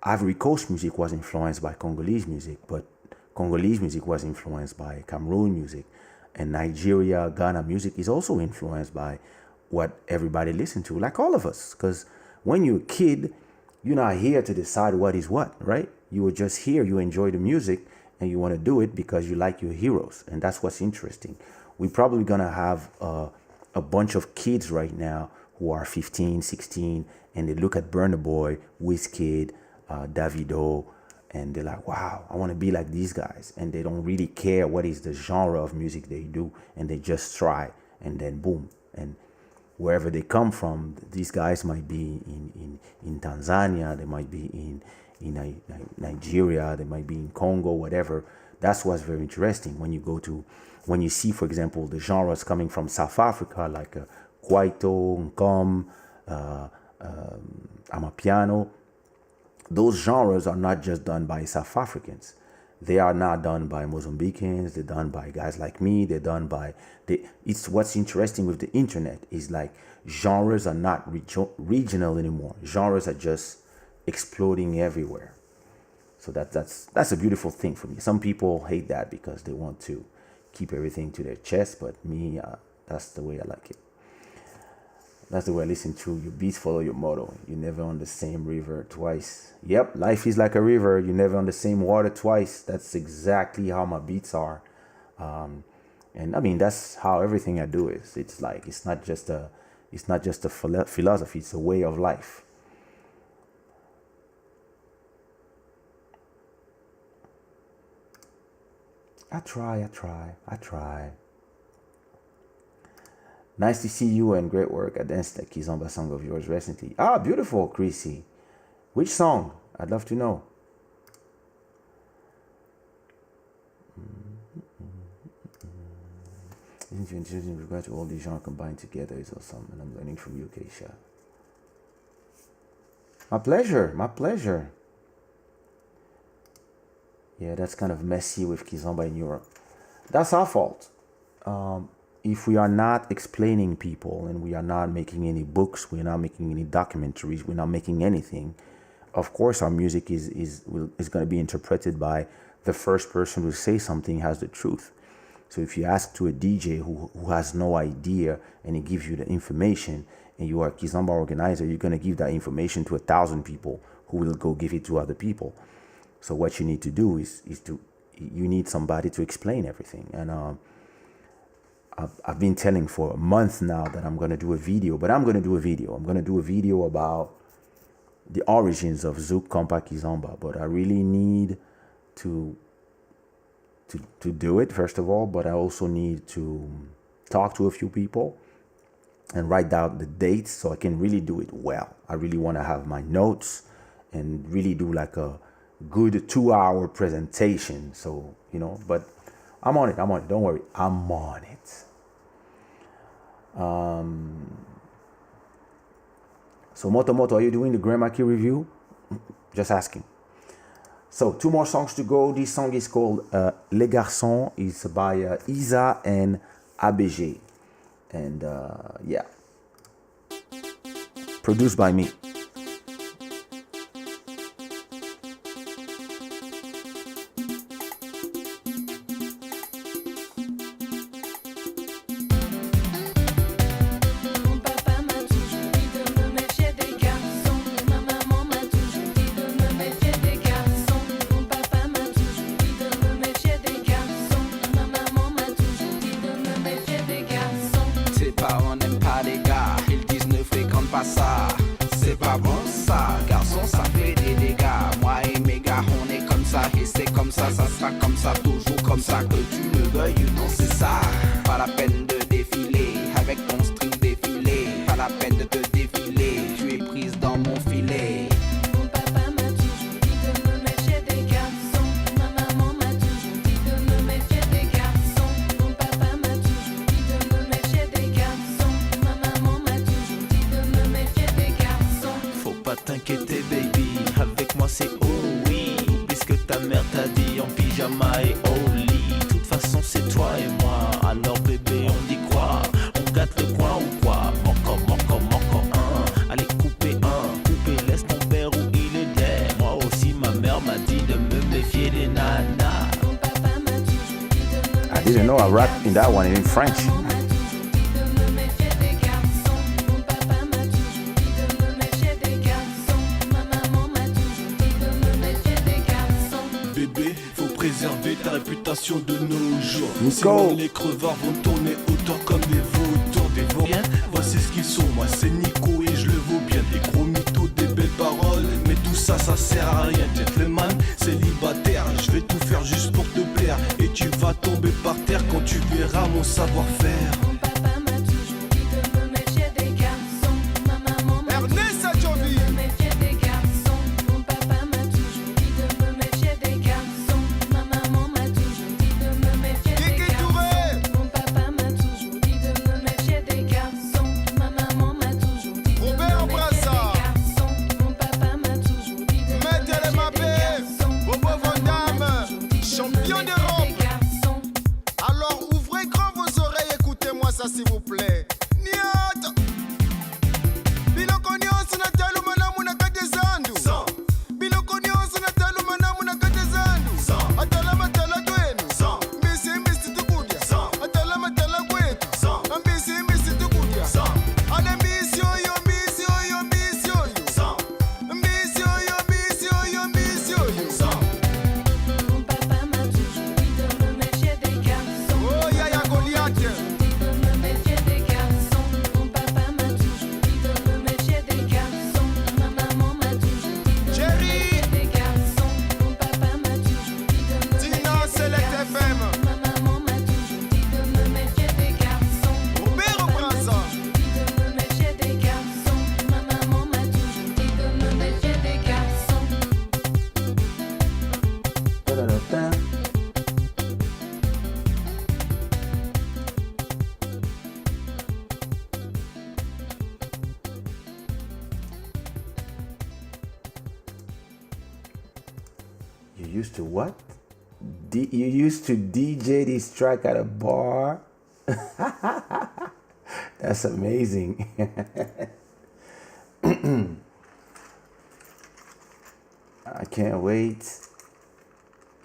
Ivory Coast music was influenced by Congolese music, but Congolese music was influenced by Cameroon music, and Nigeria, Ghana music is also influenced by what everybody listens to, like all of us. Because when you're a kid, you're not here to decide what is what, right? You were just here, you enjoy the music, and you want to do it because you like your heroes, and that's what's interesting. We're probably gonna have a bunch of kids right now who are 15, 16, and they look at Burna Boy, Wizkid, Davido, and they're like, wow, I want to be like these guys. And they don't really care what is the genre of music they do, and they just try, and then boom. And wherever they come from, these guys might be in Tanzania, they might be in Nigeria, they might be in Congo, whatever. That's what's very interesting when you see, for example, the genres coming from South Africa, like Kwaito, Nkom, Amapiano. Those genres are not just done by South Africans. They are not done by Mozambicans. They're done by guys like me. They're done by... It's what's interesting with the internet is like genres are not regional anymore. Genres are just exploding everywhere. So that's a beautiful thing for me. Some people hate that because they want to keep everything to their chest, but me, that's the way I like it. That's the way I listen to your beats follow your motto. You're never on the same river twice. Yep, life is like a river. You're never on the same water twice. That's exactly how my beats are. And I mean, that's how everything I do is. It's like it's not just a philosophy. It's a way of life. I try. Nice to see you and great work. I danced the Kizomba song of yours recently. Ah, beautiful, Chrissy. Which song? I'd love to know. Isn't you interesting with regard to all these genres combined together is awesome, and I'm learning from you, Kaysha. My pleasure. Yeah, that's kind of messy with Kizomba in Europe. That's our fault. If we are not explaining people and we are not making any books, we're not making any documentaries, we're not making anything, of course our music is going to be interpreted by the first person who say something has the truth. So if you ask to a DJ who has no idea and he gives you the information and you are a Kizomba organizer, you're going to give that information to 1,000 people who will go give it to other people. So what you need to do is you need somebody to explain everything. And I've been telling for a month now that I'm going to do a video, but I'm going to do a video. I'm going to do a video about the origins of Zouk Compa Kizomba, but I really need to do it, first of all, but I also need to talk to a few people and write down the dates so I can really do it well. I really want to have my notes and really do like a good 2-hour presentation. So, you know, but I'm on it. Don't worry. I'm on it. So Moto, are you doing the Grand Maquis review? Just asking. So 2 more songs to go. This song is called Les Garçons. It's by Isa and ABG. And yeah. Produced by me.
T'inquiéter baby, avec moi c'est oh oui, puisque ta mère t'a dit en pyjama et au lit. De toute façon c'est toi et moi, alors bébé on dit quoi? On gâte le coin ou quoi? Encore un, allez couper laisse ton père où il est dead. Moi aussi ma mère m'a dit de me méfier des nanas.
I didn't know I rapped in that one in French.
Préserver ta réputation de nos jours.
Nico.
Sinon les crevards vont tourner autour comme des vautours. Des vauriens, voici ce qu'ils sont. Moi c'est Nico et je le vaux bien. Des gros mythos, des belles paroles, mais tout ça, ça sert à rien. Gentleman, célibataire, je vais tout faire juste pour te plaire. Et tu vas tomber par terre quand tu verras mon savoir-faire.
S'il vous plaît. Niata. Biloko nyonso na telu manamu na kate zandu. Biloko nyonso na telu manamu na kate zandu. Atalama tala twenu. Mbisi tukudya. Atalama tala kwetu. Mbisi tukudya. Ale mbisi oyo. Mbisi oyo. Mbisi oyo.
Mon papa m'a toujours dit de me méfier des garçons.
used to what? You used to DJ this track at a bar? That's amazing. I can't wait.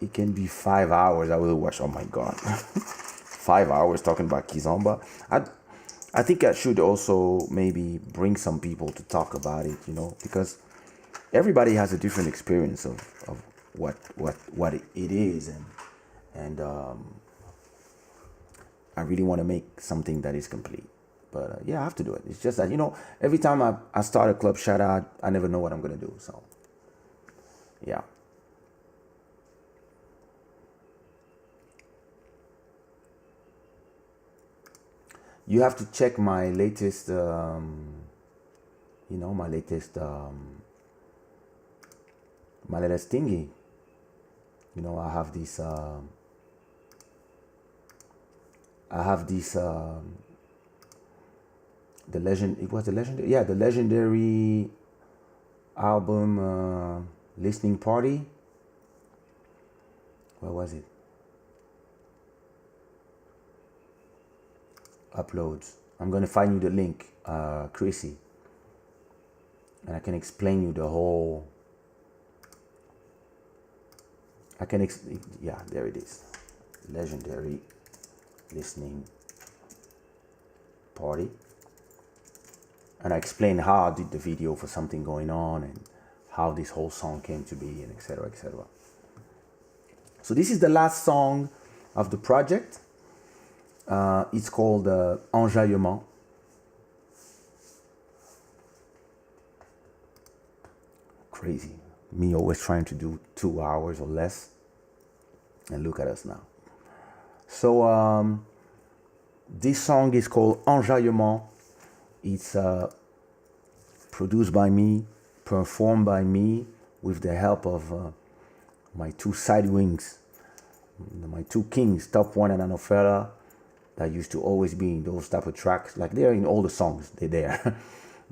It can be 5 hours. I will watch. Oh my God. 5 hours talking about Kizomba. I think I should also maybe bring some people to talk about it, you know, because everybody has a different experience of what it is, and I really want to make something that is complete. But yeah, I have to do it. It's just that, you know, every time I start a club Shada, I never know what I'm gonna do. So yeah. You have to check my latest, my latest thingy. You know, I have this, the legend, it was the legendary, yeah, the legendary album listening party. Where was it? Uploads. I'm gonna find you the link, Chrissy, and I can explain you the whole. Yeah, there it is. Legendary listening party, and I explain how I did the video for something going on and how this whole song came to be, and etc. etc. So this is the last song of the project. It's called Enjaillement. Crazy. Me always trying to do 2 hours or less. And look at us now. So this song is called Enjaillement. It's produced by me, performed by me with the help of my two side wings, my two kings, Top One and Anofela, that used to always be in those type of tracks. Like they're in all the songs, they're there.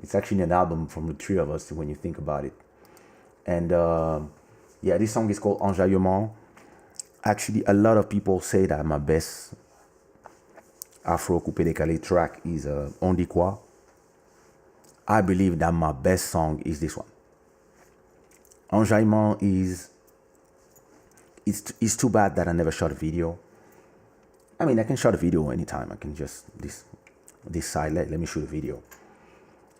It's actually an album from the three of us when you think about it. And yeah, this song is called Enjaillement. Actually, a lot of people say that my best Afro Coupé Décalé track is On dit quoi. I believe that my best song is this one. Enjaillement is, it's too bad that I never shot a video. I mean, I can shoot a video anytime. I can just, this side, let me shoot a video.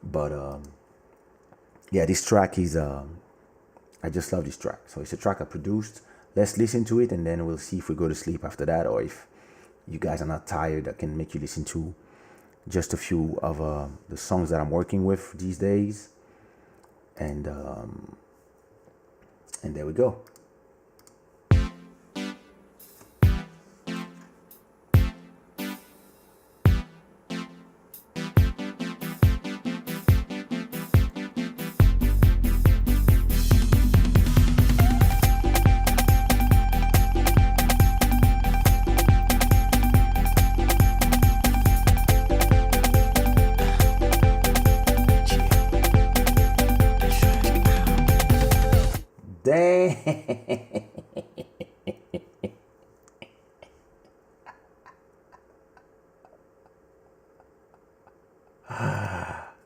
But yeah, this track is, I just love this track. So it's a track I produced. Let's listen to it and then we'll see if we go to sleep after that, or if you guys are not tired, I can make you listen to just a few of the songs that I'm working with these days. And there we go.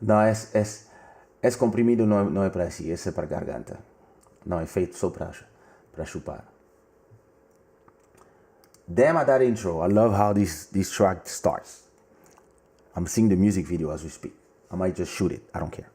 Não, esse comprimido não é para assim, esse é para garganta. Não, é feito só para chupar. Damn at that intro. I love how this track starts. I'm seeing the music video as we speak. I might just shoot it. I don't care.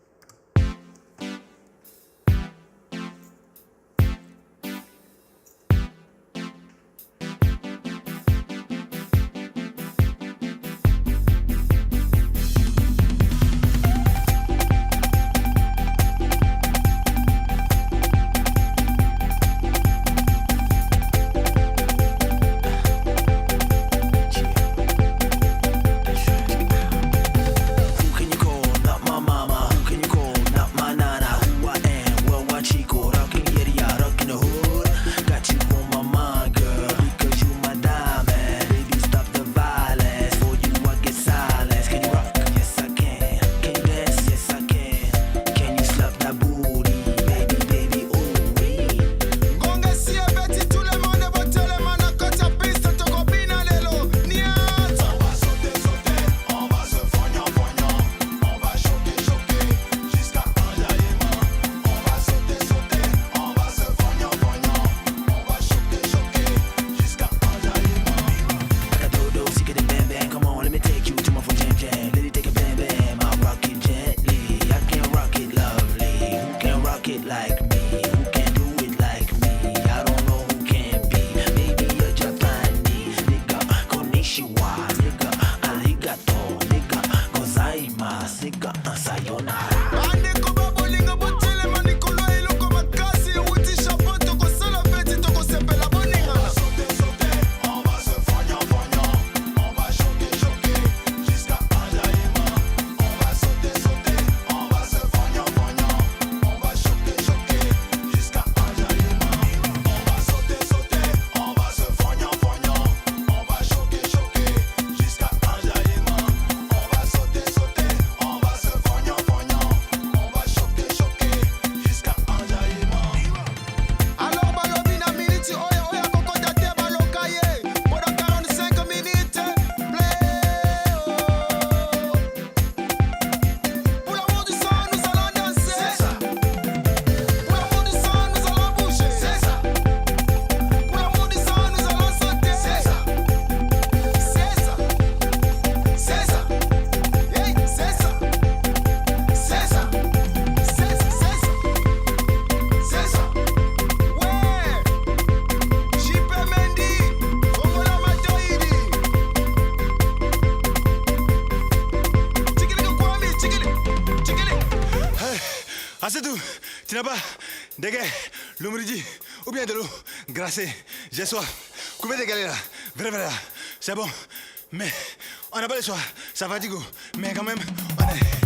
Who can you call? Not my mama. Who can
c'est tout. Tu n'as pas des gars, l'eau midi ou bien de l'eau glacée. J'ai soif. Coupez des galets là. Vrai, là. C'est bon. Mais on n'a pas le choix. Ça fatigue. Mais quand même, on est.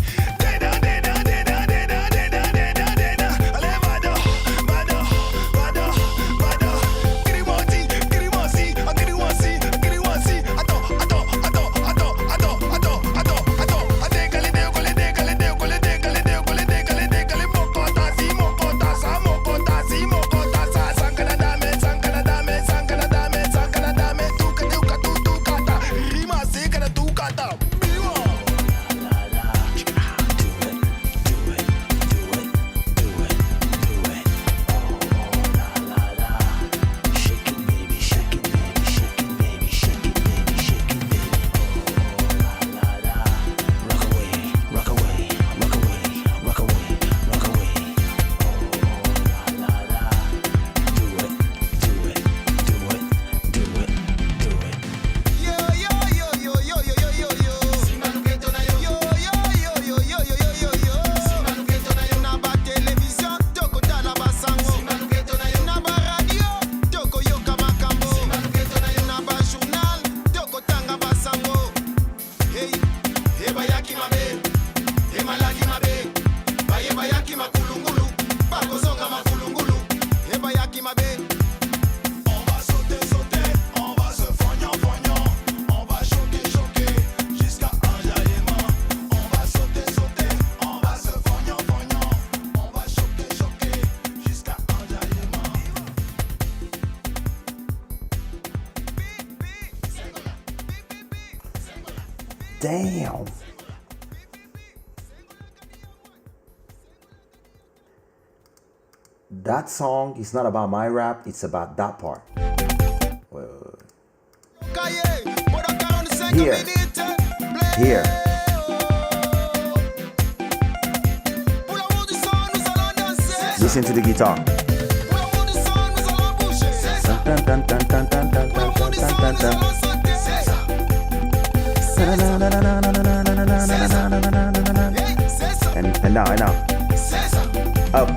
Damn. That song is not about my rap, it's about that part. Wait. Here. Listen to the guitar. And now. Up.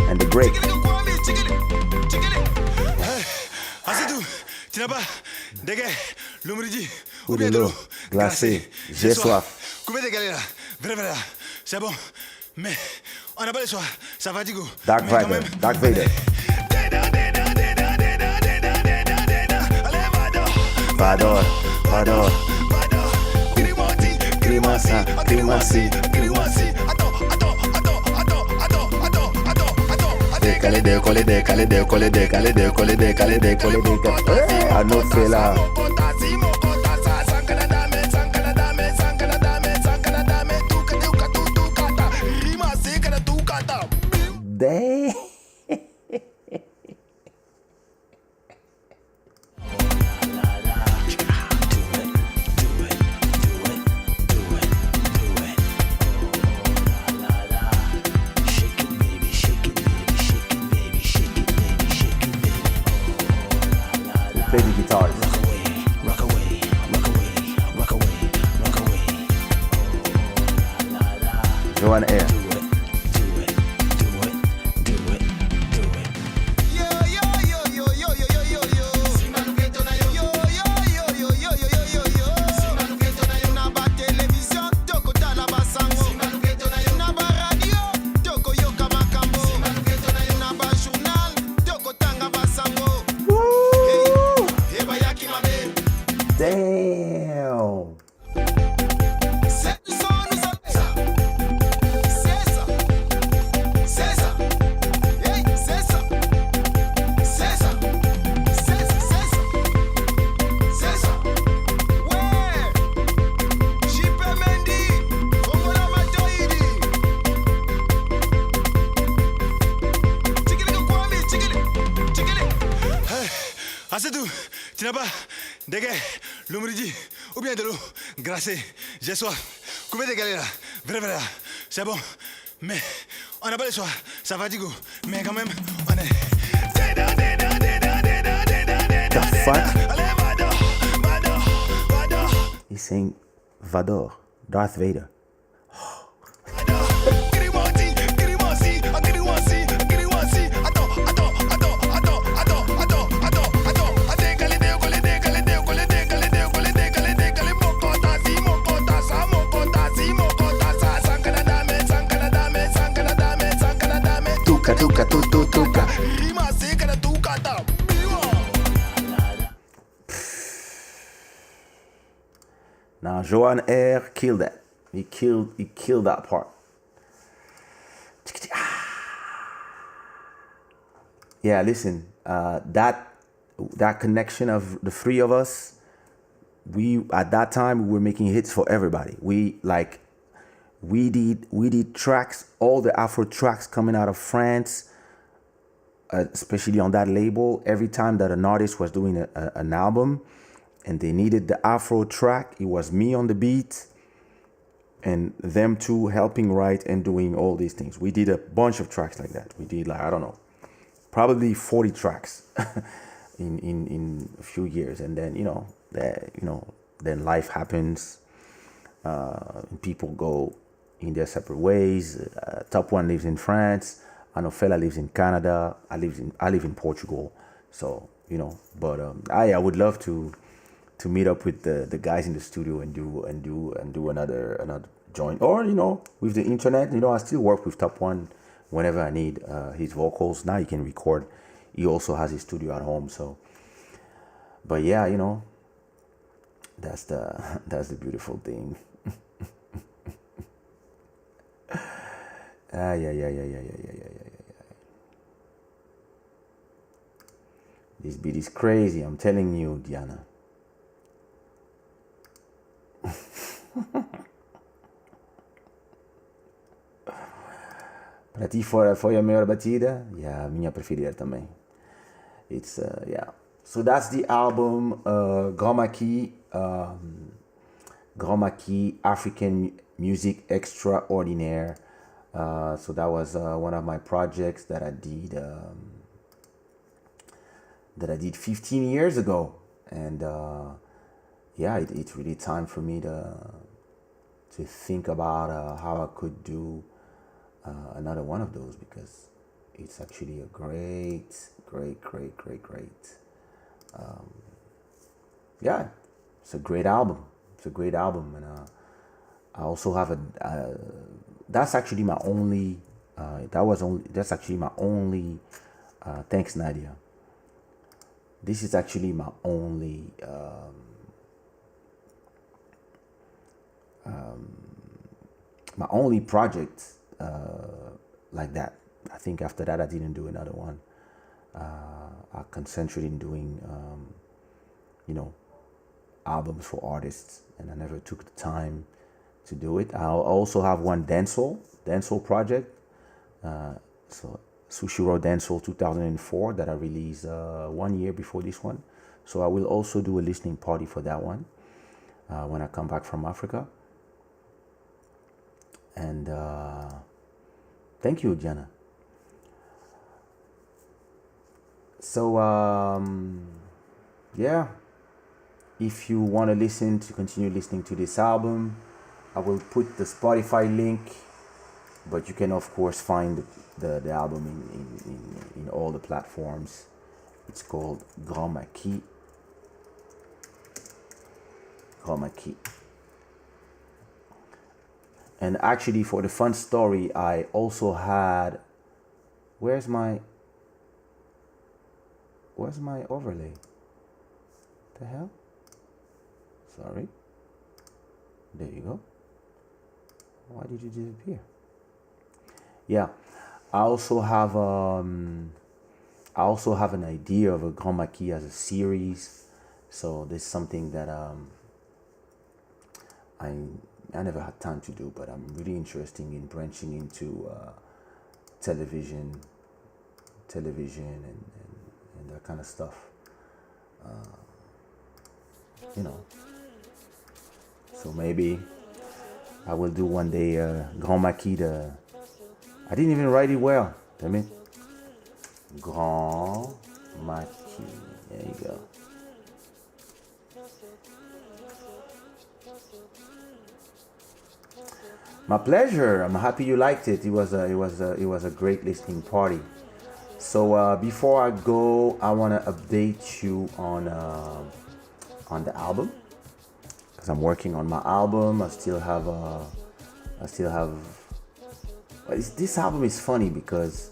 And the break.
C'est tout. Tu n'as pas des gars, l'eau midi
Ou de l'eau glacée. J'ai soif.
Coupez des galets là. Vrai, là. C'est bon. Mais on n'a pas le choix. Ça fatigue.
Dark Vader. Dark Vader. Vador. Grimasi. Décalé. Ah non, c'est là. Damn. Play the guitars.
Rock away.
Joanne Air. Damn.
C'est tout. Tu n'as pas des gars, l'eau midi ou bien de l'eau glacée. J'ai soif. Coupez des galets là. Vrai, là. C'est bon. Mais on n'a pas le choix. Ça fatigue. Mais quand même, on est.
fact, he's saying Vador, Darth Vader. Tuka, tuka, tuka, tuka. Now Johan Air killed that. He killed that part. Yeah, listen, that connection of the three of us, we at that time we were making hits for everybody. We did tracks, all the Afro tracks coming out of France, especially on that label. Every time that an artist was doing an album and they needed the Afro track, it was me on the beat and them two helping write and doing all these things. We did a bunch of tracks like that. We did like, I don't know, probably 40 tracks in a few years. And then, then life happens. People go in their separate ways. Top One lives in France. Anofela lives in Canada. I live in Portugal. So, but I would love to meet up with the guys in the studio and do another joint. Or, with the internet, I still work with Top One whenever I need his vocals. Now he can record. He also has his studio at home. So, but yeah, that's the beautiful thing. Yeah. This beat is crazy, I'm telling you, Diana. Pra ti foi a maior batida? Yeah, a minha preferida também. It's yeah. So that's the album, Grand Maquis African Music Extraordinaire. So that was one of my projects that I did 15 years ago, and yeah, it's really time for me to think about how I could do another one of those, because it's actually a great. Yeah, it's a great album. And I also have that's actually my only. That's actually my only. Thanks, Nadia. This is actually my only. My only project like that. I think after that I didn't do another one. I concentrated in doing, albums for artists, and I never took the time to do it. I also have one dancehall project. So Sushiro Dancehall 2004 that I released 1 year before this one. So I will also do a listening party for that one when I come back from Africa. And thank you, Jenna. So yeah, if you want to continue listening to this album, I will put the Spotify link, but you can of course find the album in all the platforms. It's called Grand Maquis. And actually, for the fun story, I also had, where's my overlay? The hell? Sorry. There you go. Why did you disappear? Yeah, I also have an idea of a Grand Maquis as a series. So this is something that I never had time to do, but I'm really interested in branching into television and that kind of stuff. So maybe I will do one day Grand Maquis. I didn't even write it well. Damn it. Grand Maquis. There you go. My pleasure. I'm happy you liked it. It was a great listening party. So before I go, I want to update you on the album, because I'm working on my album. This album is funny because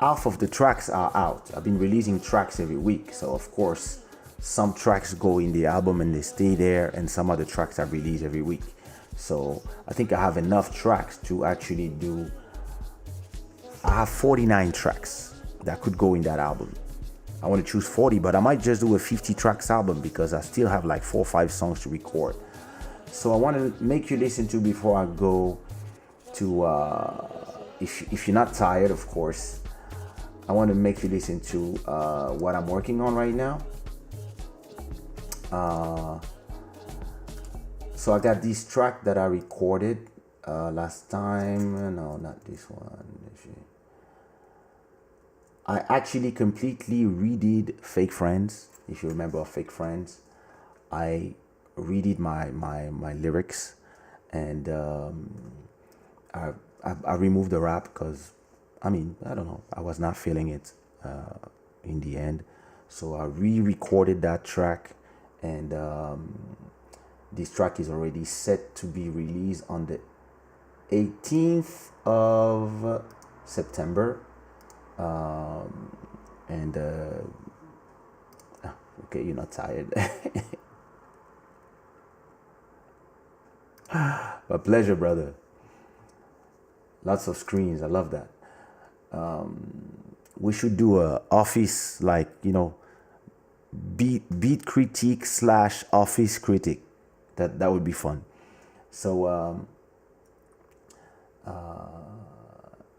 half of the tracks are out. I've been releasing tracks every week, so of course some tracks go in the album and they stay there, and some other tracks I release every week. So I think I have enough tracks to actually do. I have 49 tracks that could go in that album. I want to choose 40, but I might just do a 50 tracks album because I still have like 4 or 5 songs to record. So I want to make you listen to, before I go to, if you're not tired, of course, I want to make you listen to what I'm working on right now. So I got this track that I recorded last time. No, not this one. I actually completely redid Fake Friends. If you remember Fake Friends, I redid my lyrics, and I removed the rap because, I don't know, I was not feeling it in the end. So I re-recorded that track, and this track is already set to be released on the 18th of September. Okay, you're not tired. My pleasure, brother. Lots of screens. I love that. We should do a office, like, beat critique / office critic. That would be fun. So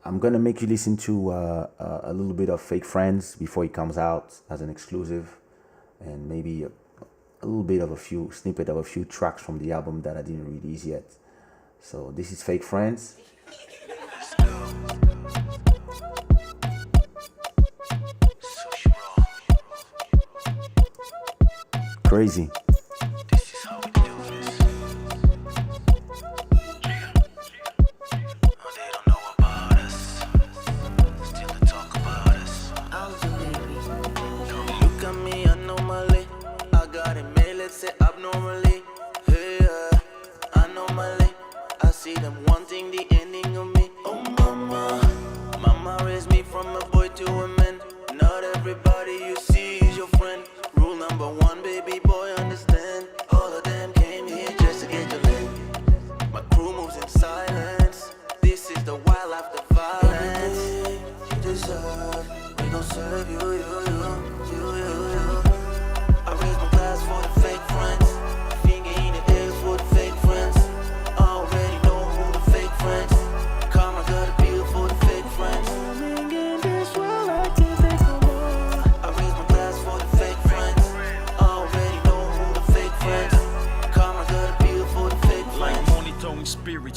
I'm gonna make you listen to a little bit of Fake Friends before it comes out as an exclusive, and maybe a little bit of a few tracks from the album that I didn't release yet. So this is Fake Friends. Crazy.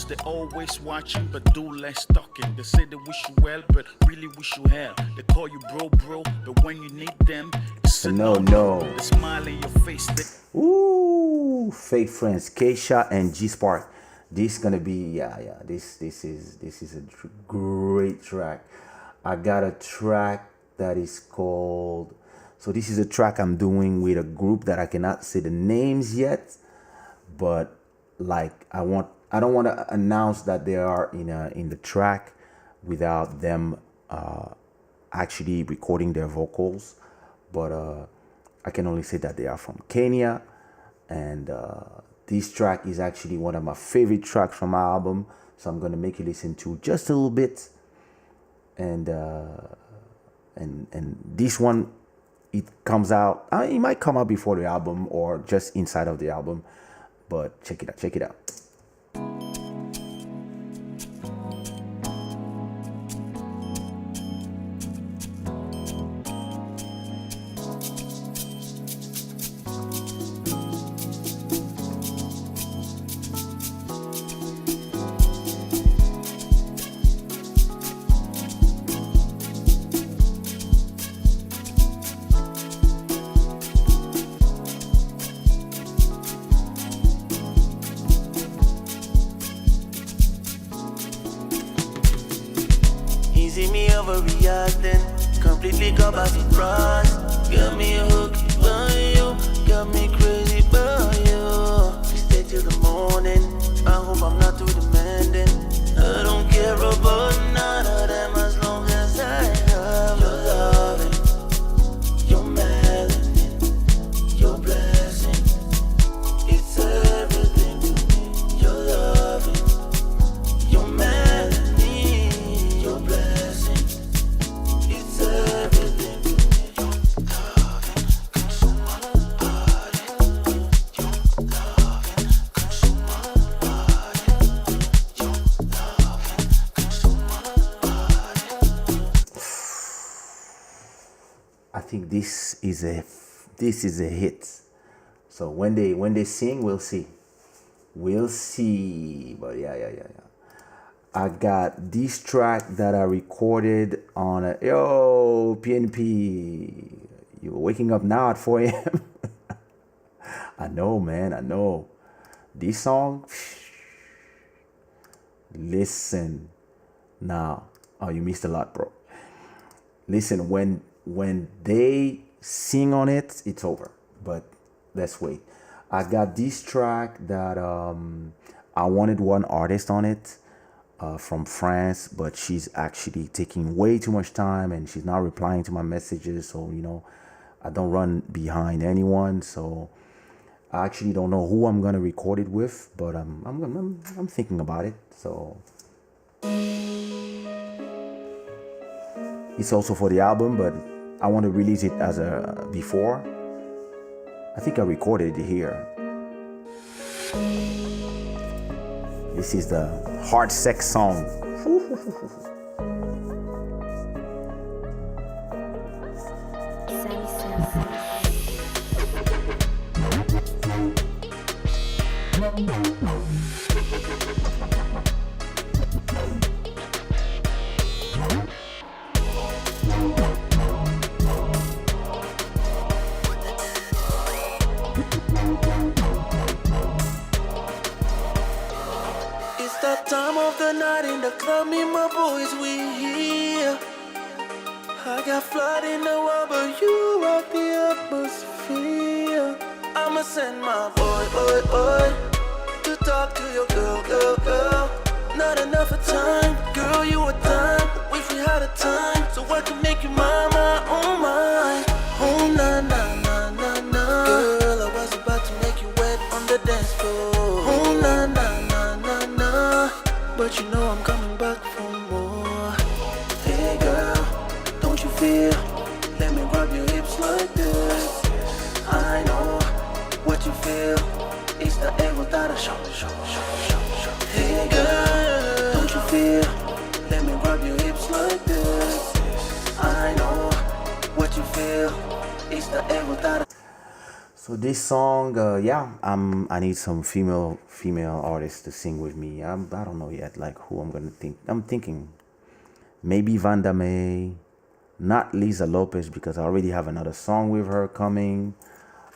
They always watching but do less talking. They say they wish you well but really wish you hell. They call you bro, but when you need them, it's a no. They smile in your face.
Ooh, Fake Friends, Kaysha and G Spark. This gonna be This is a great track. I got a track that is called. So this is a track I'm doing with a group that I cannot say the names yet, but like I don't want to announce that they are in the track without them actually recording their vocals. But I can only say that they are from Kenya, and this track is actually one of my favorite tracks from my album. So I'm gonna make you listen to just a little bit, and this one, it comes out. It might come out before the album or just inside of the album, but check it out.
see me overreacting, completely caught by surprise. Got me hooked by you, got me crazy by you. Please stay till the morning, I hope I'm not too demanding. I don't care about none of them as long as I have your loving, your melanin, your blessing. It's everything to me, your loving, your melanin, your blessing. It's everything to me.
I think this is a hit. So when they sing, we'll see. We'll see. But yeah. I got this track that I recorded on a PNP. You're waking up now at 4 a.m. I know, man. I know. This song. Listen now. Oh, you missed a lot, bro. Listen, when they sing on it, it's over. But let's wait. I got this track that I wanted one artist on it from France, but she's actually taking way too much time and she's not replying to my messages. So, I don't run behind anyone. So I actually don't know who I'm gonna record it with, but I'm thinking about it. So it's also for the album, but I want to release it as a before. I think I recorded it here. This is the hard sex song.
It's that time of the night in the club, me and my boys, we here. I got flood in the world, but you rock the atmosphere. I'ma send my boy, to talk to your girl. Not enough of time, girl, you a dime. Wish we had a time, so I can make you mine, oh mine. Oh, na. Girl, I was about to make you wet on the dance floor. Oh, na. But you know I'm coming back for more. Hey girl, don't you feel? Let me rub your hips like this. I know what you feel. It's the ego that I show. Hey girl, don't you feel? Let me rub your hips like this. I know what you feel. It's the ego that I.
So this song, I need some female artists to sing with me. I don't know yet, like who I'm gonna think. I'm thinking maybe Vanda May, not Lisa Lopez because I already have another song with her coming.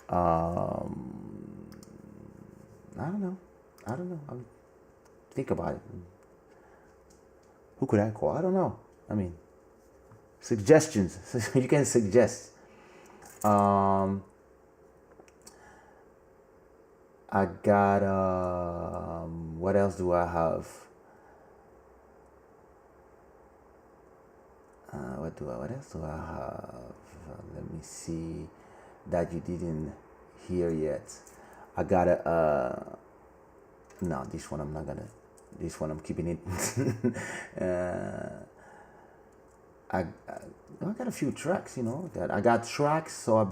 I don't know. I'll think about it. Who could I call? I don't know. I mean, suggestions. You can suggest. I got, what else do I have? What else do I have? Let me see that you didn't hear yet. I got no, this one I'm keeping it. I got a few tracks, that I got tracks. So I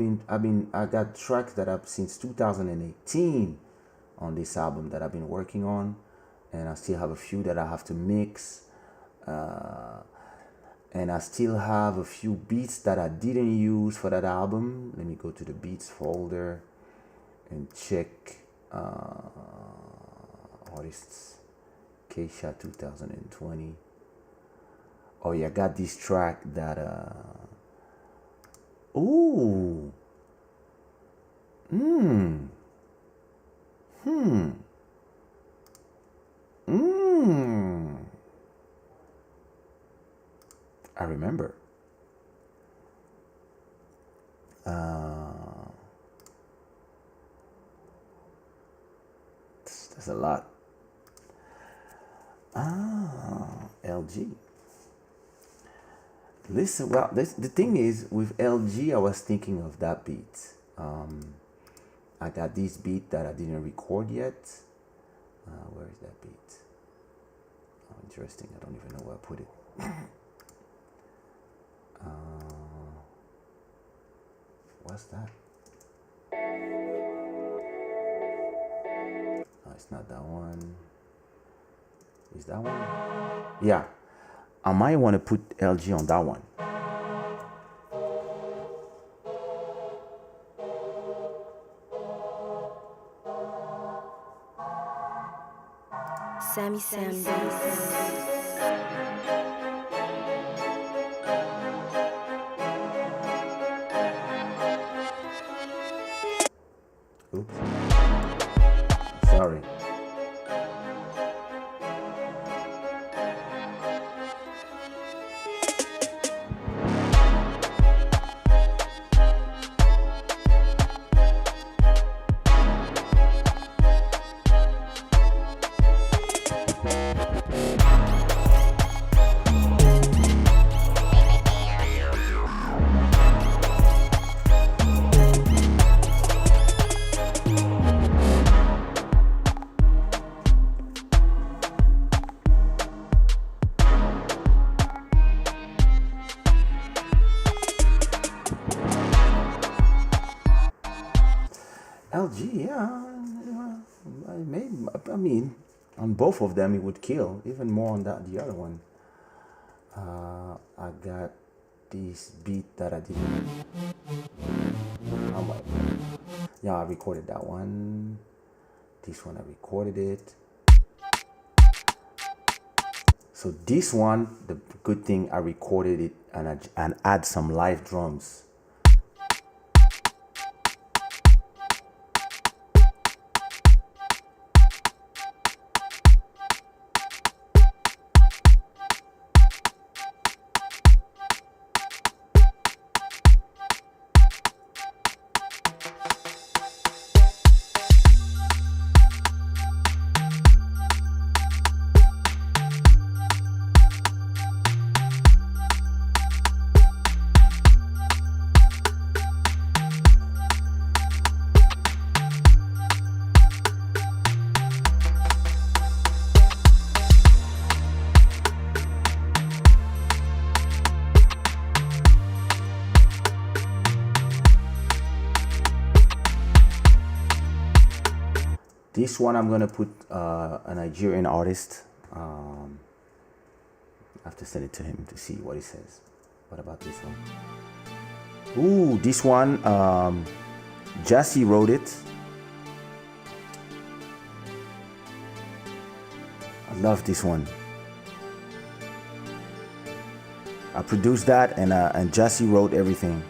got tracks that I've since 2018 on this album that I've been working on, and I still have a few that I have to mix, and I still have a few beats that I didn't use for that album. Let me go to the beats folder and check artists. Kaysha 2020. Oh yeah, I got this track that I remember. That's a lot. LG. Listen, well, the thing is, with LG, I was thinking of that beat. I got this beat that I didn't record yet. Where is that beat? Oh, interesting. I don't even know where I put it. What's that? No, it's not that one. Is that one? Yeah. I might want to put LG on that one.
Sammy Sam.
Oops. Sorry. LG, yeah. I mean, on both of them it would kill. Even more on the other one. I got this beat that I didn't. Yeah, I recorded that one. This one I recorded it. So this one, the good thing, I recorded it and add some live drums. This one I'm gonna put a Nigerian artist. I have to send it to him to see what he says. What about this one? Ooh, this one, Jassy wrote it. I love this one. I produced that and Jassy wrote everything.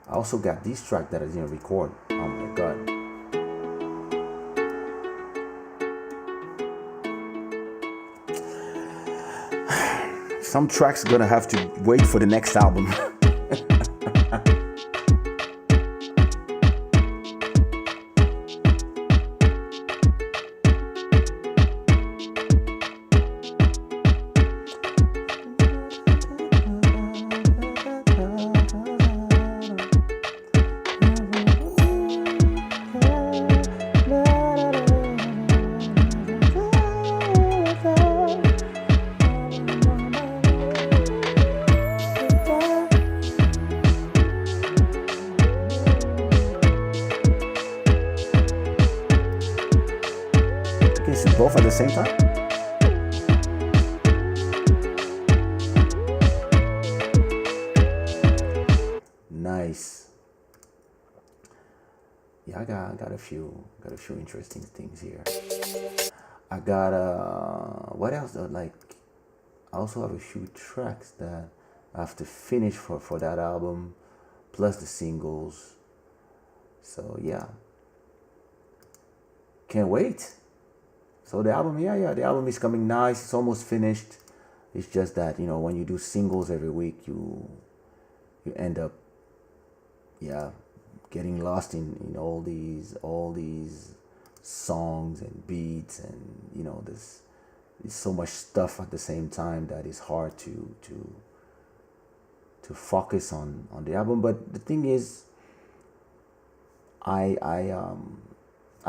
I also got this track that I didn't record. Oh my god. Some tracks gonna have to wait for the next album. Okay, so both at the same time? Nice. Yeah, I got a few interesting things here. I got what else? Like, I also have a few tracks that I have to finish for that album, plus the singles. So yeah, can't wait. So the album, the album is coming nice. It's almost finished. It's just that, you know, when you do singles every week, you end up, getting lost in all these songs and beats, and you know, there's so much stuff at the same time that it's hard to focus on the album. But the thing is, I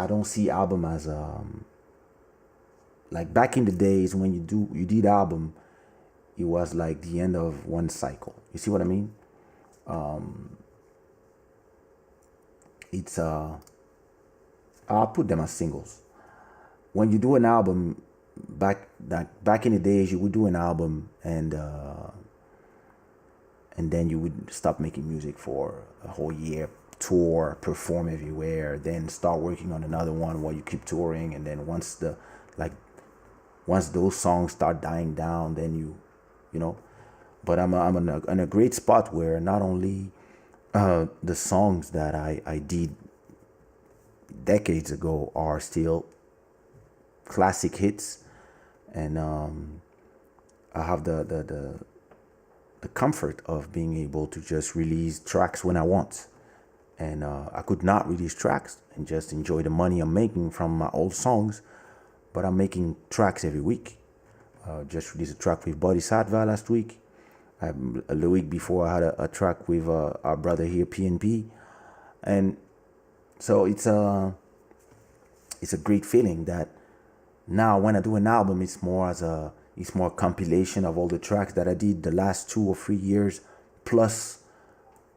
don't see album as like back in the days when you did album, it was like the end of one cycle. You see what I mean? It's I'll put them as singles. When you do an album, back in the days, you would do an album and then you would stop making music for a whole year, tour, perform everywhere, then start working on another one while you keep touring, and then once those songs start dying down, then you know. But I'm in a great spot where not only the songs that I did decades ago are still classic hits, and I have the comfort of being able to just release tracks when I want. And I could not release tracks and just enjoy the money I'm making from my old songs, but I'm making tracks every week. Just released a track with Bodhisattva last week. The week before, I had a track with our brother here, PNP. And so it's a great feeling that now when I do an album, it's more a compilation of all the tracks that I did the last 2 or 3 years, plus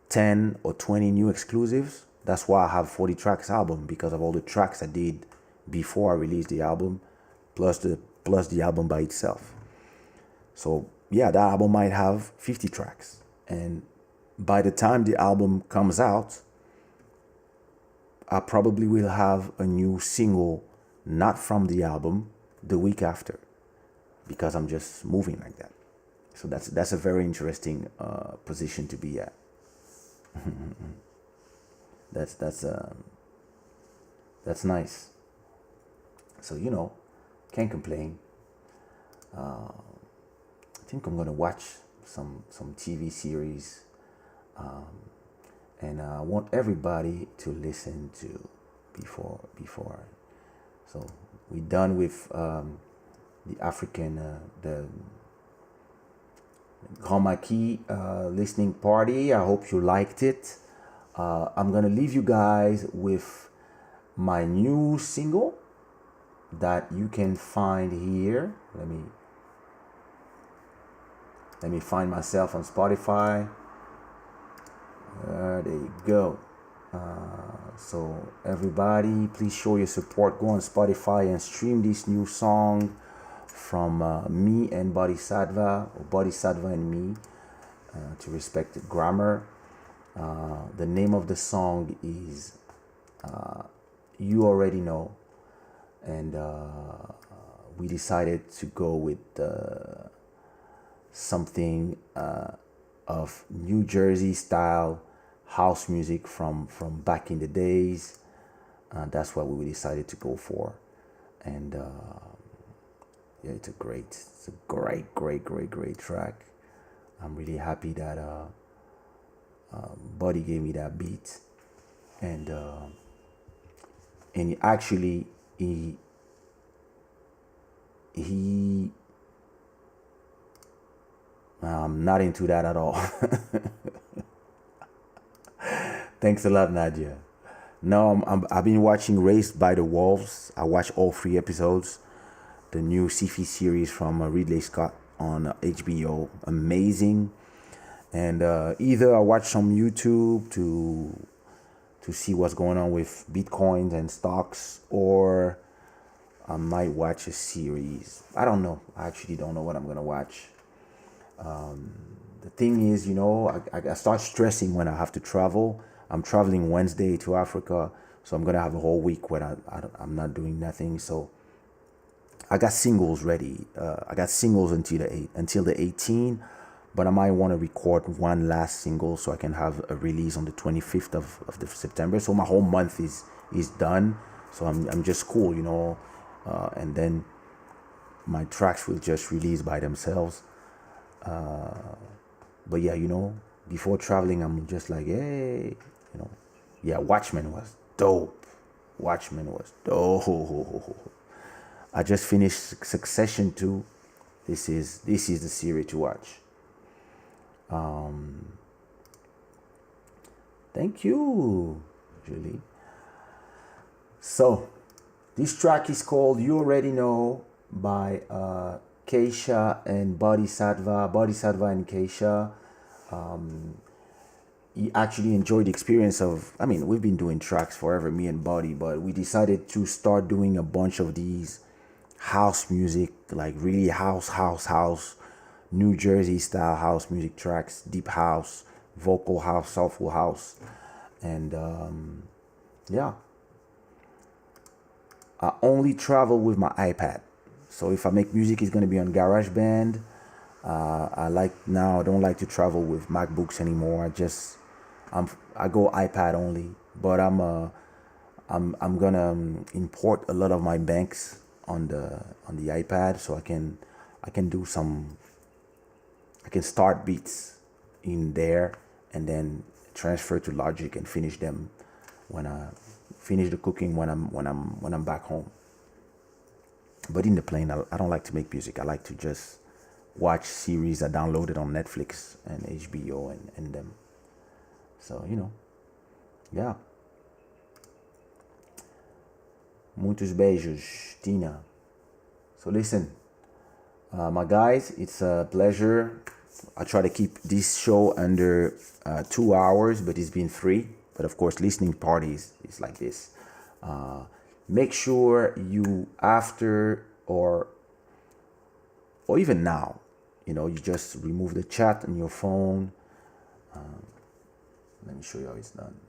10 or 20 new exclusives. That's why I have 40 tracks album, because of all the tracks I did before I released the album, plus the album by itself. So yeah, that album might have 50 tracks, and by the time the album comes out, I probably will have a new single not from the album the week after, because I'm just moving like that. So that's a very interesting position to be at. That's nice. So, you know, can't complain. I think I'm gonna watch some TV series, and I want everybody to listen to before. So we're done with the African the Grand Maquis listening party. I hope you liked it. I'm gonna leave you guys with my new single that you can find here. Let me find myself on Spotify. There you go. So everybody, please show your support. Go on Spotify and stream this new song from me and Bodhisattva, or Bodhisattva and me, to respect the grammar. The name of the song is You Already Know, and we decided to go with something of New Jersey style house music from back in the days. That's what we decided to go for, and yeah, it's a great track. I'm really happy that Buddy gave me that beat, and actually he I'm not into that at all. Thanks a lot, Nadia. No, I've been watching Raised by the Wolves. I watched all 3 episodes. The new sci-fi series from Ridley Scott on HBO. Amazing. And either I watch some YouTube to see what's going on with Bitcoins and stocks, or I might watch a series. I don't know. I actually don't know what I'm gonna watch. The thing is, I start stressing when I have to travel. I'm traveling Wednesday to Africa, so I'm gonna have a whole week where I'm not doing nothing. So I got singles ready. I got singles until the 18th, but I might want to record one last single so I can have a release on the 25th of the September. So my whole month is done. So I'm just cool, and then my tracks will just release by themselves. But yeah, before traveling, I'm just like, hey, yeah, Watchmen was dope. I just finished Succession 2. This is the series to watch. Thank you, Julie. So, this track is called You Already Know by Kaysha and Bodhisattva and Kaysha. He actually enjoyed the experience of, we've been doing tracks forever, me and Buddy, but we decided to start doing a bunch of these house music, like really house, New Jersey style house music tracks, deep house, vocal house, soulful house. And yeah, I only travel with my iPad. So if I make music, it's going to be on GarageBand. I don't like to travel with MacBooks anymore. I go iPad only, but I'm gonna import a lot of my banks on the iPad, so I can start beats in there and then transfer to Logic and finish them when I finish the cooking when I'm back home. But in the plane, I don't like to make music. I like to just watch series I downloaded on Netflix and HBO and them. So, yeah. Muitos beijos, Tina. So listen, my guys, it's a pleasure. I try to keep this show under 2 hours, but it's been 3. But of course, listening parties is like this. Make sure you after or even now, you just remove the chat on your phone. Let me show you how it's done.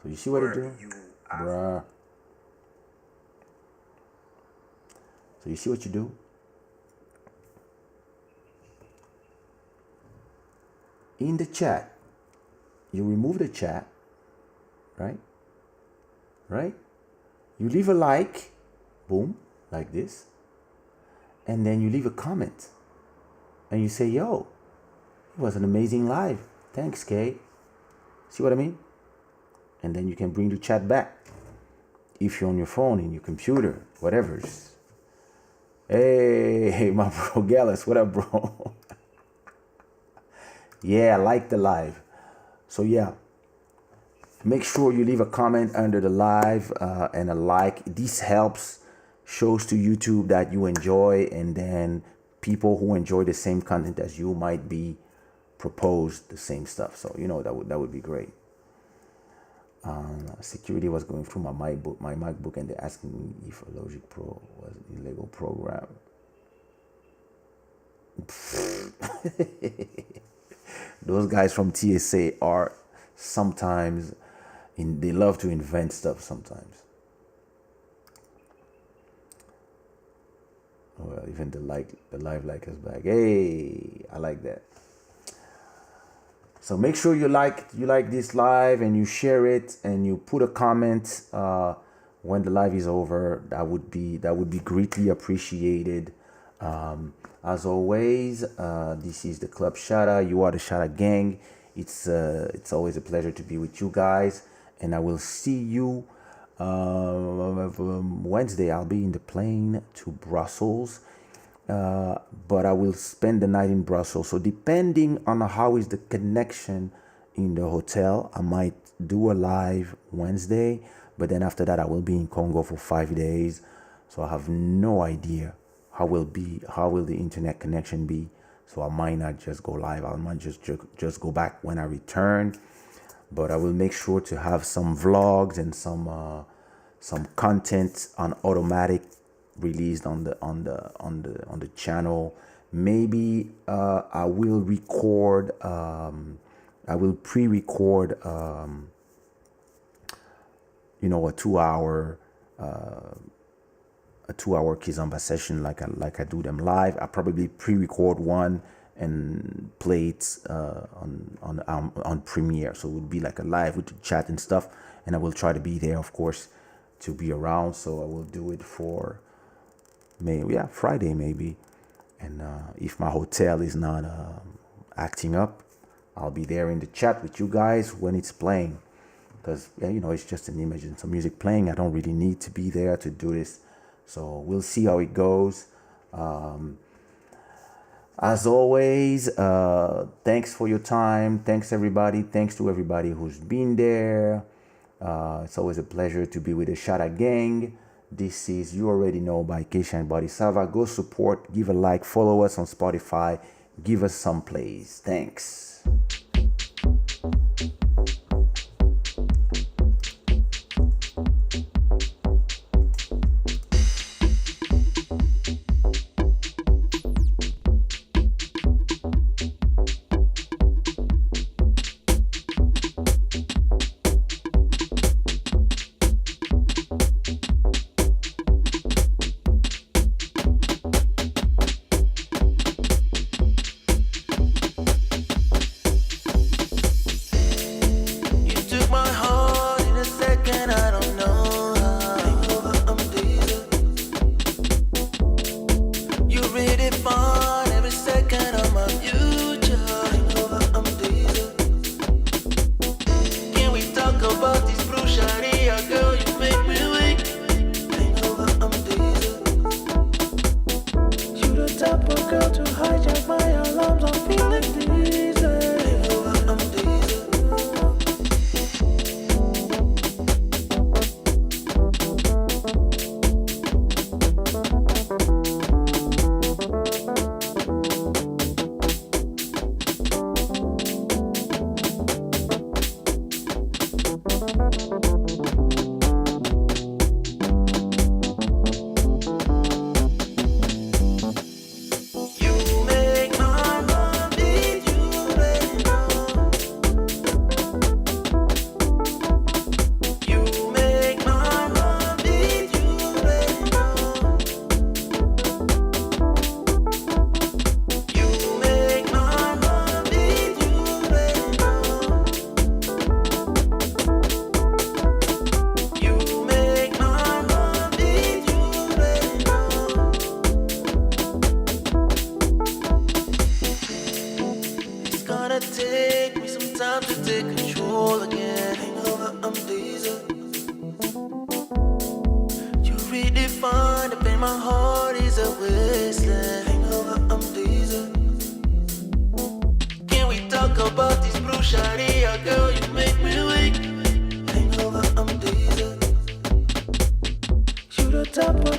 So you see what it do? Bruh. So you see what you do? In the chat, you remove the chat, right? You leave a like, boom, like this. And then you leave a comment. And you say, yo, it was an amazing live. Thanks, Kay. See what I mean? And then you can bring the chat back. If you're on your phone, in your computer, whatever. Hey, my bro, Gallus, what up, bro? Yeah, I like the live. So yeah, make sure you leave a comment under the live and a like. This helps, shows to YouTube that you enjoy, and then people who enjoy the same content as you might be proposed the same stuff. So that would be great. Security was going through my MacBook, and they're asking me if a Logic Pro was an illegal program. Those guys from TSA are sometimes they love to invent stuff sometimes. Well, even the live likers back. Hey, I like that. So make sure you like this live and you share it and you put a comment when the live is over. That would be greatly appreciated. As always, this is the Club Shada. You are the Shada gang. It's always a pleasure to be with you guys, and I will see you Wednesday. I'll be in the plane to Brussels. But I will spend the night in Brussels. So depending on how is the connection in the hotel, I might do a live Wednesday. But then after that, I will be in Congo for 5 days. So I have no idea how will the internet connection be. So I might not just go live. I might just go back when I return. but I will make sure to have some vlogs and some content on automatic released on the channel. Maybe I will record. I will pre-record. A 2-hour Kizomba session like I do them live. I probably pre-record one and play it on Premiere, so it would be like a live with the chat and stuff. And I will try to be there, of course, to be around. So I will do it for Friday maybe. And if my hotel is not acting up, I'll be there in the chat with you guys when it's playing. Because it's just an image and some music playing. I don't really need to be there to do this. So we'll see how it goes. As always, thanks for your time. Thanks everybody. Thanks to everybody who's been there. It's always a pleasure to be with the Shada gang. This is You Already Know by Kaysha and Bodhisattva. Go support, give a like, follow us on Spotify, give us some plays. Thanks.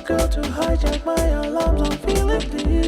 Girl to hijack my alarms, I'm feeling this.